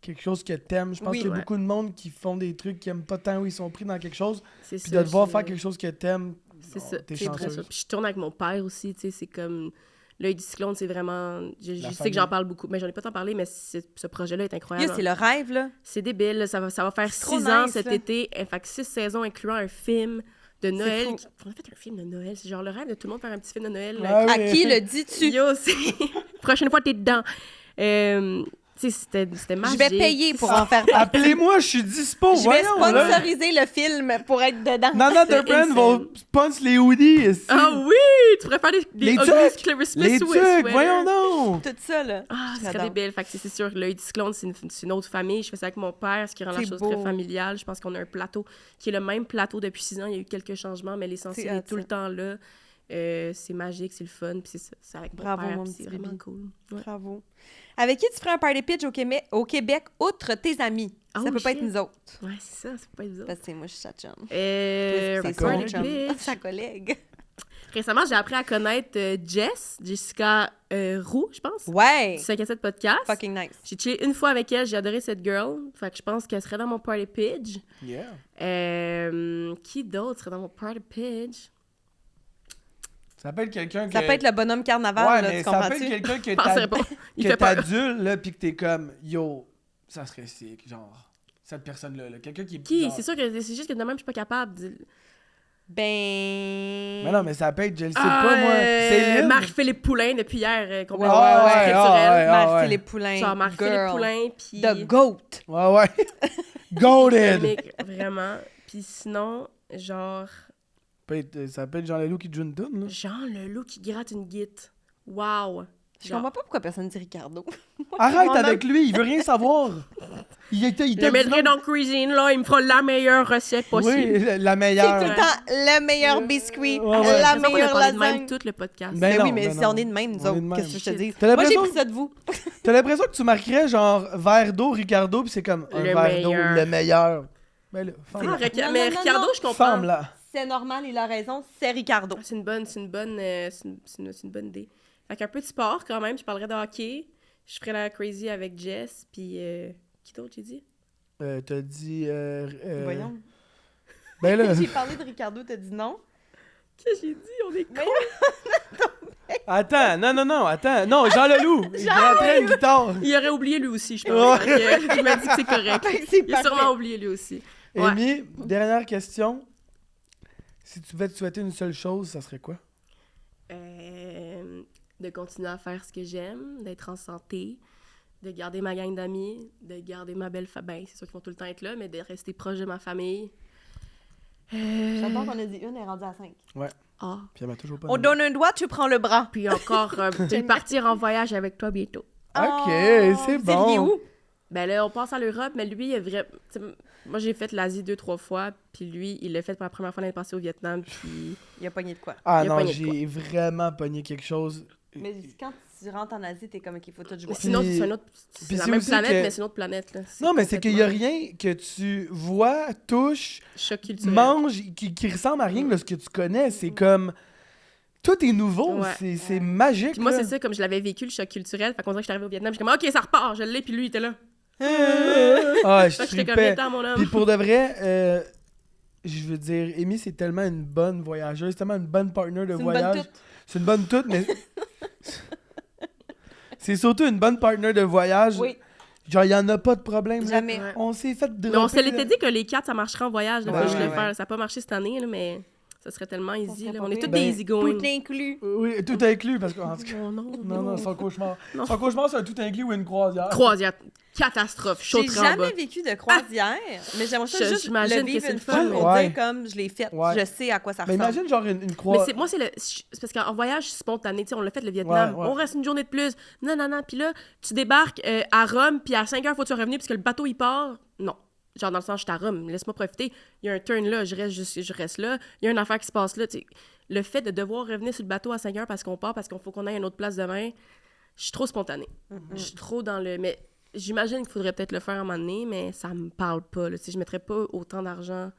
S2: quelque chose que t'aimes. Je pense
S1: Oui,
S2: qu'il y a
S3: ouais.
S2: beaucoup de monde qui font des trucs qui aiment pas tant où ils sont pris dans quelque chose.
S3: C'est
S2: Puis
S3: ça,
S2: de devoir
S3: j'ai-
S2: faire quelque chose que t'aimes,
S3: C'est
S2: oh,
S3: ça,
S2: t'es
S3: c'est très
S2: chanceuse.
S3: ça. Puis je tourne avec mon père aussi, tu sais, c'est comme... L'œil du cyclone, c'est vraiment... Je sais
S2: famille.
S3: que j'en parle beaucoup, mais j'en ai pas tant parlé, mais ce projet-là est incroyable.
S1: Yo, c'est le rêve, là.
S3: C'est débile, là. Ça va faire 6
S1: C'est trop
S3: ans
S1: nice,
S3: cet
S1: là.
S3: été. Fait que 6 saisons incluant un film de Noël.
S1: fou.
S3: On a fait un film de Noël. C'est genre le rêve de tout le monde faire un petit film de Noël.
S2: Ah oui.
S1: À qui le dis-tu?
S3: Yo, c'est... Prochaine fois, t'es dedans. Tu sais, c'était magique.
S1: Je vais payer pour en faire partie.
S2: Appelez-moi, je suis dispo,
S1: Je vais
S2: voyons, là.
S1: sponsoriser le film pour être dedans.
S2: Nana
S3: C'est
S2: Turpin va
S3: insane.
S2: sponsor les hoodies. ici.
S3: Ah oui! Tu pourrais faire des
S2: Les
S3: Ugly
S2: trucs!
S3: Christmas
S2: Les
S3: Sweater.
S2: trucs, voyons donc!
S1: Tout ça, là.
S3: Ah, c'est
S1: J'adore.
S3: débile. Fait que c'est sûr, l'œil du cyclone, c'est une autre famille. Je fais ça avec mon père, ce qui rend la
S1: C'est
S3: chose
S1: beau.
S3: très familiale. Je pense qu'on a un plateau qui est le même plateau depuis 6 ans. Il y a eu quelques changements, mais l'essentiel
S1: C'est hot,
S3: est tout le
S1: ça.
S3: temps là. C'est magique, c'est le fun, puis c'est ça. C'est avec mon
S1: Bravo,
S3: père,
S1: mon
S3: puis
S1: petit
S3: c'est vraiment
S1: bébé.
S3: cool. Ouais.
S1: Bravo. Avec qui tu ferais un party pitch au Québec, outre tes amis?
S3: Oh,
S1: Ça peut pas
S3: shit.
S1: être nous autres.
S3: Ouais, c'est ça, peut pas être vous autres.
S1: Parce que moi, je suis sa chum.
S3: C'est
S1: C'est
S2: sa
S3: party
S2: collègue.
S3: pitch.
S1: Sa collègue.
S3: Récemment, j'ai appris à connaître Jessica Roux, je pense,
S1: Ouais!
S3: du 5 à 7 podcast.
S1: Fucking nice.
S3: J'ai chillé une fois avec elle, j'ai adoré cette girl. Fait que je pense qu'elle serait dans mon party pitch.
S2: Yeah.
S3: Qui d'autre serait dans mon party pitch?
S2: Ça peut être quelqu'un que...
S1: Ça peut être le bonhomme carnaval,
S2: Ouais,
S1: là,
S2: mais
S1: tu
S2: ça peut être
S1: comprends-tu?
S2: quelqu'un que
S3: Je penserais pas. Il fait peur.
S2: t'adules, là, pis que t'es comme, yo, ça serait sick, genre, cette personne-là, là. Quelqu'un qui est...
S3: Qui?
S2: genre-
S3: C'est sûr que c'est juste que de même, je suis pas capable de...
S1: Ben...
S2: Mais non, mais ça peut être, je le sais pas, moi. Céline?
S3: Marie-Philippe Poulain, depuis hier,
S1: Ouais,
S3: complètement
S2: ouais, ouais,
S3: culturel.
S2: ouais.
S1: Marie-Philippe Poulain.
S3: Genre Marie-Philippe
S1: girl.
S3: Poulain, puis...
S1: The GOAT.
S2: Ouais. Goated!
S3: comique, vraiment. Puis sinon, genre...
S2: Ça peut être Jean Leloup qui joue une toune, là.
S3: Jean Leloup qui gratte une guite. Wow!
S1: Je comprends pas pourquoi personne dit Ricardo.
S2: Arrête
S1: Mon
S2: avec lui, il veut rien savoir. Il
S3: Je le mettrai dans la cuisine, là, il me fera la meilleure recette possible.
S2: Oui, la
S1: C'est tout
S2: meilleure.
S1: le temps le meilleur biscuit,
S2: Ouais, ouais.
S1: la
S3: J'ai l'impression qu'on a
S1: meilleure
S3: parlé de même
S1: lasagne.
S3: tout le podcast.
S2: Ben
S1: Ben
S2: non,
S1: oui, mais
S2: ben
S1: si
S2: non.
S1: on est de même, nous
S2: On est
S1: autres,
S2: de même.
S1: qu'est-ce que je te dis?
S2: T'as
S1: Moi, j'ai
S2: l'impression-
S1: pris ça de vous.
S2: T'as l'impression que tu marquerais genre verre d'eau Ricardo, puis c'est comme un
S3: Le
S2: verre d'eau,
S3: meilleur.
S2: le meilleur. Ben là,
S3: Ah,
S2: femme-la.
S1: Non,
S3: mais
S1: non,
S3: Ricardo,
S1: non.
S3: je comprends.
S2: Femme-la.
S1: C'est normal, il a raison, c'est Ricardo.
S3: C'est une bonne idée. Fait qu'un peu de sport quand même, je parlerais de hockey. Je ferais la crazy avec Jess, puis qui d'autre j'ai dit?
S2: T'as dit...
S1: Voyons.
S2: Ben là,
S1: J'ai parlé de Ricardo, t'as dit non?
S3: Qu'est-ce que j'ai dit? On est con!
S2: attends, attends. Non, Jean Leloup, il rentrait une guitare.
S3: Il aurait oublié lui aussi, je pense.
S2: Ouais.
S3: Fait que, il m'a dit que c'est correct.
S1: C'est
S3: Il a
S1: parfait.
S3: sûrement oublié lui aussi. Ouais.
S2: Amy, dernière question. Si tu devais te souhaiter une seule chose, ça serait quoi?
S3: De continuer à faire ce que j'aime, d'être en santé, de garder ma gang d'amis, de garder ma belle famille. Ben, c'est sûr qu'ils vont tout le temps être là, mais de rester proche de ma famille.
S1: J'adore qu'on a dit une et rendu à 5.
S3: Ah.
S2: Puis elle m'a toujours pas
S1: On
S2: donné.
S1: donne un doigt, tu prends le bras.
S3: Puis encore, de partir en voyage avec toi bientôt.
S2: Ok,
S1: Oh,
S2: c'est
S1: vous iriez
S2: bon.
S1: où?
S3: Ben là, on passe à l'Europe, mais lui, il est vrai... t'sais, moi, j'ai fait l'Asie 2-3 fois, puis lui, il l'a fait pour la première fois l'année passée au Vietnam, puis...
S1: Il a pogné de quoi?
S2: Ah
S3: Il a
S2: non,
S3: pogné de
S2: j'ai vraiment pogné quelque chose.
S1: Mais quand tu rentres en Asie, t'es comme qu'il faut tout
S3: Mais
S1: jouer.
S3: sinon, c'est un autre... C'est
S2: puis
S3: la
S2: c'est
S3: même
S2: aussi
S3: planète,
S2: que-
S3: mais c'est une autre planète, là.
S2: Non, mais c'est qu'il y a
S3: complètement
S2: rien que tu vois, touches,
S3: Choc culturel.
S2: manges, qui ressemble à rien de ce que tu connais. C'est comme... Tout est nouveau,
S3: Ouais.
S2: c'est magique.
S3: Puis moi,
S2: là.
S3: c'est ça, comme je l'avais vécu, le choc culturel. Fait qu'on dirait que je suis arrivée au Vietnam, je suis comme, OK, ça repart, je l'ai, puis lui, il était là.
S2: Ah, je
S3: J'étais comme
S2: tripais.
S3: étant mon homme.
S2: Puis pour de vrai, je veux dire, Amy, c'est tellement une bonne voyageuse, c'est tellement une bonne partner de
S1: C'est une
S2: voyage.
S1: bonne toute.
S2: C'est une bonne toute, mais... c'est surtout une bonne partner de voyage.
S1: Oui,
S2: Genre, il n'y en a pas de problème. là.
S1: jamais.
S3: Ouais.
S2: On s'est fait dropper.
S3: Mais on se
S2: là.
S3: l'était dit que les 4, ça marcherait en voyage. Là,
S2: Ouais,
S3: faut que je
S2: ouais,
S3: le
S1: ouais.
S3: faire. Ça n'a pas marché cette année, là, mais ça serait tellement easy.
S1: serait
S3: Là.
S1: pas
S3: On est
S1: pire.
S3: tous
S2: Ben,
S3: des easygoing.
S1: Tout inclus.
S2: Oui, tout inclus, parce que... en tout cas,
S3: Oh non,
S2: non, son cauchemar.
S3: Non.
S2: Son cauchemar, c'est un tout inclus ou une croisière.
S3: Croisière, catastrophe, chaud
S1: J'ai
S3: en bas.
S1: jamais vécu de croisière, mais j'aimerais ça juste
S3: j'imagine
S1: le
S3: que
S1: vivre
S3: c'est
S1: une
S3: le
S1: fois
S3: fun,
S1: pour
S2: mais-
S1: dire comme je l'ai fait.
S2: Ouais.
S1: Je sais à quoi ça
S2: Mais
S1: ressemble.
S2: imagine, genre, une
S3: Mais
S2: croisière...
S3: moi, c'est parce qu'en voyage spontané, tu sais, on l'a fait le Vietnam,
S2: Ouais, ouais.
S3: on reste une journée de plus, non, puis là, tu débarques à Rome, puis à 5 heures, faut que tu sois revenu, parce que le bateau, il part, non. Genre, dans le sens, je suis à Rome, laisse-moi profiter, il y a un turn là, je reste là, il y a une affaire qui se passe là, tu sais. Le fait de devoir revenir sur le bateau à 5 heures parce qu'on part, parce qu'il faut qu'on aille à une autre place demain, je suis trop spontanée. Je suis trop dans le... Mais j'imagine qu'il faudrait peut-être le faire à un moment donné, mais ça me parle pas, là. Tu sais, je mettrais pas autant d'argent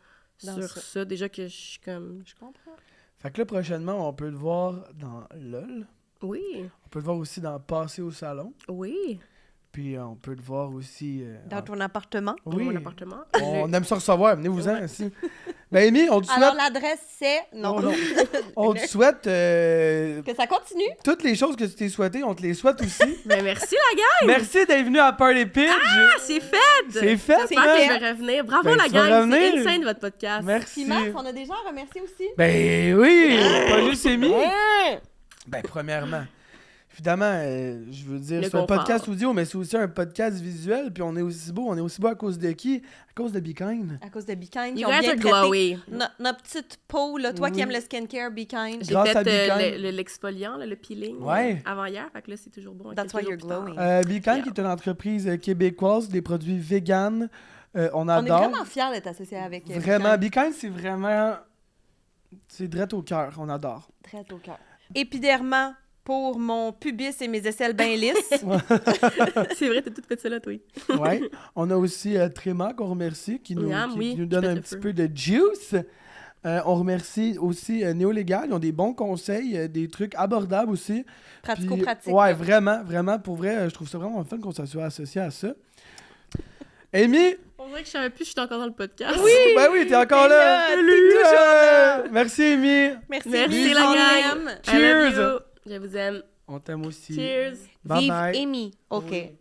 S1: Dans
S3: sur
S1: ça.
S3: ça. Déjà que je suis comme...
S1: Je comprends.
S2: Fait que là, prochainement, on peut le voir dans LOL.
S3: Oui,
S2: On peut le voir aussi dans Passer au salon.
S3: oui,
S2: Puis on peut le voir aussi...
S1: Dans ton appartement.
S3: dans
S2: Oui.
S3: mon appartement.
S2: On aime ça recevoir. Venez-vous-en ici. Ben, Amy, on te souhaite...
S1: Alors, l'adresse, c'est... Non.
S2: Non, non. On te souhaite...
S1: Que ça continue.
S2: toutes les choses que tu t'es souhaitées, on te les souhaite aussi.
S3: Mais merci, la gang!
S2: Merci d'être venu à Party Pitch.
S3: Ah, c'est fait!
S2: C'est fait,
S3: J'espère
S2: man.
S3: que je vais revenir. Bravo,
S2: Ben,
S3: la
S2: tu vas
S3: gang!
S2: revenir.
S3: C'est insane, votre podcast.
S2: Merci.
S1: Puis Max, on a des gens à remercier aussi.
S2: Ben oui, pas juste Amy.
S1: Ouais.
S2: Ben, premièrement, évidemment, je veux dire,
S3: Le
S2: c'est un
S3: confort.
S2: podcast audio, mais c'est aussi un podcast visuel, puis on est aussi beau. On est aussi beau à cause de qui? À cause de Be Kind.
S1: À cause de Be Kind, qui
S3: You
S1: ont
S3: guys
S1: bien
S3: are
S1: traité
S3: glowy.
S1: notre petite peau, là, toi qui
S2: Oui.
S1: aimes le skincare, Be Kind.
S3: J'ai
S2: Grâce à
S3: fait
S2: Be Kind.
S3: l'exfoliant, là, le peeling
S2: Ouais.
S3: avant hier, fait que là, c'est toujours bon.
S1: That's why you're glowing.
S2: Be Kind, qui est une entreprise québécoise, des produits vegan. On
S1: On est
S2: adore.
S1: vraiment fiers d'être associés avec Be
S2: Vraiment,
S1: Kind.
S2: Be Kind, c'est vraiment... C'est direct au cœur, on adore.
S1: Très au cœur. Épidermement pour mon pubis et mes aisselles bien lisses.
S3: C'est vrai, t'as tout fait ça là, toi.
S2: Ouais. On a aussi Tréma qu'on remercie, qui nous,
S3: Miam,
S2: qui
S3: oui,
S2: nous
S3: je
S2: donne
S3: pète
S2: un
S3: le
S2: petit
S3: feu.
S2: peu de juice. On remercie aussi Néolégal. Ils ont des bons conseils, des trucs abordables aussi.
S1: Pratico-pratique.
S2: Puis, ouais,
S1: là.
S2: vraiment, vraiment, pour vrai, je trouve ça vraiment fun qu'on se soit associé à ça. Amy!
S3: On dirait que je savais plus, je suis encore dans le podcast.
S2: Oui! Ben oui, t'es encore là!
S1: T'es là, t'es toujours là.
S2: Merci, Amy!
S1: Merci,
S3: Merci,
S1: on
S3: la
S1: aime.
S3: gang. I
S2: Cheers.
S3: love you. Je vous aime.
S2: On t'aime aussi.
S3: Cheers.
S2: Bye
S1: Vive
S2: bye.
S1: Amy. OK.
S2: Oui.